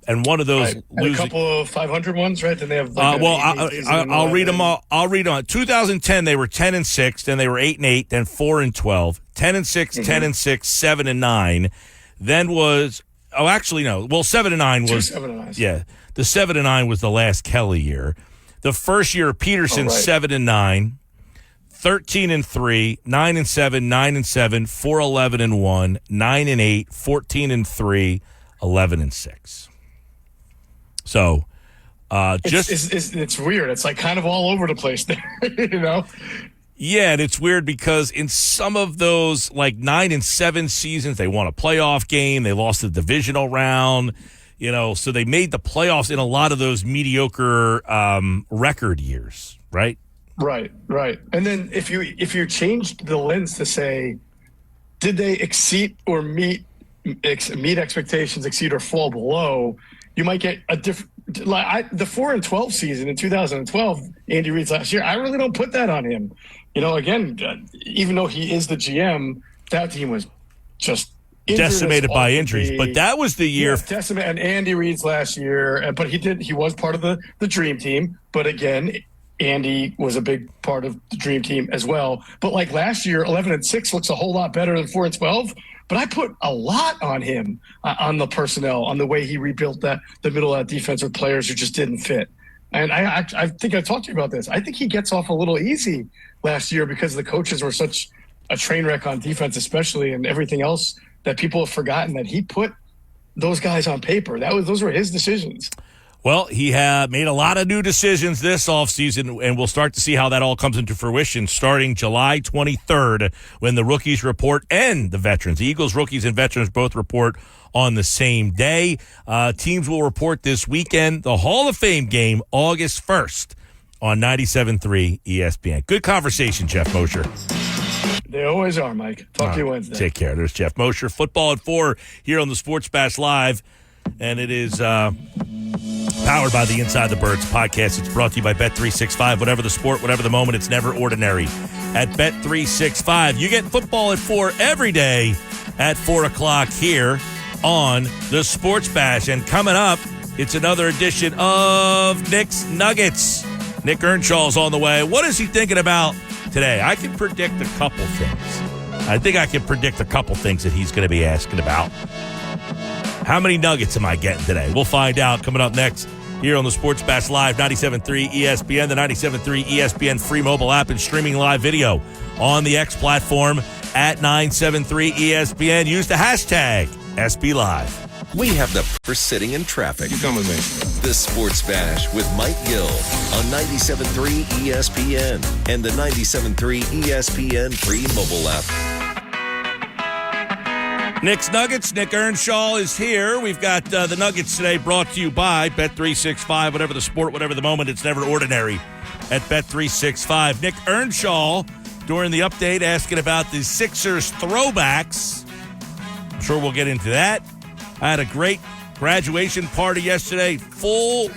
Speaker 5: And one of those
Speaker 14: And
Speaker 5: losing.
Speaker 14: a couple of 500 ones, right? Then they have.
Speaker 5: I'll read them all. I'll read them all. 2010, they were 10-6. Then they were 8-8. Then 4-12. 10-6, 10-6, 7-9. Then was 7-9 was
Speaker 14: 7-9.
Speaker 5: Yeah, the 7-9 was the last Kelly year. The first year of Peterson 7-9, 13-3, 9-7, 9-7, 4-11-1, 9-8, 14-3, 11-6. So,
Speaker 14: it's weird. It's like kind of all over the place there, you know.
Speaker 5: Yeah, and it's weird because in some of those like 9-7 seasons, they won a playoff game. They lost the divisional round, you know, so they made the playoffs in a lot of those mediocre record years, right?
Speaker 14: Right. And then if you changed the lens to say, did they exceed or meet expectations, exceed or fall below, you might get a different. The 4-12 season in 2012, Andy Reid's last year, I really don't put that on him. You know, again, even though he is the GM, that team was just
Speaker 5: decimated by injuries. But that was the year.
Speaker 14: Yes, decimated. And Andy Reid's last year, but he was part of the dream team. But again, Andy was a big part of the dream team as well. But like last year, 11-6 looks a whole lot better than 4-12. But I put a lot on him, on the personnel, on the way he rebuilt the middle of that defense with players who just didn't fit. And I think I talked to you about this. I think he gets off a little easy last year because the coaches were such a train wreck on defense, especially, and everything else that people have forgotten that he put those guys on paper. Those were his decisions.
Speaker 5: Well, he made a lot of new decisions this offseason, and we'll start to see how that all comes into fruition starting July 23rd when the rookies report and the veterans. The Eagles, rookies, and veterans both report on the same day. Teams will report this weekend. The Hall of Fame game, August 1st on 97.3 ESPN. Good conversation, Jeff Mosher.
Speaker 14: They always are, Mike. Talk to you Wednesday.
Speaker 5: Take care. There's Jeff Mosher. Football at 4 here on the Sports Bash Live, and it is powered by the Inside the Birds podcast. It's brought to you by Bet365. Whatever the sport, whatever the moment, it's never ordinary. At Bet365, you get football at 4 every day at 4 o'clock here on the Sports Bash. And coming up, it's another edition of Nick's Nuggets. Nick Earnshaw's on the way. What is he thinking about today? I can predict a couple things. I think I can predict a couple things that he's going to be asking about. How many nuggets am I getting today? We'll find out coming up next here on the Sports Bash Live, 97.3 ESPN, the 97.3 ESPN free mobile app, and streaming live video on the X platform at 973 ESPN. Use the hashtag SB Live.
Speaker 3: We have the for sitting in traffic.
Speaker 2: You come with me.
Speaker 3: The Sports Bash with Mike Gill on 97.3 ESPN and the 97.3 ESPN free mobile app.
Speaker 5: Nick's Nuggets. Nick Earnshaw is here. We've got the Nuggets today brought to you by Bet365. Whatever the sport, whatever the moment, it's never ordinary at Bet365. Nick Earnshaw, during the update, asking about the Sixers throwbacks. I'm sure we'll get into that. I had a great graduation party yesterday. Full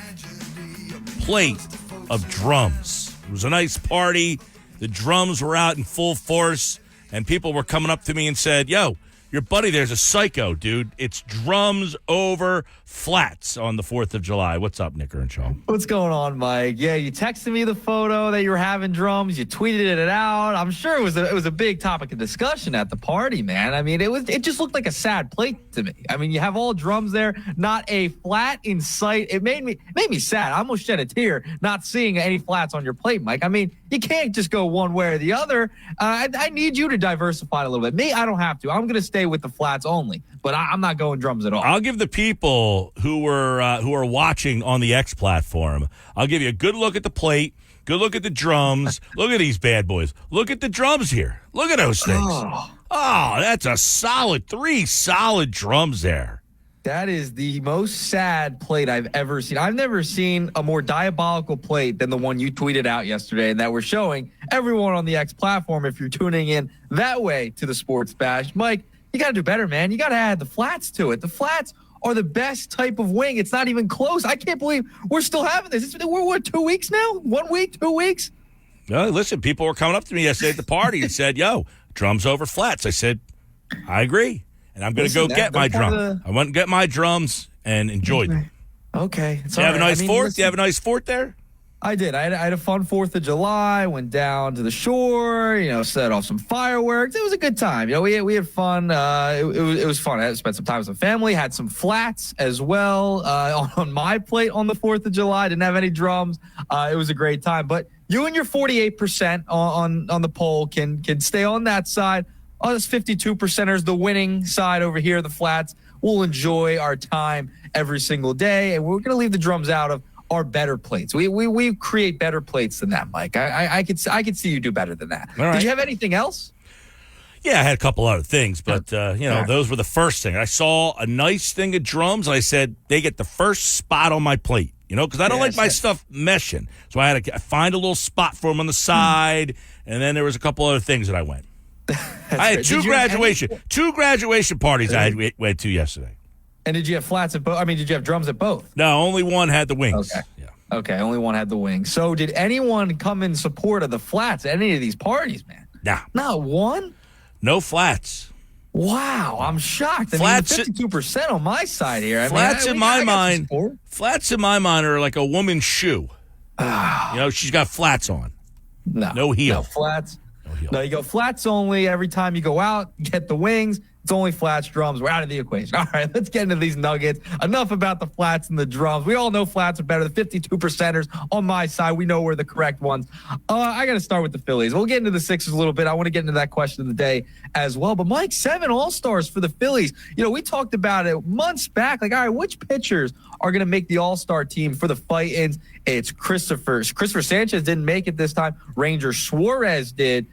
Speaker 5: plate of drums. It was a nice party. The drums were out in full force, and people were coming up to me and said, yo, your buddy there's a psycho, dude. It's drums over flats on the 4th of July. What's up, Nick Earnshaw?
Speaker 15: What's going on, Mike? Yeah, you texted me the photo that you were having drums. You tweeted it out. I'm sure it was a big topic of discussion at the party, man. I mean, it just looked like a sad plate to me. I mean, you have all drums there, not a flat in sight. It made me sad. I almost shed a tear not seeing any flats on your plate, Mike. I mean, you can't just go one way or the other. I need you to diversify a little bit. Me, I don't have to. I'm going to stay with the flats only, but I'm not going drums at all.
Speaker 5: I'll give the people who are watching on the X platform, I'll give you a good look at the plate, good look at the drums. Look at these bad boys. Look at the drums here. Look at those things. Oh, that's a solid 3 solid drums there.
Speaker 15: That is the most sad plate I've ever seen. I've never seen a more diabolical plate than the one you tweeted out yesterday and that we're showing everyone on the X platform if you're tuning in that way to the Sports Bash. Mike, you got to do better, man. You got to add the flats to it. The flats are the best type of wing. It's not even close. I can't believe we're still having this. We're 2 weeks now? 1 week, 2 weeks?
Speaker 5: No, listen, people were coming up to me yesterday at the party and said, yo, drums over flats. I said, I agree. And I'm going to go get my drum. I went and get my drums and enjoyed them.
Speaker 15: Okay.
Speaker 5: Do you have a nice fort? Do you have a nice fort there?
Speaker 15: I did. I had a fun 4th of July. Went down to the shore. Set off some fireworks. It was a good time. We had fun. It was fun. I spent some time with the family. Had some flats as well on my plate on the 4th of July. Didn't have any drums. It was a great time. But you and your 48% on the poll can stay on that side. Us 52%ers, the winning side over here, the flats. We'll enjoy our time every single day, and we're going to leave the drums out of our better plates. We create better plates than that, Mike. I could see you do better than that.
Speaker 5: All right.
Speaker 15: Did you have anything else?
Speaker 5: Yeah, I had a couple other things, but those were the first thing. I saw a nice thing of drums, and I said they get the first spot on my plate. Because I don't like my stuff meshing, so I had to find a little spot for them on the side, and then there was a couple other things that I went. I had two graduation parties I went to yesterday.
Speaker 15: And did you have flats at both? I mean, did you have drums at both?
Speaker 5: No, only one had the wings.
Speaker 15: Okay.
Speaker 5: Yeah.
Speaker 15: Okay, only one had the wings. So did anyone come in support of the flats at any of these parties, man?
Speaker 5: Nah.
Speaker 15: Not one?
Speaker 5: No flats.
Speaker 15: Wow, I'm shocked.
Speaker 5: Flats,
Speaker 15: 52% on my side here.
Speaker 5: Flats in my mind are like a woman's shoe. She's got flats on. No heel.
Speaker 15: No flats. No, you go flats only every time you go out, get the wings. It's only flats, drums. We're out of the equation. All right, let's get into these nuggets. Enough about the flats and the drums. We all know flats are better. The 52%ers on my side, we know we're the correct ones. I got to start with the Phillies. We'll get into the Sixers a little bit. I want to get into that question of the day as well. But, Mike, 7 All-Stars for the Phillies. We talked about it months back. Like, all right, which pitchers are going to make the All-Star team for the fight-ins? It's Christopher Sanchez didn't make it this time. Ranger Suarez did.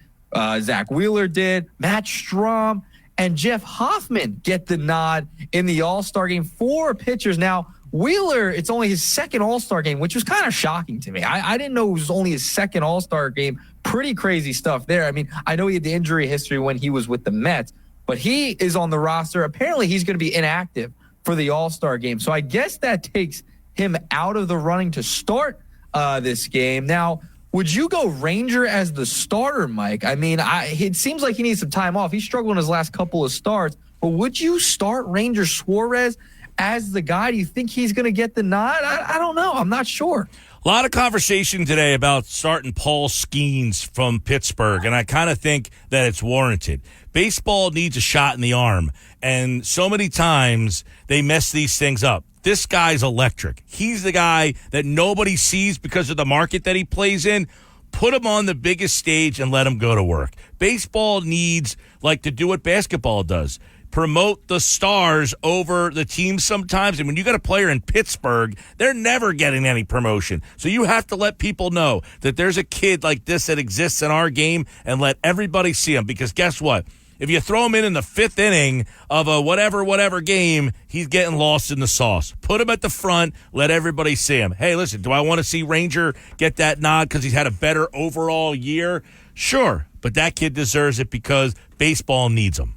Speaker 15: Zach Wheeler did. Matt Strahm and Jeff Hoffman get the nod in the All-Star game. 4 pitchers. Now, Wheeler, it's only his second All-Star game, which was kind of shocking to me. I didn't know it was only his second All-Star game. Pretty crazy stuff there. I mean, I know he had the injury history when he was with the Mets, but he is on the roster. Apparently, he's going to be inactive for the All-Star game. So I guess that takes him out of the running to start this game. Now, would you go Ranger as the starter, Mike? I mean, it seems like he needs some time off. He's struggled in his last couple of starts. But would you start Ranger Suarez as the guy? Do you think he's going to get the nod? I don't know. I'm not sure.
Speaker 5: A lot of conversation today about starting Paul Skeens from Pittsburgh, and I kind of think that it's warranted. Baseball needs a shot in the arm, and so many times they mess these things up. This guy's electric. He's the guy that nobody sees because of the market that he plays in. Put him on the biggest stage and let him go to work. Baseball needs to do what basketball does. Promote the stars over the teams sometimes. And when you got a player in Pittsburgh, they're never getting any promotion. So you have to let people know that there's a kid like this that exists in our game and let everybody see him. Because guess what? If you throw him in the 5th inning of a whatever game, he's getting lost in the sauce. Put him at the front. Let everybody see him. Hey, listen, do I want to see Ranger get that nod because he's had a better overall year? Sure, but that kid deserves it because baseball needs him.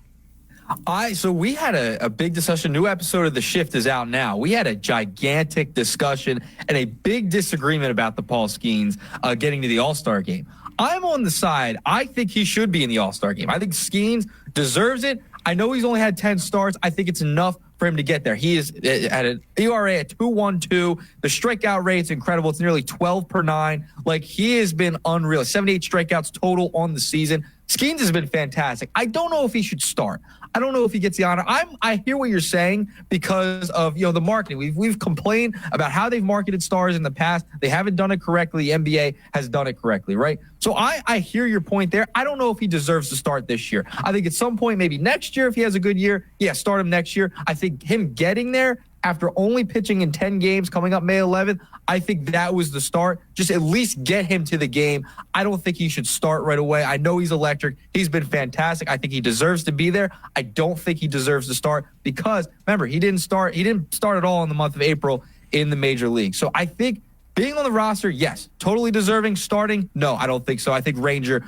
Speaker 15: So we had a big discussion. New episode of The Shift is out now. We had a gigantic discussion and a big disagreement about the Paul Skeens getting to the All-Star game. I'm on the side. I think he should be in the All-Star game. I think Skeens deserves it. I know he's only had 10 starts. I think it's enough for him to get there. He is at an ERA at 2.12. The strikeout rate's incredible. It's nearly 12 per 9. He has been unreal. 78 strikeouts total on the season. Skeens has been fantastic. I don't know if he should start. I don't know if he gets the honor. I hear what you're saying because of the marketing. We've complained about how they've marketed stars in the past. They haven't done it correctly. The NBA has done it correctly, right? So I hear your point there. I don't know if he deserves to start this year. I think at some point, maybe next year, if he has a good year, start him next year. I think him getting there after only pitching in 10 games coming up May 11th, I think that was the start. Just at least get him to the game. I don't think he should start right away. I know he's electric. He's been fantastic. I think he deserves to be there. I don't think he deserves to start because, remember, he didn't start at all in the month of April in the major league. So I think being on the roster, yes. Totally deserving. Starting, no, I don't think so. I think Ranger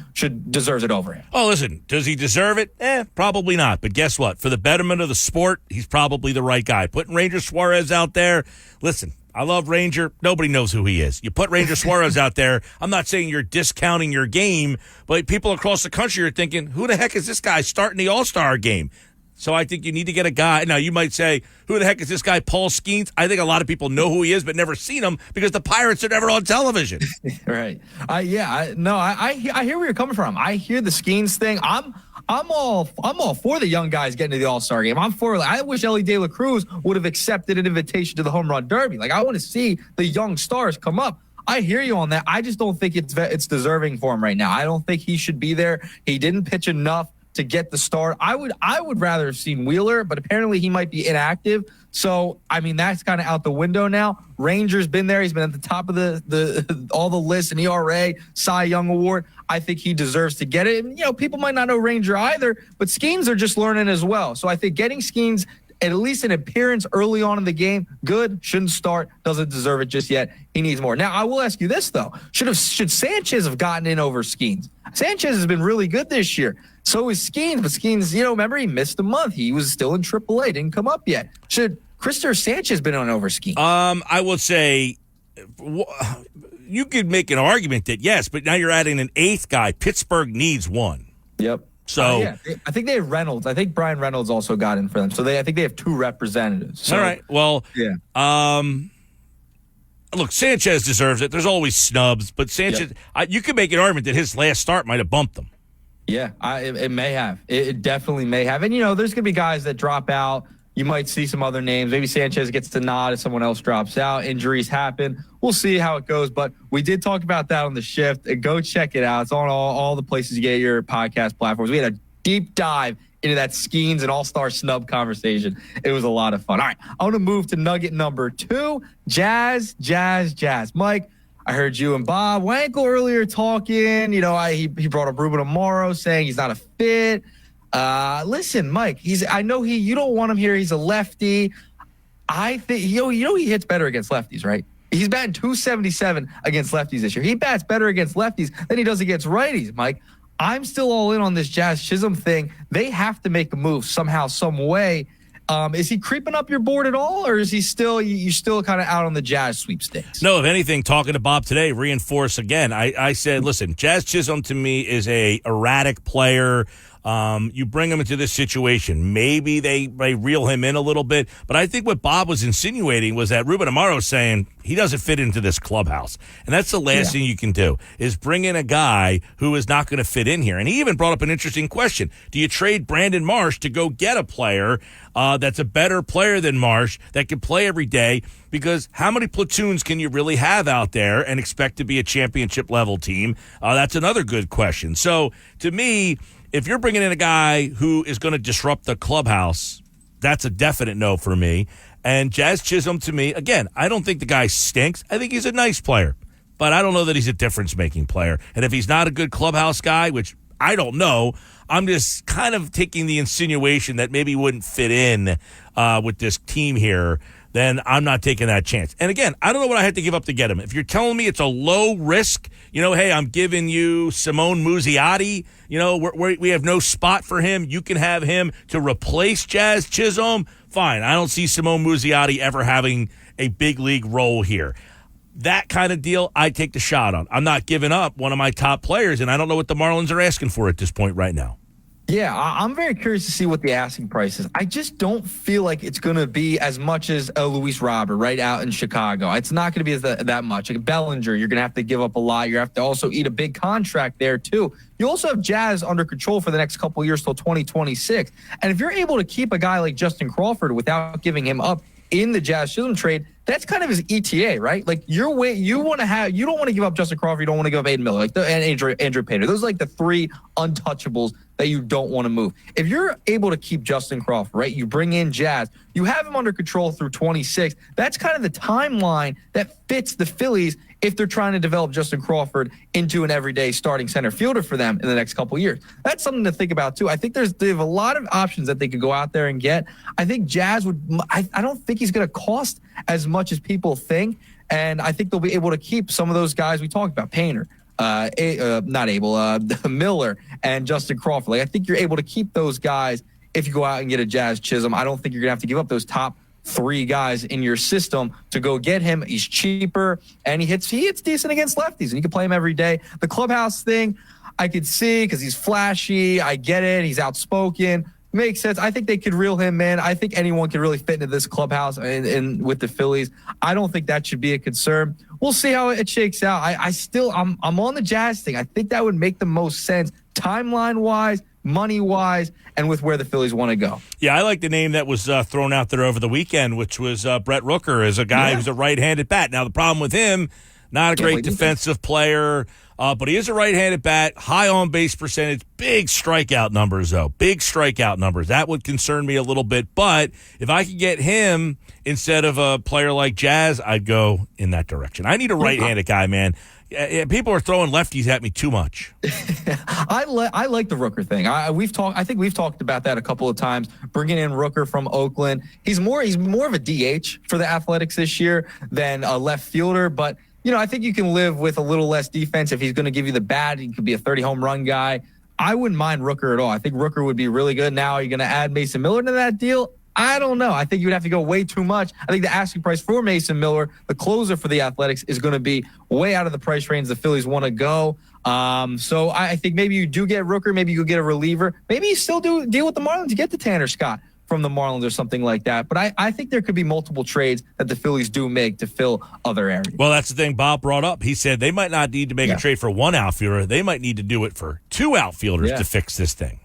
Speaker 15: deserves it over him.
Speaker 5: Oh, listen, does he deserve it? Probably not. But guess what? For the betterment of the sport, he's probably the right guy. Putting Ranger Suarez out there, listen, I love Ranger. Nobody knows who he is. You put Ranger Suarez out there, I'm not saying you're discounting your game, but people across the country are thinking, who the heck is this guy starting the All-Star game? So I think you need to get a guy. Now, you might say, who the heck is this guy, Paul Skeens? I think a lot of people know who he is but never seen him because the Pirates are never on television.
Speaker 15: Right. I hear where you're coming from. I hear the Skeens thing. I'm all for the young guys getting to the All-Star game. I wish Ellie De La Cruz would have accepted an invitation to the Home Run Derby. Like, I want to see the young stars come up. I hear you on that. I just don't think it's deserving for him right now. I don't think he should be there. He didn't pitch enough to get the start. I would rather have seen Wheeler, but apparently he might be inactive. So, I mean, that's kind of out the window now. Ranger's been there. He's been at the top of all the lists in ERA, Cy Young Award. I think he deserves to get it. And, people might not know Ranger either, but Skeens are just learning as well. So I think getting Skeens at least an appearance early on in the game, good, shouldn't start, doesn't deserve it just yet. He needs more. Now, I will ask you this, though. Should Sanchez have gotten in over Skeens? Sanchez has been really good this year. So is Skeens, but Skeens, remember he missed a month. He was still in AAA, didn't come up yet. Should Crister Sanchez been on over Skeens? I
Speaker 5: will say you could make an argument that yes, but now you're adding an eighth guy. Pittsburgh needs one.
Speaker 15: Yep.
Speaker 5: So
Speaker 15: I think they have Reynolds. I think Brian Reynolds also got in for them. So I think they have two representatives. So,
Speaker 5: all right. Well,
Speaker 15: yeah.
Speaker 5: Look, Sanchez deserves it. There's always snubs, but Sanchez, you could make an argument that his last start might have bumped him.
Speaker 15: Yeah, it may have. It definitely may have. And, there's going to be guys that drop out. You might see some other names. Maybe Sanchez gets the nod if someone else drops out. Injuries happen. We'll see how it goes. But we did talk about that on the shift. Go check it out. It's on all the places you get your podcast platforms. We had a deep dive into that Skeens and All-Star snub conversation. It was a lot of fun. All right, I want to move to nugget number 2, Jazz. Mike, I heard you and Bob Wankel earlier talking. He brought up Ruben Amaro saying he's not a fit. Listen, Mike, I know you don't want him here. He's a lefty. I think, he hits better against lefties, right? He's batting .277 against lefties this year. He bats better against lefties than he does against righties, Mike. I'm still all in on this Jazz Chisholm thing. They have to make a move somehow, some way. Is he creeping up your board at all, or is he you're still kind of out on the Jazz sweepstakes?
Speaker 5: No, if anything, talking to Bob today, reinforce again. I said, listen, Jazz Chisholm to me is a erratic player. You bring him into this situation. Maybe they reel him in a little bit. But I think what Bob was insinuating was that Ruben Amaro saying he doesn't fit into this clubhouse. And that's the last thing you can do is bring in a guy who is not going to fit in here. And he even brought up an interesting question. Do you trade Brandon Marsh to go get a player that's a better player than Marsh that can play every day? Because how many platoons can you really have out there and expect to be a championship level team? That's another good question. So to me, if you're bringing in a guy who is going to disrupt the clubhouse, that's a definite no for me. And Jazz Chisholm, to me, again, I don't think the guy stinks. I think he's a nice player, but I don't know that he's a difference-making player. And if he's not a good clubhouse guy, which I don't know, I'm just kind of taking the insinuation that maybe he wouldn't fit in with this team here, then I'm not taking that chance. And again, I don't know what I had to give up to get him. If you're telling me it's a low risk, hey, I'm giving you Simone Muzziotti, we have no spot for him. You can have him to replace Jazz Chisholm. Fine. I don't see Simone Muzziotti ever having a big league role here. That kind of deal, I take the shot on. I'm not giving up one of my top players, and I don't know what the Marlins are asking for at this point right now.
Speaker 15: Yeah, I'm very curious to see what the asking price is. I just don't feel like it's going to be as much as Luis Robert right out in Chicago. It's not going to be that much. Like Bellinger, you're going to have to give up a lot. You have to also eat a big contract there, too. You also have Jazz under control for the next couple of years till 2026. And if you're able to keep a guy like Justin Crawford without giving him up in the Jazz Chisholm trade, that's kind of his ETA, right? Like you don't want to give up Justin Crawford, you don't want to give up Aiden Miller, and Andrew Painter. Those are like the three untouchables that you don't want to move. If you're able to keep Justin Crawford, right? You bring in Jazz, you have him under control through 26. That's kind of the timeline that fits the Phillies if they're trying to develop Justin Crawford into an everyday starting center fielder for them in the next couple of years. That's something to think about too. I think they have a lot of options that they could go out there and get. I think Jazz I don't think he's going to cost as much as people think, and I think they'll be able to keep some of those guys we talked about, Painter, Miller, and Justin Crawford. Like I think you're able to keep those guys if you go out and get a Jazz Chisholm. I don't think you're going to have to give up those top three guys in your system to go get him. He's cheaper, and he hits decent against lefties, and you can play him every day. The clubhouse thing, I could see because he's flashy. I get it. He's outspoken. Makes sense. I think they could reel him in. I think anyone can really fit into this clubhouse and with the Phillies. I don't think that should be a concern. We'll see how it shakes out. I'm on the Jazz thing. I think that would make the most sense timeline-wise, money-wise, and with where the Phillies want to go.
Speaker 5: Yeah, I like the name that was thrown out there over the weekend, which was Brett Rooker, as a guy who's a right-handed bat. Now, the problem with him, not a great defensive player, but he is a right-handed bat, high on-base percentage, big strikeout numbers, though. Big strikeout numbers. That would concern me a little bit. But if I could get him instead of a player like Jazz, I'd go in that direction. I need a right-handed guy, man. People are throwing lefties at me too much.
Speaker 15: I like the Rooker thing. I think we've talked about that a couple of times. Bringing in Rooker from Oakland, he's more of a DH for the Athletics this year than a left fielder. But I think you can live with a little less defense if he's going to give you the bat. He could be a 30 home run guy. I wouldn't mind Rooker at all. I think Rooker would be really good. Now, are you going to add Mason Miller to that deal? I don't know. I think you would have to go way too much. I think the asking price for Mason Miller, the closer for the Athletics, is going to be way out of the price range the Phillies want to go. So I think maybe you do get Rooker. Maybe you get a reliever. Maybe you still do deal with the Marlins to get the Tanner Scott from the Marlins or something like that. But I think there could be multiple trades that the Phillies do make to fill other areas.
Speaker 5: Well, that's the thing Bob brought up. He said they might not need to make a trade for one outfielder. They might need to do it for two outfielders to fix this thing.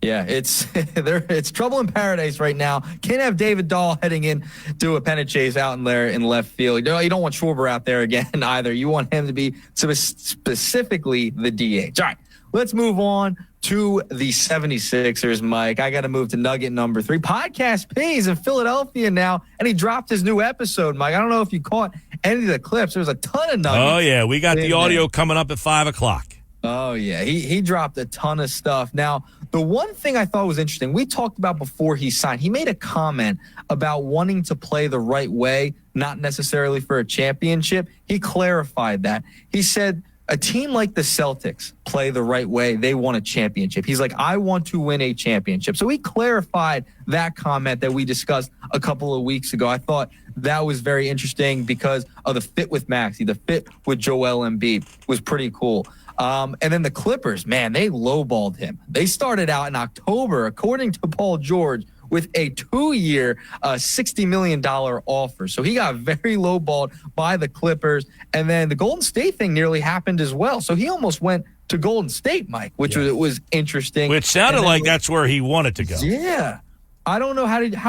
Speaker 15: Yeah, it's trouble in paradise right now. Can't have David Dahl heading in to a pennant chase out in there in left field. You don't want Schwarber out there again either. You want him to be specifically the DH. All right, let's move on to the 76ers, Mike. I got to move to nugget number 3. Podcast P is in Philadelphia now, and he dropped his new episode, Mike. I don't know if you caught any of the clips. There was a ton of nuggets.
Speaker 5: Oh, yeah. We got the audio coming up at 5 o'clock.
Speaker 15: Oh, yeah. He dropped a ton of stuff. Now, the one thing I thought was interesting, we talked about before he signed, he made a comment about wanting to play the right way, not necessarily for a championship. He clarified that. He said, a team like the Celtics play the right way. They want a championship. He's like, I want to win a championship. So he clarified that comment that we discussed a couple of weeks ago. I thought that was very interesting because of the fit with Maxey, the fit with Joel Embiid was pretty cool. And then the Clippers, man, they lowballed him. They started out in October, according to Paul George, with a 2-year, $60 million offer. So he got very lowballed by the Clippers. And then the Golden State thing nearly happened as well. So he almost went to Golden State, Mike, which was interesting.
Speaker 5: Which sounded like that's where he wanted to go.
Speaker 15: Yeah. I don't know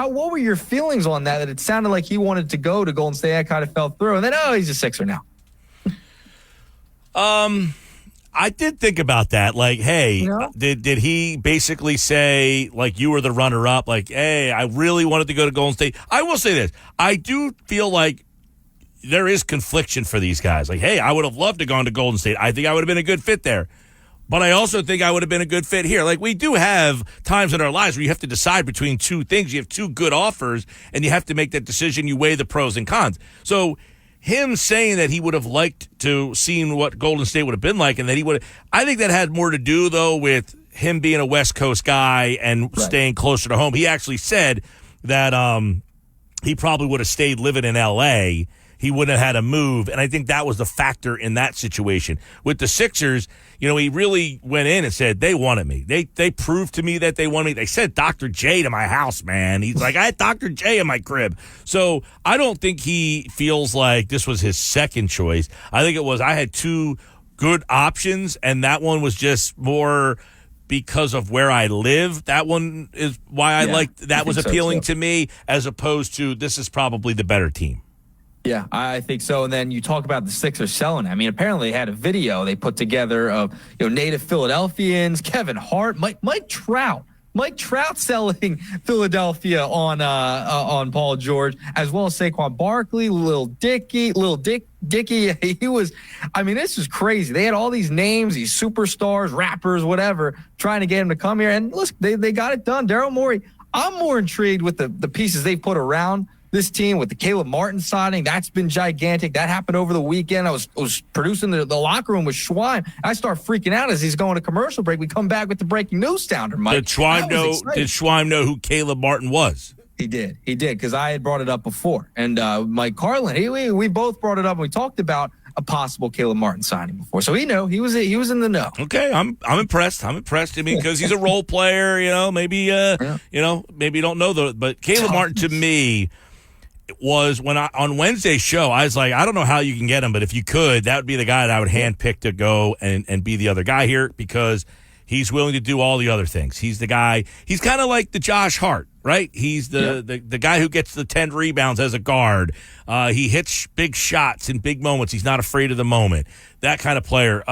Speaker 15: what were your feelings on that it sounded like he wanted to go to Golden State. I kind of fell through. And then, he's a Sixer now.
Speaker 5: I did think about that. Like, hey, did he basically say, like, you were the runner-up? Like, hey, I really wanted to go to Golden State. I will say this. I do feel like there is confliction for these guys. Like, hey, I would have loved to go to Golden State. I think I would have been a good fit there. But I also think I would have been a good fit here. Like, we do have times in our lives where you have to decide between two things. You have two good offers, and you have to make that decision. You weigh the pros and cons. So him saying that he would have liked to seen what Golden State would have been like and that he would – I think that had more to do, though, with him being a West Coast guy and staying closer to home. He actually said that he probably would have stayed living in L.A., he wouldn't have had to move, and I think that was the factor in that situation. With the Sixers, he really went in and said, they wanted me. They proved to me that they wanted me. They sent Dr. J to my house, man. He's like, I had Dr. J in my crib. So I don't think he feels like this was his second choice. I think it was I had two good options, and that one was just more because of where I live. That one is why I liked that was appealing to me, as opposed to this is probably the better team.
Speaker 15: Yeah, I think so. And then you talk about the Sixers selling. I mean, apparently they had a video they put together of native Philadelphians, Kevin Hart, Mike Trout selling Philadelphia on Paul George, as well as Saquon Barkley, Lil Dicky. He was, this is crazy. They had all these names, these superstars, rappers, whatever, trying to get him to come here. And listen, they got it done. Daryl Morey, I'm more intrigued with the pieces they put around this team with the Caleb Martin signing. That's been gigantic. That happened over the weekend. I was producing the locker room with Schweim. I start freaking out as he's going to commercial break. We come back with the breaking news sounder, Mike.
Speaker 5: Did Schweim know who Caleb Martin was?
Speaker 15: He did, because I had brought it up before. And Mike Carlin, we both brought it up, and we talked about a possible Caleb Martin signing before, so he was in the know.
Speaker 5: Okay, I'm impressed. I'm impressed. I mean, because he's a role player, maybe maybe you don't know but Caleb Martin to me was on Wednesday's show, I was like, I don't know how you can get him, but if you could, that would be the guy that I would handpick to go and be the other guy here, because he's willing to do all the other things. He's the guy. He's kind of like the Josh Hart, right? He's the guy who gets the 10 rebounds as a guard. He hits big shots in big moments. He's not afraid of the moment. That kind of player.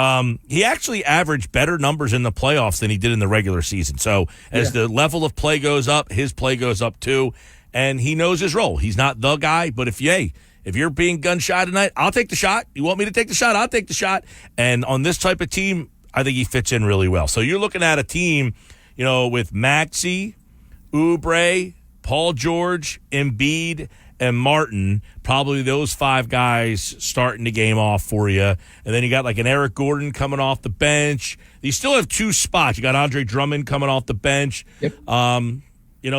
Speaker 5: He actually averaged better numbers in the playoffs than he did in the regular season. So as the level of play goes up, his play goes up too. And he knows his role. He's not the guy, but if you're being gun shy tonight, I'll take the shot. You want me to take the shot? I'll take the shot. And on this type of team, I think he fits in really well. So you're looking at a team, with Maxey, Oubre, Paul George, Embiid, and Martin, probably those 5 guys starting the game off for you. And then you got like an Eric Gordon coming off the bench. You still have 2 spots. You got Andre Drummond coming off the bench. Yep.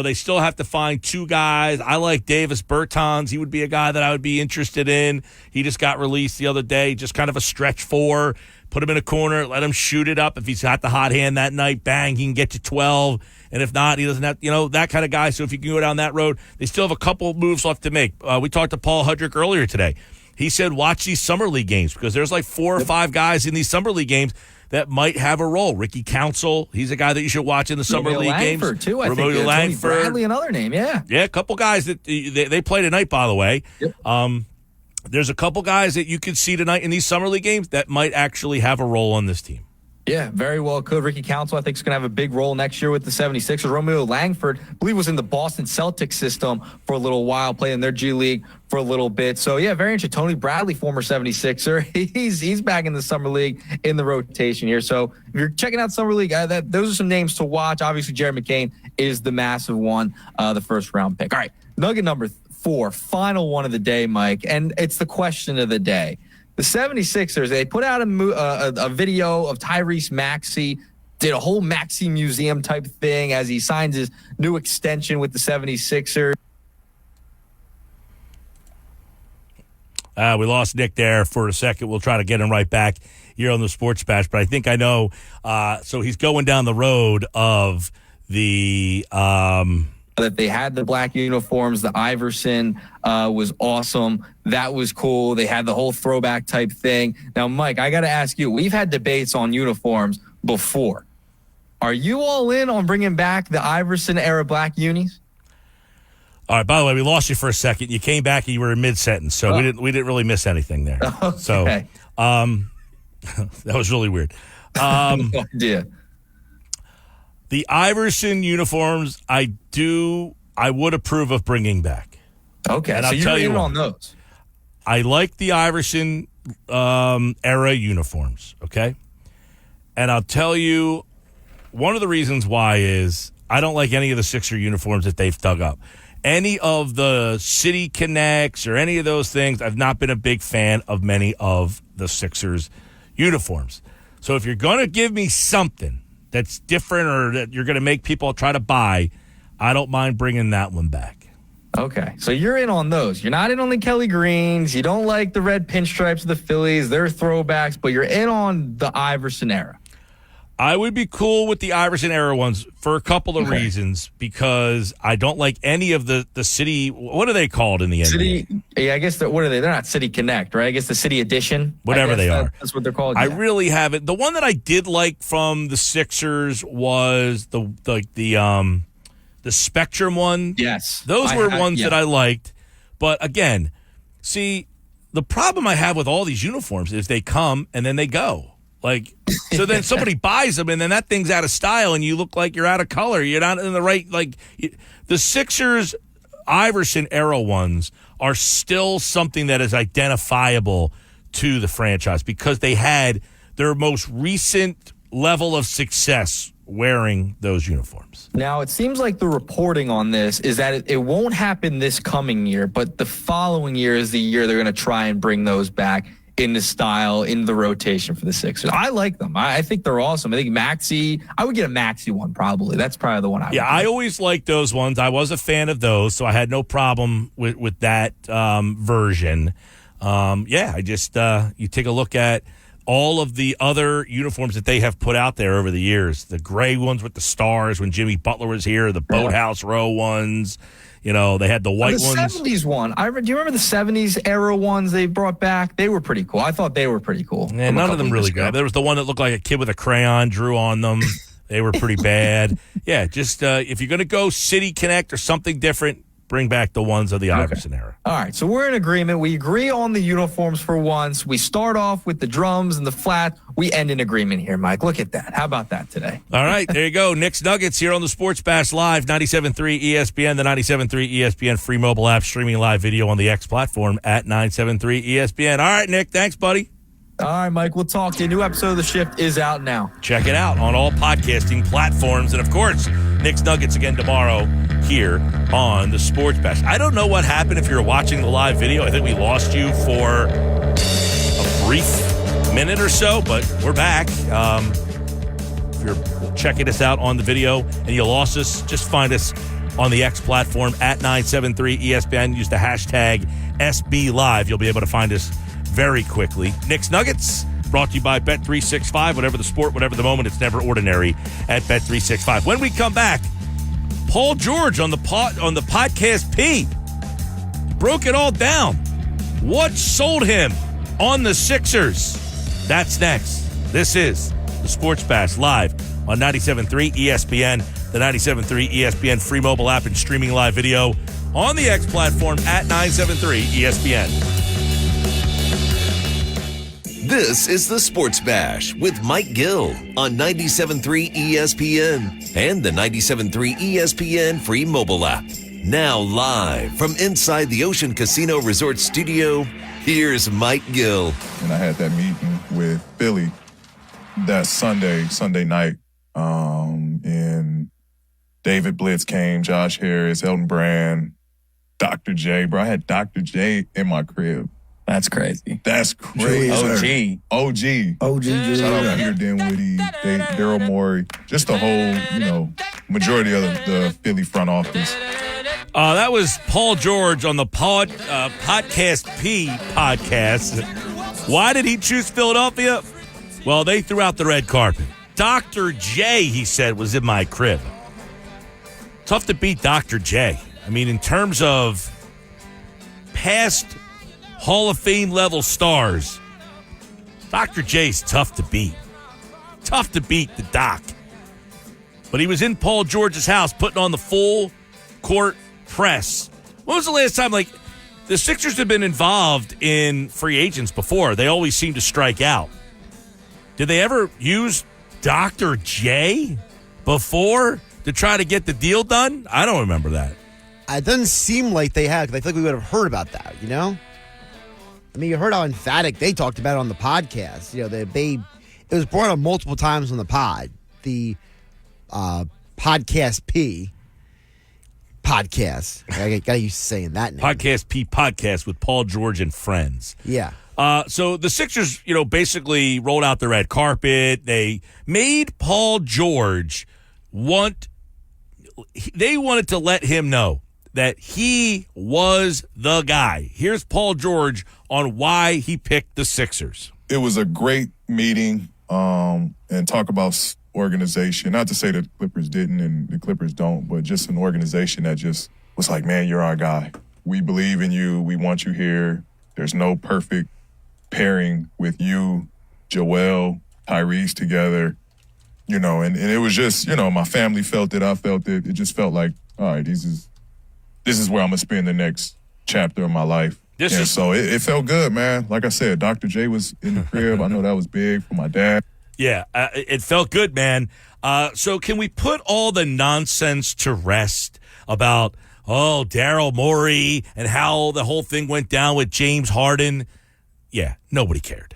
Speaker 5: They still have to find 2 guys. I like Davis Bertans. He would be a guy that I would be interested in. He just got released the other day, just kind of a stretch 4. Put him in a corner, let him shoot it up. If he's got the hot hand that night, bang, he can get to 12. And if not, he doesn't have, that kind of guy. So if you can go down that road, they still have a couple of moves left to make. We talked to Paul Hudrick earlier today. He said watch these summer league games, because there's like 4 or 5 guys in these summer league games that might have a role. Ricky Council, he's a guy that you should watch in the summer league
Speaker 15: Langford,
Speaker 5: games.
Speaker 15: Too, I think.
Speaker 5: Langford.
Speaker 15: Tony Bradley, another name, yeah.
Speaker 5: Yeah, a couple guys that they play tonight, by the way. Yep. There's a couple guys that you could see tonight in these summer league games that might actually have a role on this team.
Speaker 15: Yeah, very well could. Ricky Council, I think, is going to have a big role next year with the 76ers. Romeo Langford, I believe, was in the Boston Celtics system for a little while, playing in their G League for a little bit. So, yeah, very interesting. Tony Bradley, former 76er, he's back in the Summer League in the rotation here. So, if you're checking out Summer League, those are some names to watch. Obviously, Jerry McCain is the massive one, the first-round pick. All right, nugget number 4, final one of the day, Mike, and it's the question of the day. The 76ers, they put out a video of Tyrese Maxey, did a whole Maxey museum type thing as he signs his new extension with the 76ers.
Speaker 5: We lost Nick there for a second. We'll try to get him right back here on the Sports Bash, but I think I know. So he's going down the road of the
Speaker 15: that they had the black uniforms. The Iverson was awesome. That was cool. They had the whole throwback type thing. Now, Mike, I got to ask you, we've had debates on uniforms before. Are you all in on bringing back the Iverson era black unis?
Speaker 5: All right, by the way, we lost you for a second. You came back and you were in mid-sentence, so we didn't really miss anything there.
Speaker 15: Okay.
Speaker 5: So that was really weird.
Speaker 15: No idea.
Speaker 5: The Iverson uniforms, I would approve of bringing back.
Speaker 15: Okay,
Speaker 5: and
Speaker 15: so
Speaker 5: I'll tell you
Speaker 15: in
Speaker 5: what,
Speaker 15: on those.
Speaker 5: I like the Iverson era uniforms, okay? And I'll tell you, one of the reasons why is I don't like any of the Sixer uniforms that they've dug up. Any of the City Connects or any of those things, I've not been a big fan of many of the Sixers uniforms. So if you're going to give me something that's different or that you're going to make people try to buy, I don't mind bringing that one back.
Speaker 15: Okay, so you're in on those. You're not in on the Kelly Greens. You don't like the red pinstripes of the Phillies. They're throwbacks, but you're in on the Iverson era.
Speaker 5: I would be cool with the Iverson era ones for a couple of reasons, because I don't like any of the City. What are they called in the NBA?
Speaker 15: City, yeah, I guess what are they? They're not City Connect, right? I guess the City Edition.
Speaker 5: Whatever they are.
Speaker 15: That's what they're called.
Speaker 5: I
Speaker 15: yeah.
Speaker 5: really haven't. The one that I did like from the Sixers was the Spectrum one.
Speaker 15: Yes.
Speaker 5: Those were ones that I liked. But again, see, the problem I have with all these uniforms is they come and then they go. Like, so then somebody buys them and then that thing's out of style and you look like you're out of color. You're not in the right, the Sixers Iverson era ones are still something that is identifiable to the franchise because they had their most recent level of success wearing those uniforms.
Speaker 15: Now, it seems like the reporting on this is that it won't happen this coming year, but the following year is the year they're going to try and bring those back in the style, in the rotation for the Sixers. I like them. I think they're awesome. I think Maxey, I would get a Maxey one probably. That's probably the one I would get.
Speaker 5: I always liked those ones. I was a fan of those, so I had no problem with that version. I just you take a look at all of the other uniforms that they have put out there over the years. The gray ones with the stars when Jimmy Butler was here, the Boathouse Row ones. They had the white
Speaker 15: the
Speaker 5: ones.
Speaker 15: The 70s one. Do you remember the 70s era ones they brought back? They were pretty cool. I thought they were pretty cool.
Speaker 5: Yeah, none of them really good. There was the one that looked like a kid with a crayon drew on them. They were pretty bad. Yeah, just if you're going to go City Connect or something different, bring back the ones of the Iverson era.
Speaker 15: All right, so we're in agreement. We agree on the uniforms for once. We start off with the drums and the flat. We end in agreement here, Mike. Look at that. How about that today?
Speaker 5: All right, there you go. Knicks Nuggets here on the Sports Bash Live, 97.3 ESPN, the 97.3 ESPN free mobile app, streaming live video on the X platform at 97.3 ESPN. All right, Nick, thanks, buddy.
Speaker 15: All right, Mike, we'll talk to you. New episode of The Shift is out now.
Speaker 5: Check it out on all podcasting platforms. And, of course, Knicks Nuggets again tomorrow here on the Sports Bash. I don't know what happened if you're watching the live video. I think we lost you for a brief minute or so, but we're back. If you're checking us out on the video and you lost us, just find us on the X platform at 973 ESPN. Use the hashtag SBLive. You'll be able to find us very quickly. Knicks Nuggets brought to you by Bet365. Whatever the sport, whatever the moment, it's never ordinary at Bet365. When we come back, Paul George on the podcast P broke it all down. What sold him on the Sixers? That's next. This is the Sports Bash live on 97.3 ESPN, the 97.3 ESPN free mobile app, and streaming live video on the X platform at 973 ESPN.
Speaker 3: This is the Sports Bash with Mike Gill on 97.3 ESPN and the 97.3 ESPN free mobile app. Now live from inside the Ocean Casino Resort studio, here's Mike Gill.
Speaker 16: And I had that meeting with Philly that Sunday night, and David Blitz came, Josh Harris, Elton Brand, Dr. J. Bro, I had Dr. J in my crib.
Speaker 17: That's crazy.
Speaker 16: That's crazy. OG. Shout out Peter Dinwiddie, Daryl Morey, just the whole, majority of the Philly front office.
Speaker 5: That was Paul George on the Podcast P podcast. Why did he choose Philadelphia? Well, they threw out the red carpet. Dr. J, he said, was in my crib. Tough to beat Dr. J. I mean, in terms of past Hall of Fame level stars, Dr. J's tough to beat. Tough to beat the Doc. But he was in Paul George's house putting on the full court press. When was the last time, the Sixers have been involved in free agents before? They always seem to strike out. Did they ever use Dr. J before to try to get the deal done? I don't remember that.
Speaker 12: It doesn't seem like they had, because I feel like we would have heard about that, I mean, you heard how emphatic they talked about it on the podcast. It was brought up multiple times on the pod. The Podcast P podcast. I got used to saying that name.
Speaker 5: Podcast P podcast with Paul George and friends.
Speaker 12: Yeah.
Speaker 5: So the Sixers, basically rolled out the red carpet. They made Paul George they wanted to let him know that he was the guy. Here's Paul George on why he picked the Sixers.
Speaker 16: It was a great meeting, and talk about organization. Not to say that the Clippers didn't and the Clippers don't, but just an organization that just was like, man, you're our guy. We believe in you. We want you here. There's no perfect pairing with you, Joel, Tyrese together, and it was just, my family felt it. I felt it. It just felt like, all right, this is where I'm going to spend the next chapter of my life. So it felt good, man. Like I said, Dr. J was in the crib. I know that was big for my dad.
Speaker 5: Yeah, it felt good, man. So can we put all the nonsense to rest about, Daryl Morey and how the whole thing went down with James Harden? Yeah, nobody cared.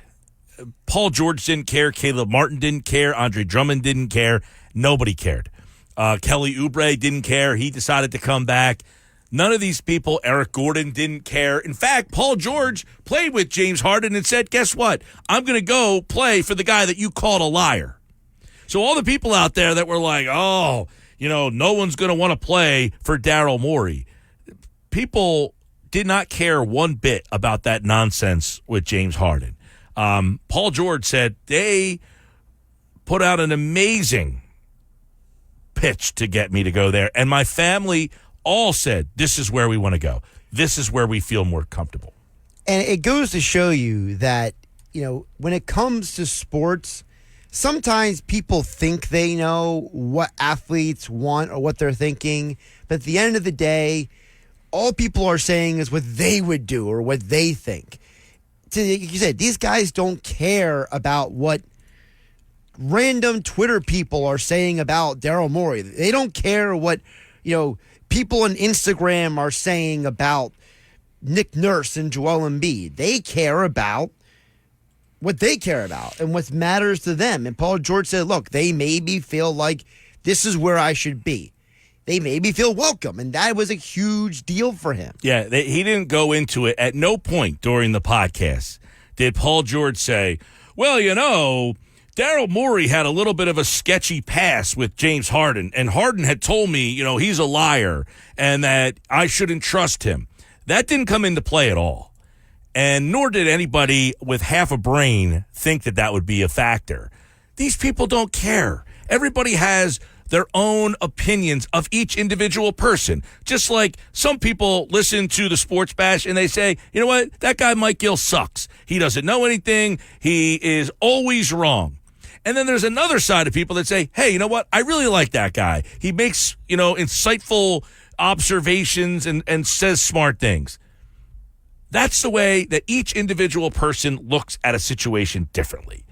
Speaker 5: Paul George didn't care. Caleb Martin didn't care. Andre Drummond didn't care. Nobody cared. Kelly Oubre didn't care. He decided to come back. None of these people, Eric Gordon, didn't care. In fact, Paul George played with James Harden and said, guess what? I'm going to go play for the guy that you called a liar. So all the people out there that were like, no one's going to want to play for Daryl Morey. People did not care one bit about that nonsense with James Harden. Paul George said they put out an amazing pitch to get me to go there, and my family all said, this is where we want to go. This is where we feel more comfortable.
Speaker 12: And it goes to show you that, when it comes to sports, sometimes people think they know what athletes want or what they're thinking, but at the end of the day, all people are saying is what they would do or what they think. Like you said, these guys don't care about what random Twitter people are saying about Daryl Morey. They don't care what, people on Instagram are saying about Nick Nurse and Joel Embiid. They care about what they care about and what matters to them. And Paul George said, look, they maybe feel like this is where I should be. They made me feel welcome, and that was a huge deal for him.
Speaker 5: Yeah, he didn't go into it. At no point during the podcast did Paul George say, well, Daryl Morey had a little bit of a sketchy past with James Harden, and Harden had told me, he's a liar and that I shouldn't trust him. That didn't come into play at all, and nor did anybody with half a brain think that would be a factor. These people don't care. Everybody has their own opinions of each individual person. Just like some people listen to the Sports Bash and they say, you know what, that guy Mike Gill sucks. He doesn't know anything. He is always wrong. And then there's another side of people that say, hey, you know what, I really like that guy. He makes, insightful observations and says smart things. That's the way that each individual person looks at a situation differently.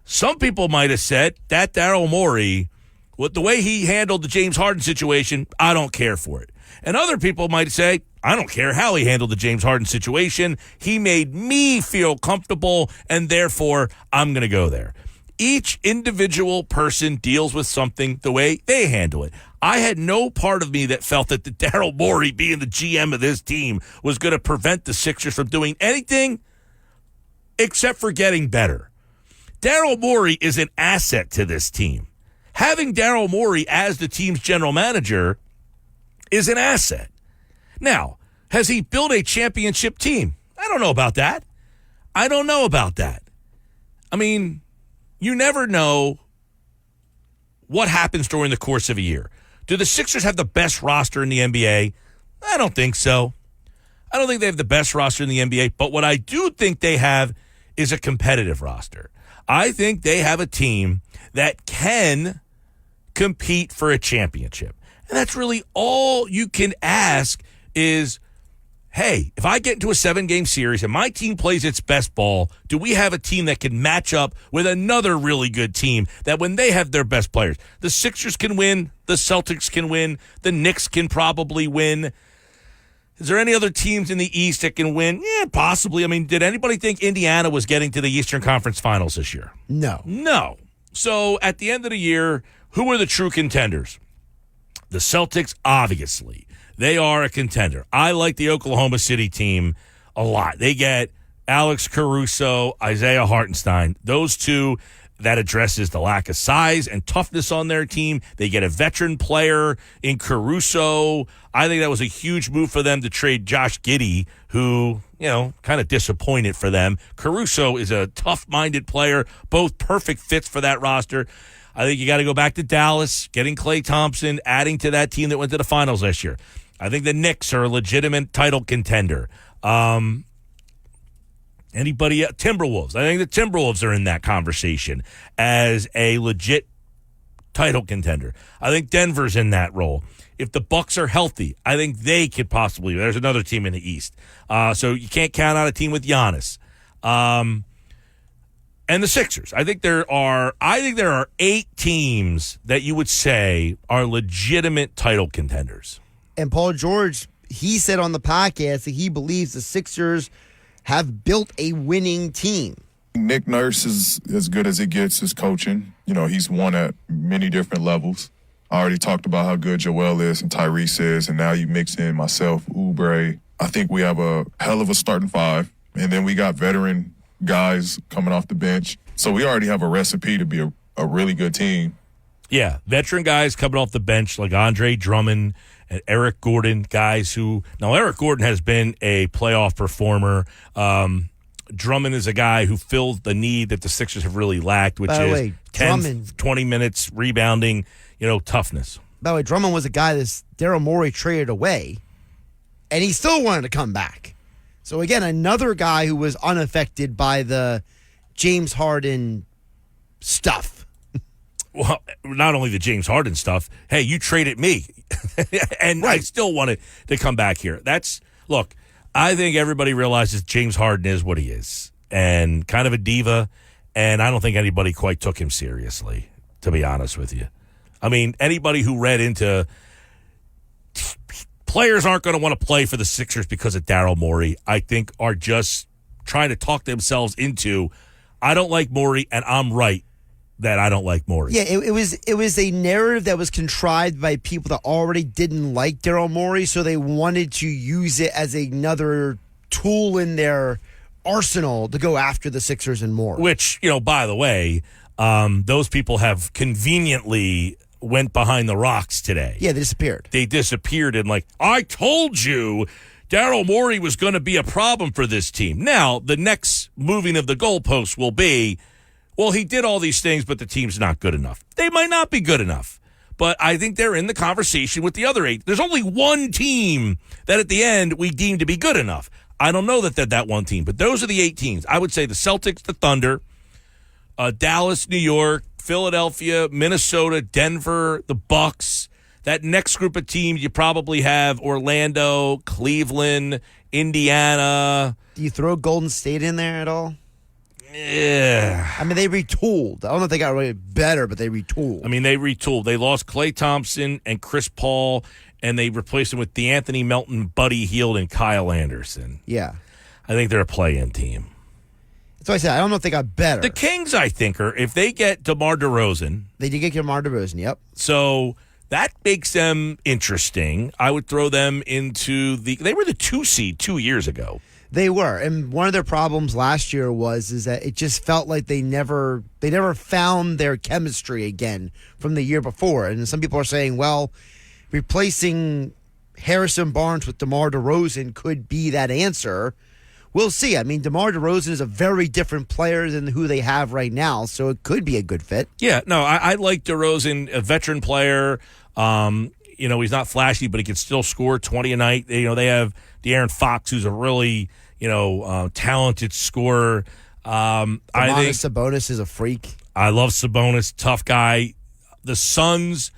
Speaker 5: Some people might have said that Daryl Morey, with the way he handled the James Harden situation, I don't care for it. And other people might say, I don't care how he handled the James Harden situation. He made me feel comfortable, and therefore I'm going to go there. Each individual person deals with something the way they handle it. I had no part of me that felt that the Daryl Morey being the GM of this team was going to prevent the Sixers from doing anything except for getting better. Daryl Morey is an asset to this team. Having Daryl Morey as the team's general manager is an asset. Now, has he built a championship team? I don't know about that. I mean, you never know what happens during the course of a year. Do the Sixers have the best roster in the NBA? I don't think so. I don't think they have the best roster in the NBA, but what I do think they have is a competitive roster. I think they have a team that can compete for a championship. And that's really all you can ask is, hey, if I get into a 7-game series and my team plays its best ball, do we have a team that can match up with another really good team that when they have their best players, the Sixers can win, the Celtics can win, the Knicks can probably win. Is there any other teams in the East that can win? Yeah, possibly. I mean, did anybody think Indiana was getting to the Eastern Conference Finals this year? No. So at the end of the year, who are the true contenders? The Celtics, obviously. They are a contender. I like the Oklahoma City team a lot. They get Alex Caruso, Isaiah Hartenstein. Those two, that addresses the lack of size and toughness on their team. They get a veteran player in Caruso. I think that was a huge move for them to trade Josh Giddey, who, kind of disappointed for them. Caruso is a tough-minded player, both perfect fits for that roster. I think you got to go back to Dallas, getting Klay Thompson, adding to that team that went to the finals last year. I think the Knicks are a legitimate title contender. Anybody else? Timberwolves. I think the Timberwolves are in that conversation as a legit title contender. I think Denver's in that role. If the Bucks are healthy, I think they could possibly. There's another team in the East. So you can't count out a team with Giannis. And the Sixers. I think there are 8 teams that you would say are legitimate title contenders.
Speaker 12: And Paul George, he said on the podcast that he believes the Sixers have built a winning team.
Speaker 16: Nick Nurse is as good as it gets as coaching. He's won at many different levels. I already talked about how good Joel is and Tyrese is, and now you mix in myself, Oubre. I think we have a hell of a starting 5, and then we got veteran guys coming off the bench. So we already have a recipe to be a really good team.
Speaker 5: Yeah, veteran guys coming off the bench like Andre Drummond and Eric Gordon, guys who now Eric Gordon has been a playoff performer. Drummond is a guy who filled the need that the Sixers have really lacked, which is 10, 20 minutes rebounding, toughness.
Speaker 12: By the way, Drummond was a guy that Daryl Morey traded away, and he still wanted to come back. So again, another guy who was unaffected by the James Harden stuff.
Speaker 5: Well, not only the James Harden stuff. Hey, you traded me, and I still wanted to come back here. Look, I think everybody realizes James Harden is what he is, and kind of a diva, and I don't think anybody quite took him seriously, to be honest with you. I mean, anybody who read into players aren't going to want to play for the Sixers because of Daryl Morey, I think are just trying to talk themselves into, I don't like Morey, and I'm right that I don't like Morey.
Speaker 12: Yeah, it was a narrative that was contrived by people that already didn't like Daryl Morey, so they wanted to use it as another tool in their arsenal to go after the Sixers and more.
Speaker 5: Which, by the way, those people have conveniently went behind the rocks today.
Speaker 12: Yeah, they disappeared.
Speaker 5: They disappeared and I told you Daryl Morey was going to be a problem for this team. Now, the next moving of the goalposts will be, well, he did all these things, but the team's not good enough. They might not be good enough, but I think they're in the conversation with the other 8. There's only one team that at the end we deem to be good enough. I don't know that they're that one team, but those are the 8 teams. I would say the Celtics, the Thunder, Dallas, New York, Philadelphia, Minnesota, Denver, the Bucks. That next group of teams, you probably have Orlando, Cleveland, Indiana.
Speaker 12: Do you throw Golden State in there at all?
Speaker 5: Yeah.
Speaker 12: I mean, they retooled. I don't know if they got really better, but they retooled.
Speaker 5: I mean, they retooled. They lost Klay Thompson and Chris Paul, and they replaced him with DeAnthony Melton, Buddy Hield, and Kyle Anderson.
Speaker 12: Yeah.
Speaker 5: I think they're a play-in team.
Speaker 12: That's what I said. I don't know if they got better.
Speaker 5: The Kings, I think, if they get DeMar DeRozan.
Speaker 12: They did get DeMar DeRozan, yep.
Speaker 5: So that makes them interesting. I would throw them into they were the 2 seed 2 years ago.
Speaker 12: They were, and one of their problems last year is that it just felt like they never found their chemistry again from the year before. And some people are saying, well, replacing Harrison Barnes with DeMar DeRozan could be that answer. We'll see. I mean, DeMar DeRozan is a very different player than who they have right now, so it could be a good fit.
Speaker 5: Yeah, no, I like DeRozan, a veteran player. He's not flashy, but he can still score 20 a night. They have De'Aaron Fox, who's a really, talented scorer. I think
Speaker 12: Sabonis is a freak.
Speaker 5: I love Sabonis, tough guy. The Suns,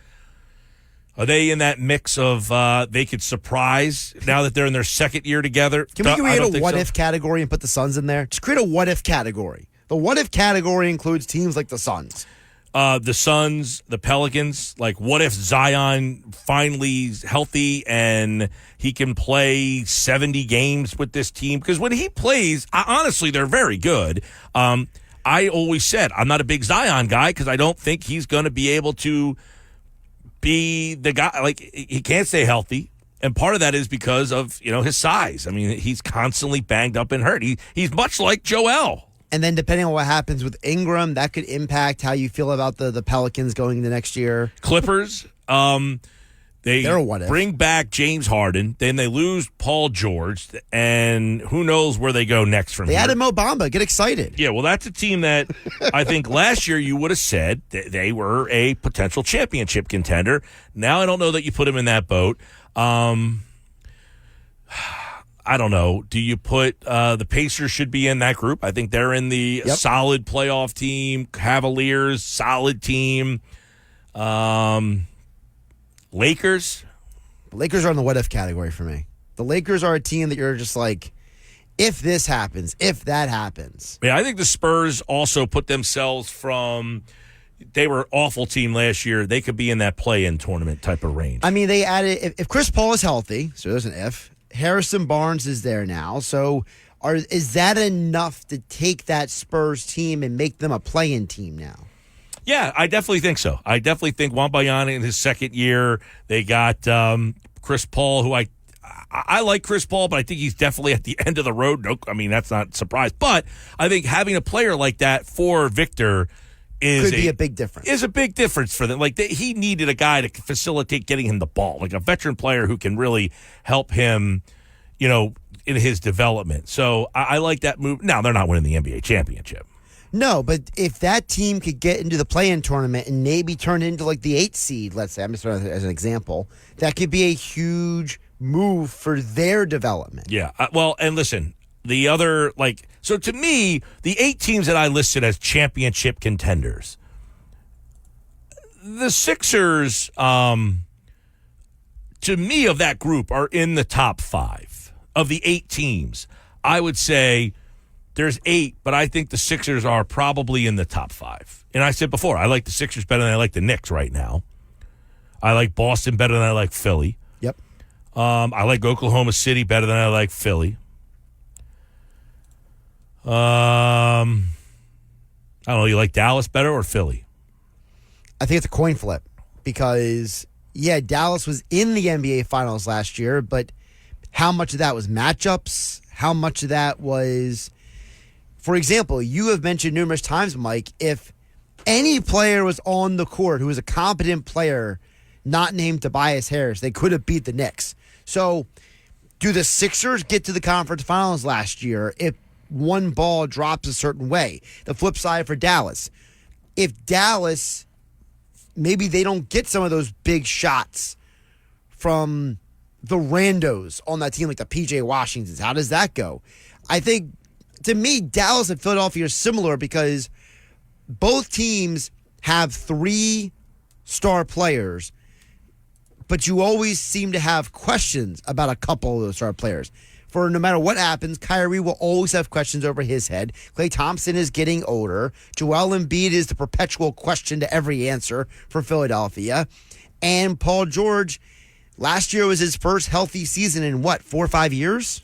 Speaker 5: are they in that mix of they could surprise now that they're in their second year together?
Speaker 12: Can we create a what-if category and put the Suns in there? Just create a what-if category. The what-if category includes teams like the Suns.
Speaker 5: The Suns, the Pelicans, what if Zion finally is healthy and he can play 70 games with this team? Because when he plays, honestly, they're very good. I always said I'm not a big Zion guy because I don't think he's going to be able to be the guy. He can't stay healthy. And part of that is because of, his size. I mean, he's constantly banged up and hurt. He's much like Joel.
Speaker 12: And then depending on what happens with Ingram, that could impact how you feel about the Pelicans going into next year.
Speaker 5: Clippers, they're a what if. Bring back James Harden, then they lose Paul George, and who knows where they go next from here.
Speaker 12: They added Mo Bamba. Get excited.
Speaker 5: Yeah, well, that's a team that I think last year you would have said that they were a potential championship contender. Now I don't know that you put them in that boat. I don't know. Do you put the Pacers should be in that group? I think they're in the solid playoff team. Cavaliers, solid team. Lakers?
Speaker 12: The Lakers are in the what-if category for me. The Lakers are a team that you're just like, if this happens, if that happens.
Speaker 5: Yeah, I think the Spurs also put themselves they were an awful team last year. They could be in that play-in tournament type of range.
Speaker 12: I mean, they added, if Chris Paul is healthy, so there's an if, Harrison Barnes is there now. So is that enough to take that Spurs team and make them a play-in team now?
Speaker 5: Yeah, I definitely think so. I definitely think Wembanyama in his second year. They got Chris Paul, who I like Chris Paul, but I think he's definitely at the end of the road. No, I mean, that's not a surprise. But I think having a player like that for Victor
Speaker 12: could be a big difference.
Speaker 5: Is a big difference for them. Like he needed a guy to facilitate getting him the ball, like a veteran player who can really help him, in his development. So I like that move. Now they're not winning the NBA championship.
Speaker 12: No, but if that team could get into the play-in tournament and maybe turn into like the 8th seed, let's say, I'm just throwing it as an example, that could be a huge move for their development.
Speaker 5: Yeah. Well, and listen, the other, so to me, the 8 teams that I listed as championship contenders, the Sixers, to me, of that group, are in the top 5 of the 8 teams. I would say there's 8, but I think the Sixers are probably in the top 5. And I said before, I like the Sixers better than I like the Knicks right now. I like Boston better than I like Philly.
Speaker 12: Yep.
Speaker 5: I like Oklahoma City better than I like Philly. I don't know. You like Dallas better or Philly?
Speaker 12: I think it's a coin flip because, Dallas was in the NBA Finals last year, but how much of that was matchups? How much of that was, for example, you have mentioned numerous times, Mike, if any player was on the court who was a competent player not named Tobias Harris, they could have beat the Knicks. So do the Sixers get to the conference finals last year if one ball drops a certain way? The flip side for Dallas, if Dallas, maybe they don't get some of those big shots from the randos on that team, like the P.J. Washingtons, how does that go? I think, to me, Dallas and Philadelphia are similar because both teams have 3 star players, but you always seem to have questions about a couple of those star players. For no matter what happens, Kyrie will always have questions over his head. Klay Thompson is getting older. Joel Embiid is the perpetual question to every answer for Philadelphia. And Paul George, last year was his first healthy season in 4 or 5 years?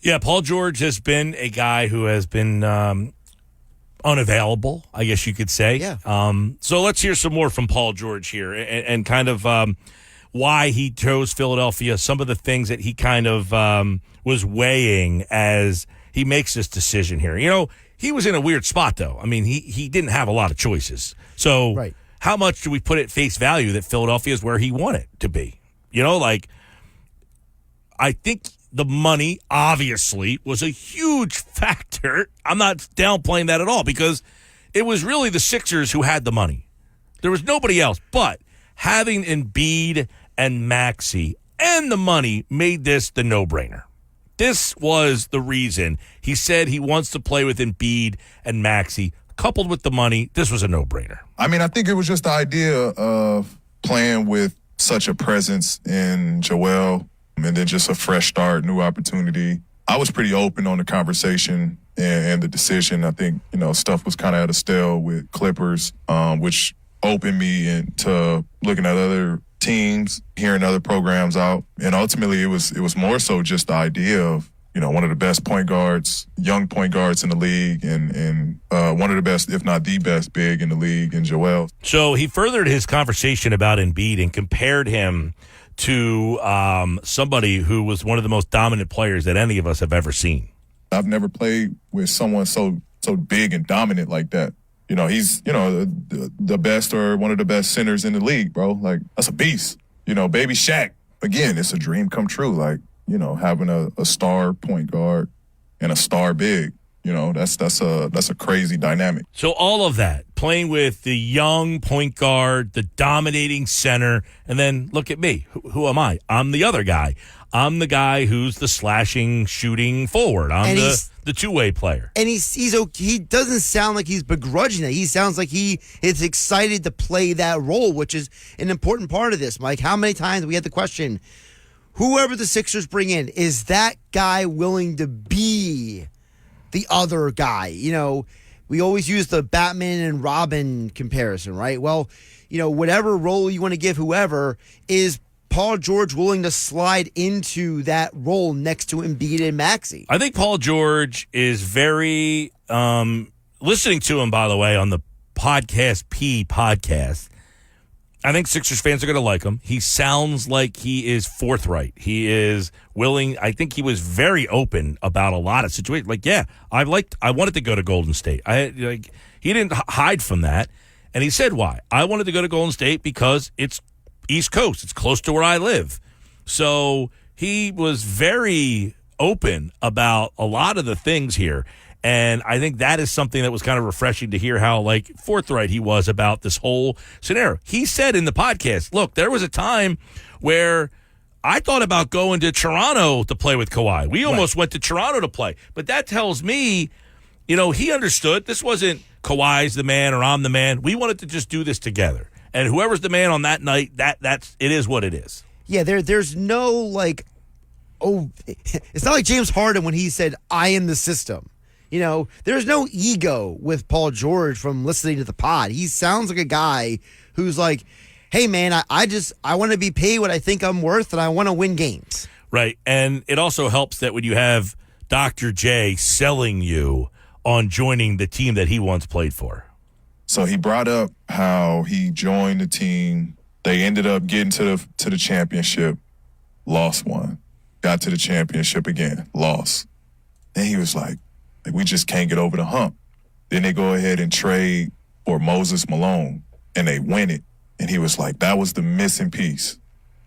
Speaker 5: Yeah, Paul George has been a guy who has been unavailable, I guess you could say.
Speaker 12: Yeah.
Speaker 5: So let's hear some more from Paul George here and kind of why he chose Philadelphia, some of the things that he kind of was weighing as he makes this decision here. He was in a weird spot, though. I mean, he didn't have a lot of choices. So how much do we put at face value that Philadelphia is where he wanted to be? I think the money, obviously, was a huge factor. I'm not downplaying that at all because it was really the Sixers who had the money. There was nobody else. But having Embiid and Maxey and the money made this the no-brainer. This was the reason. He said he wants to play with Embiid and Maxey. Coupled with the money, this was a no-brainer.
Speaker 16: I mean, I think it was just the idea of playing with such a presence in Joel and then just a fresh start, new opportunity. I was pretty open on the conversation and the decision. I think, stuff was kind of at a stale with Clippers, which opened me into looking at other teams, hearing other programs out. And ultimately, it was more so just the idea of, one of the best point guards, young point guards in the league, and one of the best, if not the best, big in the league in Joel.
Speaker 5: So he furthered his conversation about Embiid and compared him to somebody who was one of the most dominant players that any of us have ever seen.
Speaker 16: I've never played with someone so big and dominant like that. He's, the best or one of the best centers in the league, bro. Like, that's a beast. Baby Shaq, again, it's a dream come true. Like, having a star point guard and a star big. That's a crazy dynamic.
Speaker 5: So all of that, playing with the young point guard, the dominating center, and then look at me. Who am I? I'm the other guy. I'm the guy who's the slashing, shooting forward. I'm the two-way player.
Speaker 12: And he doesn't sound like he's begrudging it. He sounds like he is excited to play that role, which is an important part of this, Mike. How many times we had the question, whoever the Sixers bring in, is that guy willing to be the other guy? We always use the Batman and Robin comparison, right? Well, whatever role you want to give whoever, is Paul George willing to slide into that role next to Embiid and Maxey?
Speaker 5: I think Paul George is very, listening to him, by the way, on the Podcast P podcast, I think Sixers fans are going to like him. He sounds like he is forthright. He is willing. I think he was very open about a lot of situations. Like, yeah, I wanted to go to Golden State. He didn't hide from that. And he said why. I wanted to go to Golden State because it's East Coast. It's close to where I live. So he was very open about a lot of the things here. And I think that is something that was kind of refreshing to hear how, forthright he was about this whole scenario. He said in the podcast, look, there was a time where I thought about going to Toronto to play with Kawhi. We almost went to Toronto to play. But that tells me, he understood this wasn't Kawhi's the man or I'm the man. We wanted to just do this together. And whoever's the man on that night, it is what it is.
Speaker 12: Yeah, there's no, it's not like James Harden when he said, I am the system. There's no ego with Paul George from listening to the pod. He sounds like a guy who's like, hey, man, I want to be paid what I think I'm worth, and I want to win games.
Speaker 5: Right. And it also helps that when you have Dr. J selling you on joining the team that he once played for.
Speaker 16: So he brought up how he joined the team. They ended up getting to the championship, lost one. Got to the championship again, lost. Then he was like, we just can't get over the hump. Then they go ahead and trade for Moses Malone, and they win it. And he was like, that was the missing piece.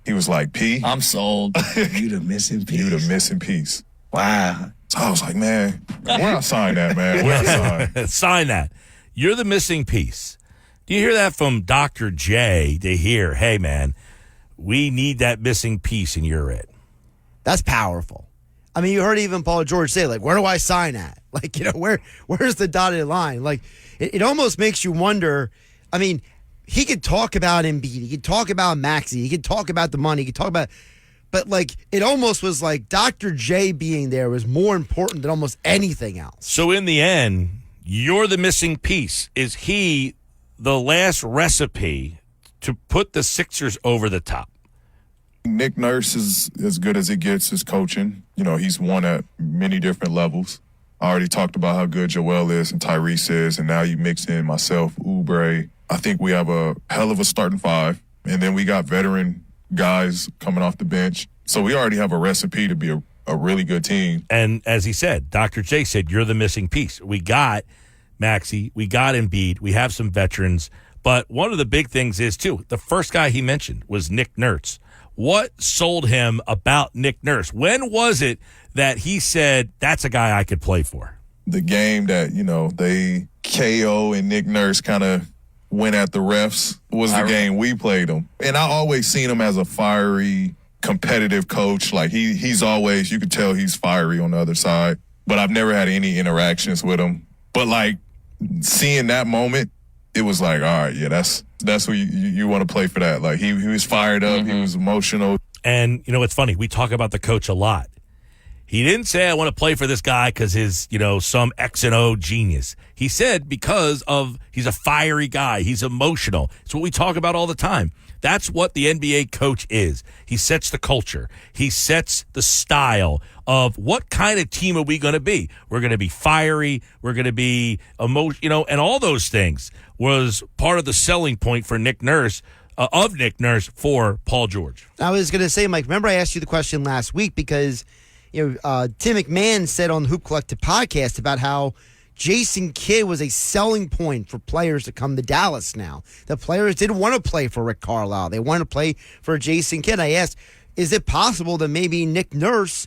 Speaker 16: He was like, P.
Speaker 17: I'm sold. You the missing piece.
Speaker 16: You the missing piece.
Speaker 17: Wow.
Speaker 16: So I was like, man, where I sign that, man? Where I sign?
Speaker 5: Sign that. You're the missing piece. Do you hear that from Dr. J to hear, hey, man, we need that missing piece and you're it?
Speaker 12: That's powerful. I mean, you heard even Paul George say, where do I sign at? Where's the dotted line? It almost makes you wonder. I mean, he could talk about Embiid. He could talk about Maxey. He could talk about the money. He could talk about, but it almost was like Dr. J being there was more important than almost anything else.
Speaker 5: So in the end, you're the missing piece. Is he the last recipe to put the Sixers over the top?
Speaker 16: Nick Nurse is as good as it gets as coaching. He's won at many different levels. I already talked about how good Joel is and Tyrese is, and now you mix in myself, Oubre. I think we have a hell of a starting five, and then we got veteran guys coming off the bench. So we already have a recipe to be a really good team.
Speaker 5: And as he said, Dr. J said, you're the missing piece. We got Maxey, we got Embiid, we have some veterans. But one of the big things is, too, the first guy he mentioned was Nick Nurse. What sold him about Nick Nurse? When was it that he said, that's a guy I could play for?
Speaker 16: The game that, they KO and Nick Nurse kind of went at the refs was the game we played them. And I always seen him as a fiery, competitive coach. He's always, you could tell he's fiery on the other side. But I've never had any interactions with him. But, seeing that moment, it was like, all right, yeah, that's what you want to play for that. He was fired up. Mm-hmm. He was emotional.
Speaker 5: And, it's funny. We talk about the coach a lot. He didn't say, I want to play for this guy because his, some X and O genius. He said because he's a fiery guy. He's emotional. It's what we talk about all the time. That's what the NBA coach is. He sets the culture. He sets the style of what kind of team are we going to be. We're going to be fiery. We're going to be emotional, and all those things was part of the selling point for Nick Nurse, for Paul George.
Speaker 12: I was going to say, Mike, remember I asked you the question last week because Tim McMahon said on the Hoop Collective podcast about how Jason Kidd was a selling point for players to come to Dallas now. The players didn't want to play for Rick Carlisle. They wanted to play for Jason Kidd. I asked, is it possible that maybe Nick Nurse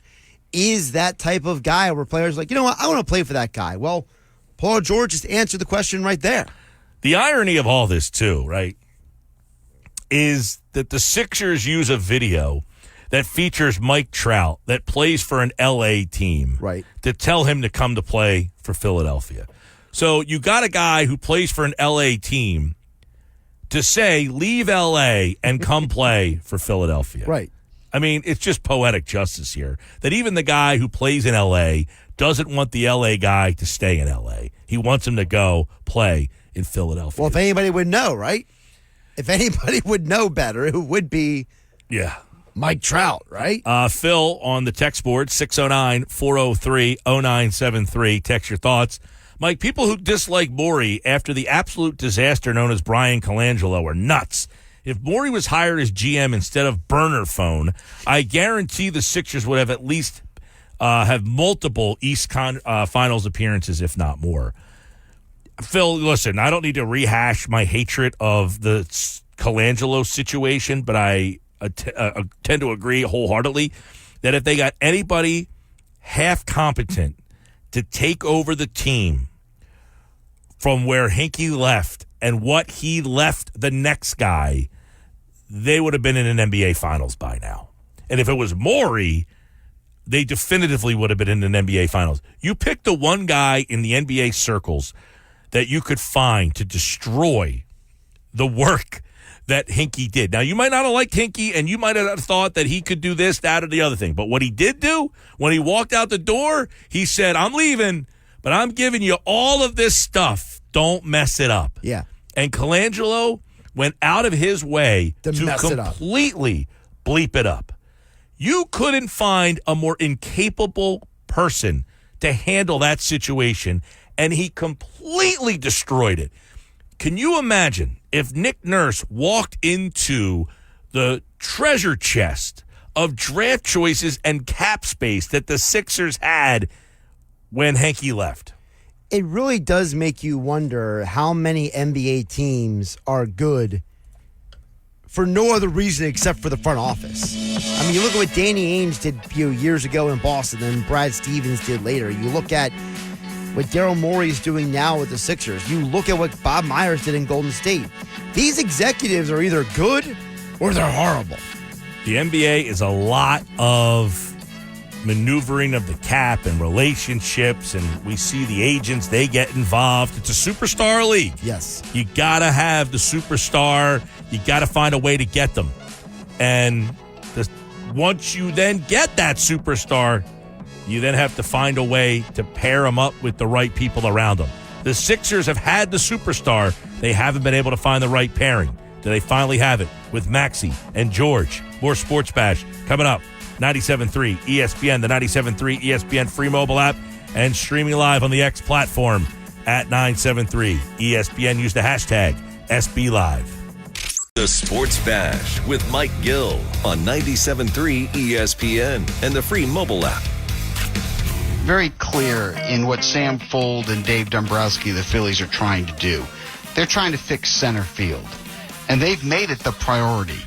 Speaker 12: is that type of guy where players are like, you know what, I want to play for that guy? Well, Paul George just answered the question right there.
Speaker 5: The irony of all this, too, right, is that the Sixers use a video that features Mike Trout that plays for an L.A. team,
Speaker 12: right,
Speaker 5: to tell him to come to play for Philadelphia. So you got a guy who plays for an L.A. team to say, leave L.A. and come play for Philadelphia.
Speaker 12: Right.
Speaker 5: I mean, it's just poetic justice here that even the guy who plays in L.A. doesn't want the L.A. guy to stay in L.A. He wants him to go play in Philadelphia.
Speaker 12: Well, if anybody would know, right? If anybody would know better, it would be Mike Trout, right?
Speaker 5: Phil on the text board, 609-403-0973. Text your thoughts. Mike, people who dislike Morey after the absolute disaster known as Brian Colangelo are nuts. If Morey was hired as GM instead of burner phone, I guarantee the Sixers would have at least have multiple East Finals appearances, if not more. Phil, listen, I don't need to rehash my hatred of the Colangelo situation, but I tend to agree wholeheartedly that if they got anybody half competent to take over the team from where Hinkie left and what he left the next guy, they would have been in an NBA Finals by now. And if it was Morey, they definitively would have been in an NBA Finals. You pick the one guy in the NBA circles that you could find to destroy the work that Hinkie did. Now, you might not have liked Hinkie, and you might have thought that he could do this, that, or the other thing. But what he did do, when he walked out the door, he said, I'm leaving, but I'm giving you all of this stuff. Don't mess it up.
Speaker 12: Yeah.
Speaker 5: And Colangelo went out of his way to
Speaker 12: mess it up.
Speaker 5: completely bleep it up. You couldn't find a more incapable person to handle that situation, and he completely destroyed it. Can you imagine if Nick Nurse walked into the treasure chest of draft choices and cap space that the Sixers had when Hinkie left?
Speaker 12: It really does make you wonder how many NBA teams are good for no other reason except for the front office. I mean, you look at what Danny Ainge did years ago in Boston and Brad Stevens did later. You look at what Daryl Morey is doing now with the Sixers. You look at what Bob Myers did in Golden State. These executives are either good or they're horrible.
Speaker 5: The NBA is a lot of maneuvering of the cap and relationships, and we see the agents, they get involved. It's a superstar league.
Speaker 12: Yes.
Speaker 5: You got to have the superstar. You got to find a way to get them. And once you then get that superstar, you then have to find a way to pair them up with the right people around them. The Sixers have had the superstar. They haven't been able to find the right pairing. Do they finally have it with Maxey and George? More Sports Bash coming up. 97.3 ESPN, the 97.3 ESPN free mobile app, and streaming live on the X platform at 973 ESPN. Use the hashtag SBLive.
Speaker 3: The Sports Bash with Mike Gill on 97.3 ESPN and the free mobile app.
Speaker 7: Very clear in what Sam Fold and Dave Dombrowski, the Phillies, are trying to do. They're trying to fix center field, and they've made it the priority.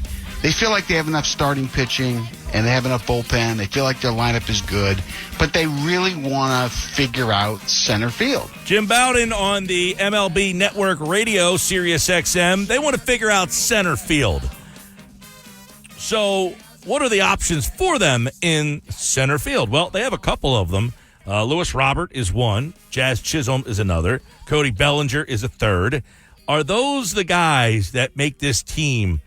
Speaker 7: They feel like they have enough starting pitching and they have enough bullpen. They feel like their lineup is good, but they really want to figure out center field.
Speaker 5: Jim Bowden on the MLB Network Radio, Sirius XM. They want to figure out center field. So what are the options for them in center field? Well, they have a couple of them. Lewis Robert is one. Jazz Chisholm is another. Cody Bellinger is a third. Are those the guys that make this team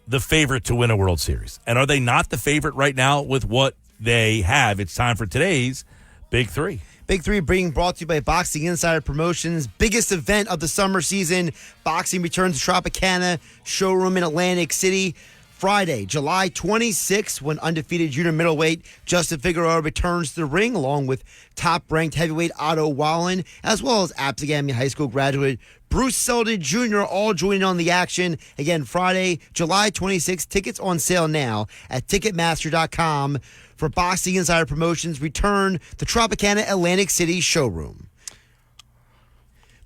Speaker 5: the favorite to win a World Series? And are they not the favorite right now with what they have? It's time for today's Big Three.
Speaker 12: Big Three being brought to you by Boxing Insider Promotions. Biggest event of the summer season. Boxing returns to Tropicana showroom in Atlantic City. Friday, July 26th, when undefeated junior middleweight Justin Figueroa returns to the ring, along with top-ranked heavyweight Otto Wallen, as well as Absegami High School graduate Bruce Selden Jr., all joining on the action. Again, Friday, July 26th. Tickets on sale now at Ticketmaster.com for Boxing Insider Promotions. Return to Tropicana Atlantic City showroom.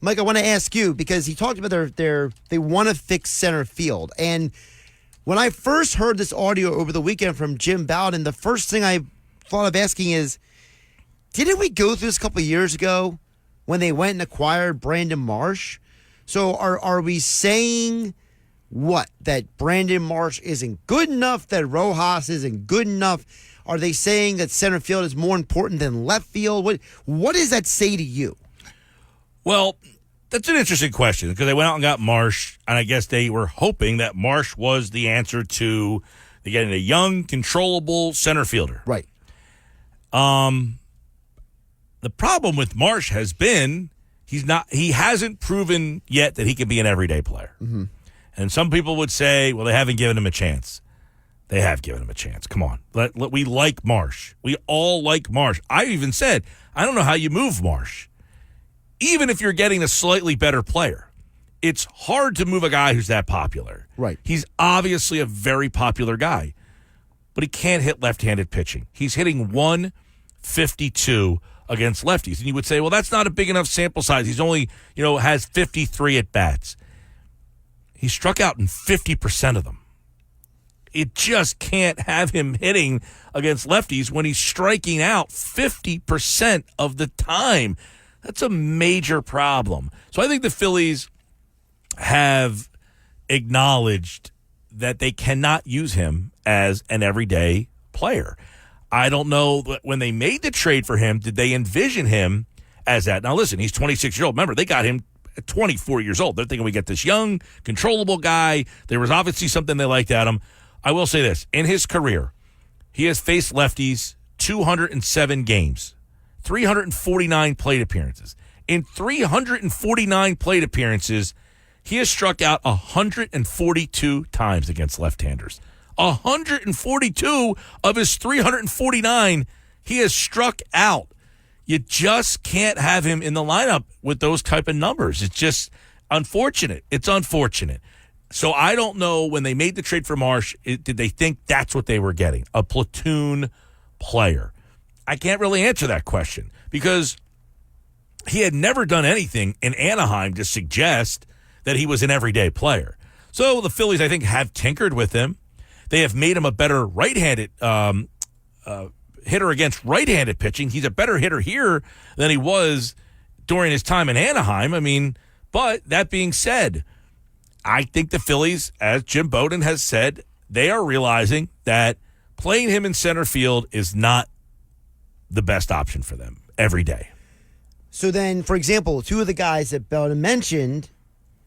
Speaker 12: Mike, I want to ask you, because he talked about they want to fix center field, and when I first heard this audio over the weekend from Jim Bowden, the first thing I thought of asking is, didn't we go through this a couple of years ago when they went and acquired Brandon Marsh? So are we saying what? That Brandon Marsh isn't good enough? That Rojas isn't good enough? Are they saying that center field is more important than left field? What does that say to you?
Speaker 5: Well, that's an interesting question, because they went out and got Marsh, and I guess they were hoping that Marsh was the answer to getting a young, controllable center fielder.
Speaker 12: Right.
Speaker 5: The problem with Marsh has been he hasn't proven yet that he can be an everyday player.
Speaker 12: Mm-hmm.
Speaker 5: And some people would say, well, they haven't given him a chance. They have given him a chance. Come on. We like Marsh. We all like Marsh. I even said, I don't know how you move Marsh. Even if you're getting a slightly better player, it's hard to move a guy who's that popular.
Speaker 12: Right.
Speaker 5: He's obviously a very popular guy, but he can't hit left-handed pitching. He's hitting 152 against lefties. And you would say, well, that's not a big enough sample size. He's only, has 53 at-bats. He struck out in 50% of them. It just can't have him hitting against lefties when he's striking out 50% of the time. That's a major problem. So I think the Phillies have acknowledged that they cannot use him as an everyday player. I don't know, when they made the trade for him, did they envision him as that? Now, listen, he's 26 years old. Remember, they got him at 24 years old. They're thinking we get this young, controllable guy. There was obviously something they liked at him. I will say this. In his career, he has faced lefties 207 games, 349 plate appearances. In 349 plate appearances, he has struck out 142 times against left-handers. 142 of his 349 he has struck out. You just can't have him in the lineup with those type of numbers. It's just unfortunate. It's unfortunate. So I don't know, when they made the trade for Marsh, did they think that's what they were getting? A platoon player? I can't really answer that question because he had never done anything in Anaheim to suggest that he was an everyday player. So the Phillies, I think, have tinkered with him. They have made him a better right-handed hitter against right-handed pitching. He's a better hitter here than he was during his time in Anaheim. But that being said, I think the Phillies, as Jim Bowden has said, they are realizing that playing him in center field is not the best option for them every day.
Speaker 12: So then, for example, two of the guys that Bowden mentioned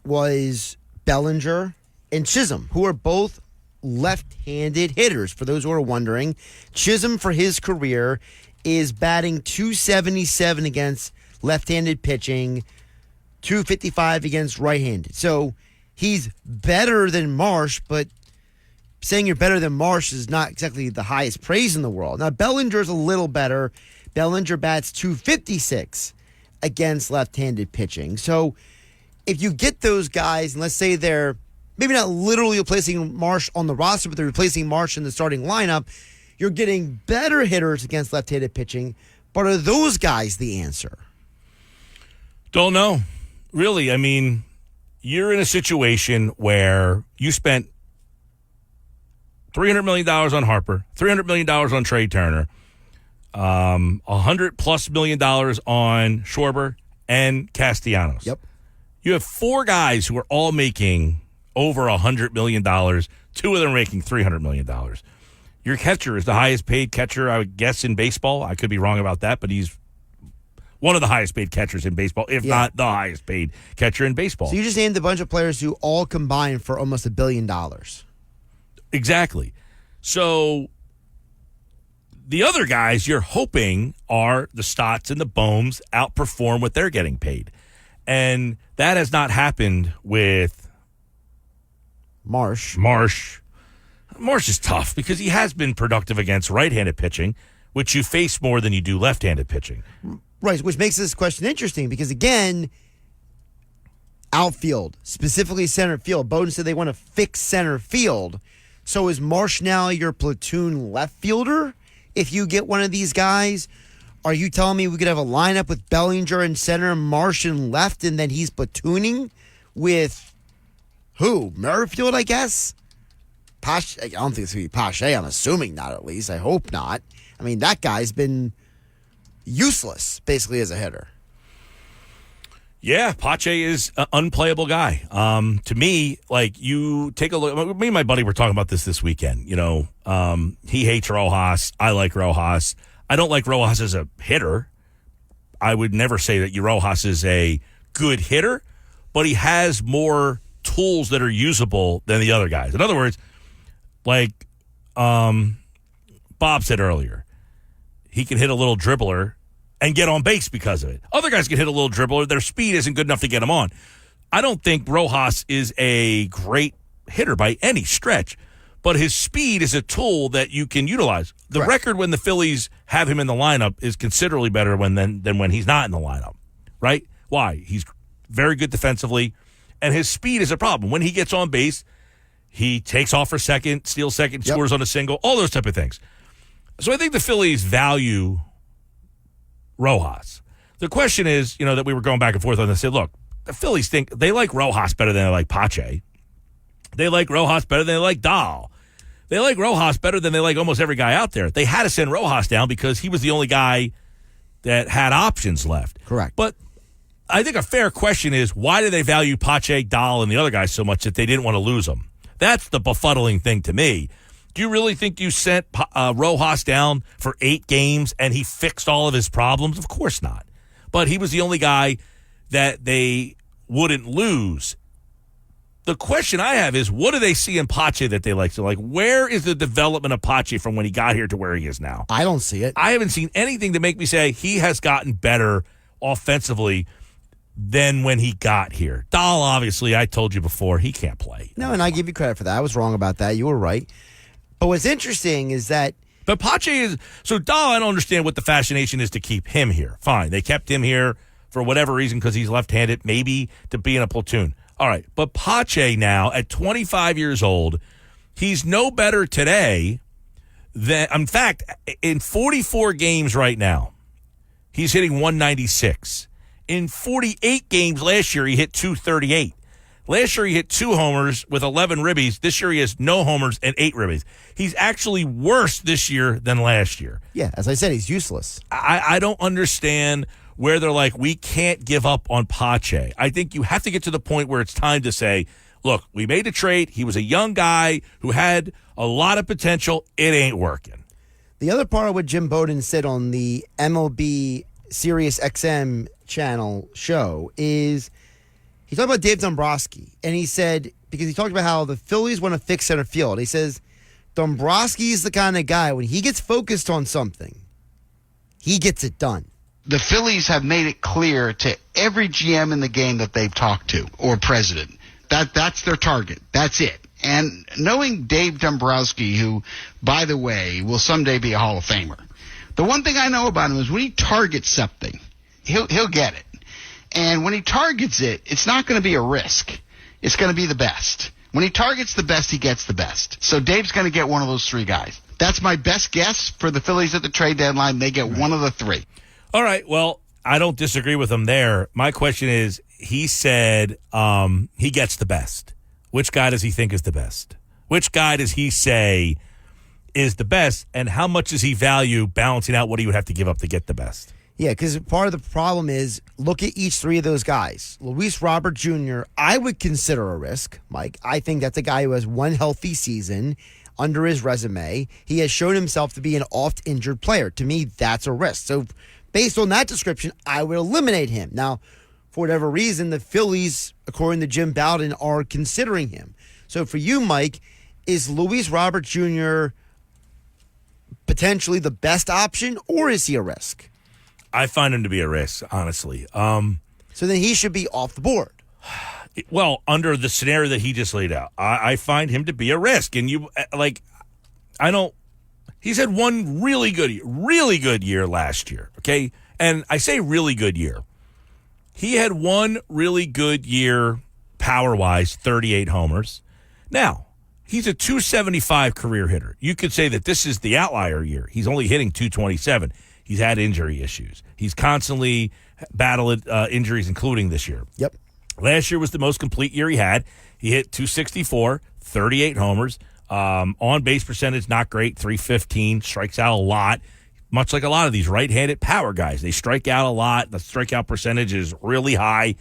Speaker 12: was Bellinger and Chisholm, who are both left-handed hitters. For those who are wondering, Chisholm for his career is batting .277 against left-handed pitching, .255 against right-handed. So he's better than Marsh, but saying you're better than Marsh is not exactly the highest praise in the world. Now, Bellinger's a little better. Bellinger bats .256 against left-handed pitching. So if you get those guys, and let's say they're maybe not literally replacing Marsh on the roster, but they're replacing Marsh in the starting lineup, you're getting better hitters against left-handed pitching. But are those guys the answer?
Speaker 5: Don't know. Really, you're in a situation where you spent $300 million on Harper, $300 million on Trey Turner, $100+ million on Schwarber and Castellanos.
Speaker 12: Yep.
Speaker 5: You have four guys who are all making over $100 million. Two of them are making $300 million. Your catcher is the highest paid catcher, I would guess, in baseball. I could be wrong about that, but he's one of the highest paid catchers in baseball, if not the highest paid catcher in baseball.
Speaker 12: So you just named a bunch of players who all combined for almost $1 billion.
Speaker 5: Exactly. So the other guys you're hoping are the Stotts and the Bohms outperform what they're getting paid. And that has not happened with
Speaker 12: Marsh.
Speaker 5: Marsh is tough because he has been productive against right-handed pitching, which you face more than you do left-handed pitching.
Speaker 12: Right, which makes this question interesting because, again, outfield, specifically center field. Bowden said they want to fix center field. So is Marsh now your platoon left fielder if you get one of these guys? Are you telling me we could have a lineup with Bellinger in center, Marsh in left, and then he's platooning with who? Merrifield, I guess? Pache, I don't think it's going to be Pache. I'm assuming not, at least. I hope not. That guy's been useless, basically, as a hitter.
Speaker 5: Yeah, Pache is an unplayable guy. To me, you take a look. Me and my buddy were talking about this weekend. He hates Rojas. I like Rojas. I don't like Rojas as a hitter. I would never say that Rojas is a good hitter, but he has more tools that are usable than the other guys. In other words, Bob said earlier, he can hit a little dribbler and get on base because of it. Other guys can hit a little dribbler. Their speed isn't good enough to get them on. I don't think Rojas is a great hitter by any stretch, but his speed is a tool that you can utilize. The record when the Phillies have him in the lineup is considerably better than when he's not in the lineup, right? Why? He's very good defensively, And his speed is a problem. When he gets on base, he takes off for second, steals second, scores on a single, all those type of things. So I think the Phillies value Rojas. The question is, that we were going back and forth on this. Said, look, the Phillies think they like Rojas better than they like Pache. They like Rojas better than they like Dahl. They like Rojas better than they like almost every guy out there. They had to send Rojas down because he was the only guy that had options left.
Speaker 12: Correct.
Speaker 5: But I think a fair question is, why do they value Pache, Dahl, and the other guys so much that they didn't want to lose them? That's the befuddling thing to me. Do you really think you sent Rojas down for 8 games and he fixed all of his problems? Of course not. But he was the only guy that they wouldn't lose. The question I have is, what do they see in Pache that they like? So, where is the development of Pache from when he got here to where he is now?
Speaker 12: I don't see it.
Speaker 5: I haven't seen anything to make me say he has gotten better offensively than when he got here. Dahl, obviously, I told you before, he can't play.
Speaker 12: No, and I give you credit for that. I was wrong about that. You were right. But what's interesting is that...
Speaker 5: But Pache is... So, Dahl, I don't understand what the fascination is to keep him here. Fine, they kept him here for whatever reason because he's left-handed, maybe to be in a platoon. All right, but Pache now, at 25 years old, he's no better today than... In fact, in 44 games right now, he's hitting 196. In 48 games last year, he hit 238. Last year, he hit 2 homers with 11 ribbies. This year, he has no homers and 8 ribbies. He's actually worse this year than last year.
Speaker 12: Yeah, as I said, he's useless.
Speaker 5: I don't understand where they're like, we can't give up on Pache. I think you have to get to the point where it's time to say, look, we made a trade. He was a young guy who had a lot of potential. It ain't working.
Speaker 12: The other part of what Jim Bowden said on the MLB Sirius XM channel show is he talked about Dave Dombrowski, and he said, because he talked about how the Phillies want to fix center field, he says Dombrowski is the kind of guy, when he gets focused on something, he gets it done.
Speaker 7: The Phillies have made it clear to every GM in the game that they've talked to, or president, that's their target. That's it. And knowing Dave Dombrowski, who, by the way, will someday be a Hall of Famer, the one thing I know about him is when he targets something, he'll get it. And when he targets it, it's not going to be a risk. It's going to be the best. When he targets the best, he gets the best. So Dave's going to get one of those 3 guys. That's my best guess for the Phillies at the trade deadline. They get one of the 3.
Speaker 5: All right, well, I don't disagree with him there. My question is, he said he gets the best. Which guy does he think is the best? Which guy does he say is the best, and how much does he value balancing out what he would have to give up to get the best?
Speaker 12: Yeah, because part of the problem is, look at each 3 of those guys. Luis Robert Jr., I would consider a risk, Mike. I think that's a guy who has one healthy season under his resume. He has shown himself to be an oft-injured player. To me, that's a risk. So based on that description, I would eliminate him. Now, for whatever reason, the Phillies, according to Jim Bowden, are considering him. So for you, Mike, is Luis Robert Jr. potentially the best option, or is he a risk?
Speaker 5: I find him to be a risk, honestly.
Speaker 12: So then he should be off the board.
Speaker 5: Well, under the scenario that he just laid out, I find him to be a risk. And he's had one really good year last year, okay? And I say really good year. He had one really good year power-wise, 38 homers. Now, he's a 275 career hitter. You could say that this is the outlier year. He's only hitting 227. He's had injury issues. He's constantly battled injuries, including this year.
Speaker 12: Yep.
Speaker 5: Last year was the most complete year he had. He hit 264, 38 homers. On-base percentage, not great, 315. Strikes out a lot. Much like a lot of these right-handed power guys. They strike out a lot. The strikeout percentage is really high.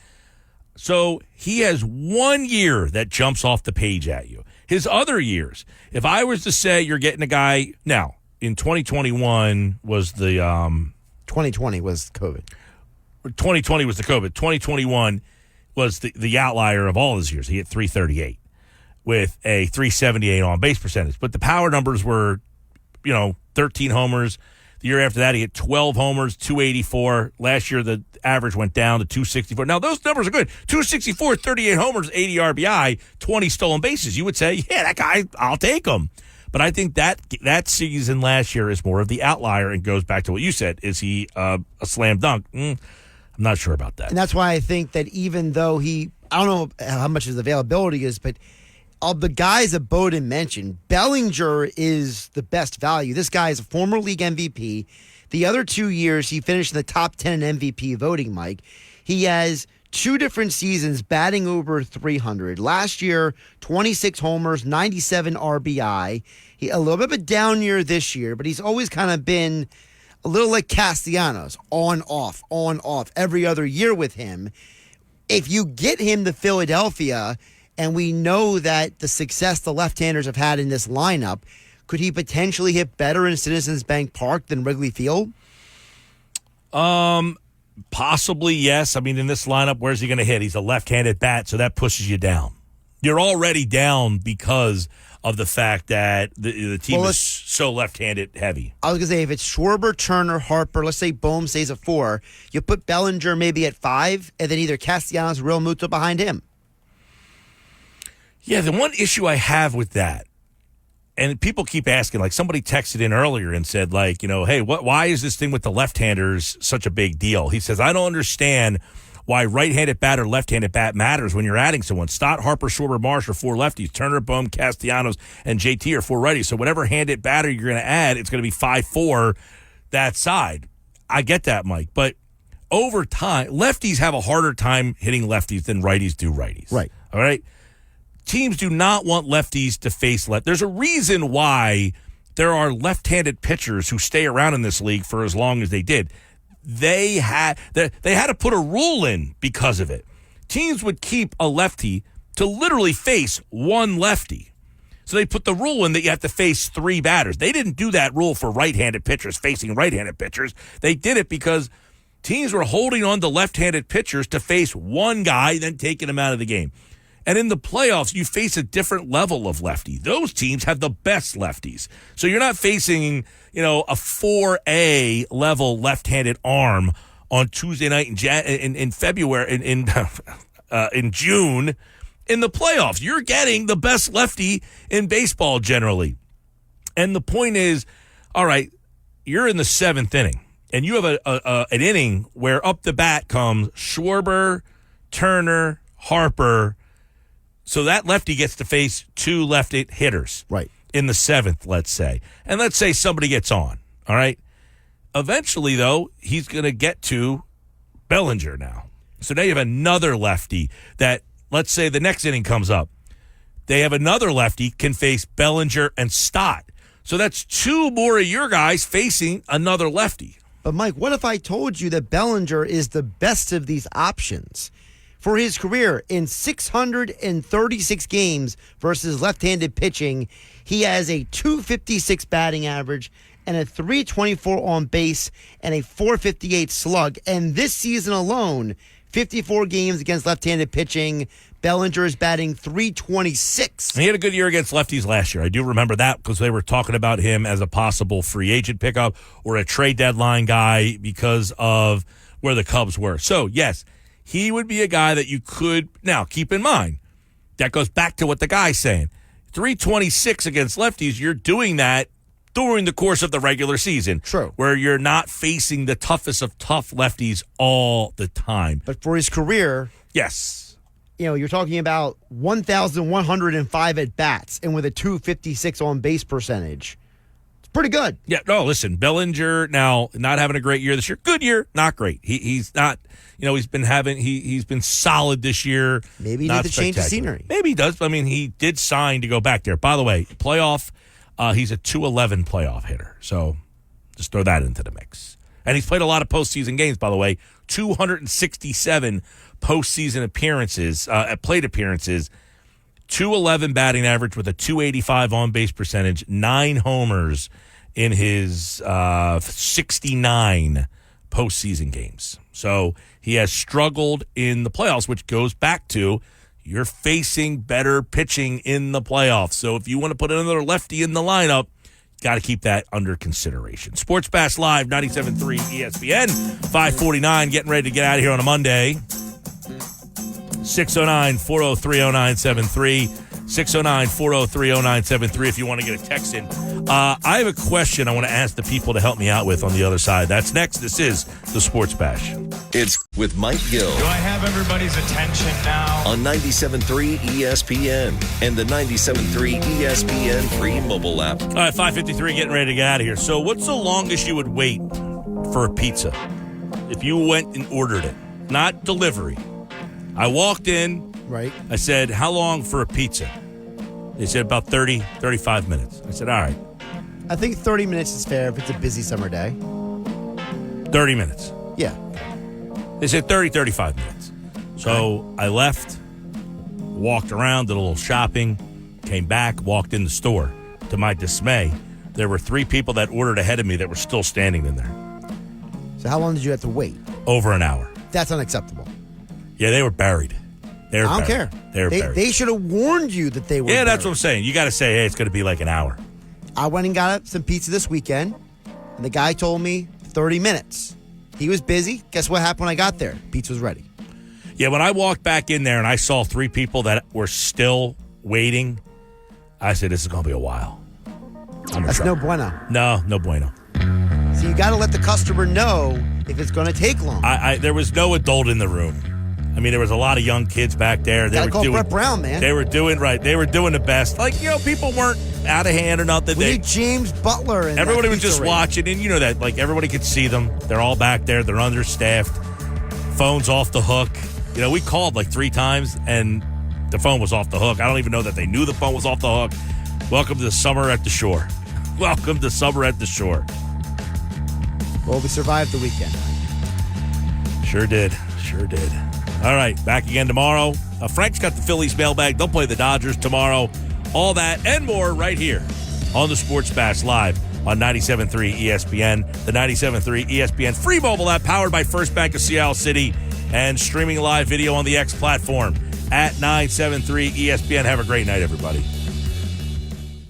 Speaker 5: So he has 1 year that jumps off the page at you. His other years, if I was to say you're getting a guy... Now, in 2021 was the...
Speaker 12: 2020 was COVID.
Speaker 5: 2020 was the COVID. 2021 was the outlier of all his years. He hit 338 with a 378 on-base percentage. But the power numbers were, 13 homers. The year after that, he hit 12 homers, 284. Last year, the average went down to 264. Now, those numbers are good. 264, 38 homers, 80 RBI, 20 stolen bases. You would say, yeah, that guy, I'll take him. But I think that season last year is more of the outlier and goes back to what you said. Is he a slam dunk? I'm not sure about that.
Speaker 12: And that's why I think that even though he I don't know how much his availability is, but of the guys that Bowden mentioned, Bellinger is the best value. This guy is a former league MVP. The other 2 years, he finished in the top 10 in MVP voting, Mike. He has 2 different seasons batting over 300. Last year, 26 homers, 97 RBI. A little bit of a down year this year, but he's always kind of been a little like Castellanos, on, off, every other year with him. If you get him to Philadelphia, and we know that the success the left-handers have had in this lineup, could he potentially hit better in Citizens Bank Park than Wrigley Field?
Speaker 5: Possibly, yes. I mean, in this lineup, where's he going to hit? He's a left-handed bat, so that pushes you down. You're already down because of the fact that the team is so left-handed heavy.
Speaker 12: I was going to say, if it's Schwarber, Turner, Harper, let's say Bohm stays at 4, you put Bellinger maybe at 5, and then either Castellanos or Real Muto behind him.
Speaker 5: Yeah, the one issue I have with that, and people keep asking, like somebody texted in earlier and said, like, hey, why is this thing with the left-handers such a big deal? He says, I don't understand why right-handed bat or left-handed bat matters when you're adding someone. Stott, Harper, Schwarber, Marsh are 4 lefties. Turner, Bohm, Castellanos, and JT are 4 righties. So whatever handed batter you're going to add, it's going to be 5-4 that side. I get that, Mike. But over time, lefties have a harder time hitting lefties than righties do righties.
Speaker 12: Right.
Speaker 5: All right? Teams do not want lefties to face left. There's a reason why there are left-handed pitchers who stay around in this league for as long as they did. They had to put a rule in because of it. Teams would keep a lefty to literally face one lefty. So they put the rule in that you have to face 3 batters. They didn't do that rule for right-handed pitchers facing right-handed pitchers. They did it because teams were holding on to left-handed pitchers to face one guy, then taking him out of the game. And in the playoffs, you face a different level of lefty. Those teams have the best lefties. So you're not facing, a 4A level left-handed arm on Tuesday night in February, in June. In the playoffs, you're getting the best lefty in baseball generally. And the point is, all right, you're in the 7th inning, and you have an inning where up the bat comes Schwarber, Turner, Harper. So that lefty gets to face 2 lefty hitters.
Speaker 12: Right.
Speaker 5: In the 7th, let's say. And let's say somebody gets on. All right. Eventually, though, he's going to get to Bellinger now. So now you have another lefty that, let's say the next inning comes up. They have another lefty can face Bellinger and Stott. So that's 2 more of your guys facing another lefty.
Speaker 12: But, Mike, what if I told you that Bellinger is the best of these options? For his career, in 636 games versus left-handed pitching, he has a .256 batting average and a .324 on base and a .458 slug. And this season alone, 54 games against left-handed pitching, Bellinger is batting .326.
Speaker 5: And he had a good year against lefties last year. I do remember that because they were talking about him as a possible free agent pickup or a trade deadline guy because of where the Cubs were. So, yes, he would be a guy that you could, now keep in mind, that goes back to what the guy's saying. .326 against lefties, you're doing that during the course of the regular season.
Speaker 12: True.
Speaker 5: Where you're not facing the toughest of tough lefties all the time.
Speaker 12: But for his career,
Speaker 5: yes.
Speaker 12: You're talking about 1,105 at bats and with a .256 on base percentage. Pretty good.
Speaker 5: Yeah, no, listen, Bellinger now not having a great year this year. Good year, not great. He's not, he's been solid this year.
Speaker 12: Maybe he needs to change the scenery.
Speaker 5: Maybe he does. I mean, he did sign to go back there. By the way, playoff, he's a .211 playoff hitter. So just throw that into the mix. And he's played a lot of postseason games, by the way. 267 postseason appearances, plate appearances. .211 batting average with a .285 on-base percentage, 9 homers in his 69 postseason games. So he has struggled in the playoffs, which goes back to you're facing better pitching in the playoffs. So if you want to put another lefty in the lineup, got to keep that under consideration. Sports Bash Live, 97.3 ESPN, 5:49, getting ready to get out of here on a Monday. 609-403-0973. 609-403-0973 if you want to get a text in. I have a question I want to ask the people to help me out with on the other side. That's next. This is the Sports Bash.
Speaker 3: It's with Mike Gill.
Speaker 2: Do I have everybody's attention now?
Speaker 3: On 97.3 ESPN and the 97.3 ESPN free mobile app.
Speaker 5: All right, 5:53, getting ready to get out of here. So what's the longest you would wait for a pizza if you went and ordered it? Not delivery. I walked in.
Speaker 12: Right.
Speaker 5: I said, how long for a pizza? They said about 30, 35 minutes. I said, all right.
Speaker 12: I think 30 minutes is fair if it's a busy summer day.
Speaker 5: 30 minutes.
Speaker 12: Yeah.
Speaker 5: They said 30, 35 minutes. So I left, walked around, did a little shopping, came back, walked in the store. To my dismay, there were 3 people that ordered ahead of me that were still standing in there.
Speaker 12: So how long did you have to wait?
Speaker 5: Over an hour.
Speaker 12: That's unacceptable.
Speaker 5: Yeah, they were buried.
Speaker 12: I don't care.
Speaker 5: They were buried.
Speaker 12: They should have warned you that they were
Speaker 5: Yeah, that's
Speaker 12: buried.
Speaker 5: what I'm saying. You got to say, hey, it's going to be like an hour.
Speaker 12: I went and got some pizza this weekend, and the guy told me 30 minutes. He was busy. Guess what happened when I got there? Pizza was ready.
Speaker 5: Yeah, when I walked back in there and I saw 3 people that were still waiting, I said, this is going to be a while.
Speaker 12: That's no bueno.
Speaker 5: No bueno.
Speaker 12: So you got to let the customer know if it's going to take long.
Speaker 5: There was no adult in the room. I mean, there was a lot of young kids back there.
Speaker 12: Gotta call Brett Brown, man.
Speaker 5: They were doing right. They were doing the best. Like, people weren't out of hand or nothing.
Speaker 12: We need James Butler.
Speaker 5: Everybody was just watching, and you know that. Like, everybody could see them. They're all back there. They're understaffed. Phone's off the hook. We called like 3 times, and the phone was off the hook. I don't even know that they knew the phone was off the hook. Welcome to summer at the shore. Welcome to summer at the shore.
Speaker 12: Well, we survived the weekend.
Speaker 5: Sure did. All right, back again tomorrow. Frank's got the Phillies mailbag. They'll play the Dodgers tomorrow. All that and more right here on the Sports Bash live on 97.3 ESPN, the 97.3 ESPN free mobile app powered by First Bank of Seattle City and streaming live video on the X platform at 97.3 ESPN. Have a great night, everybody.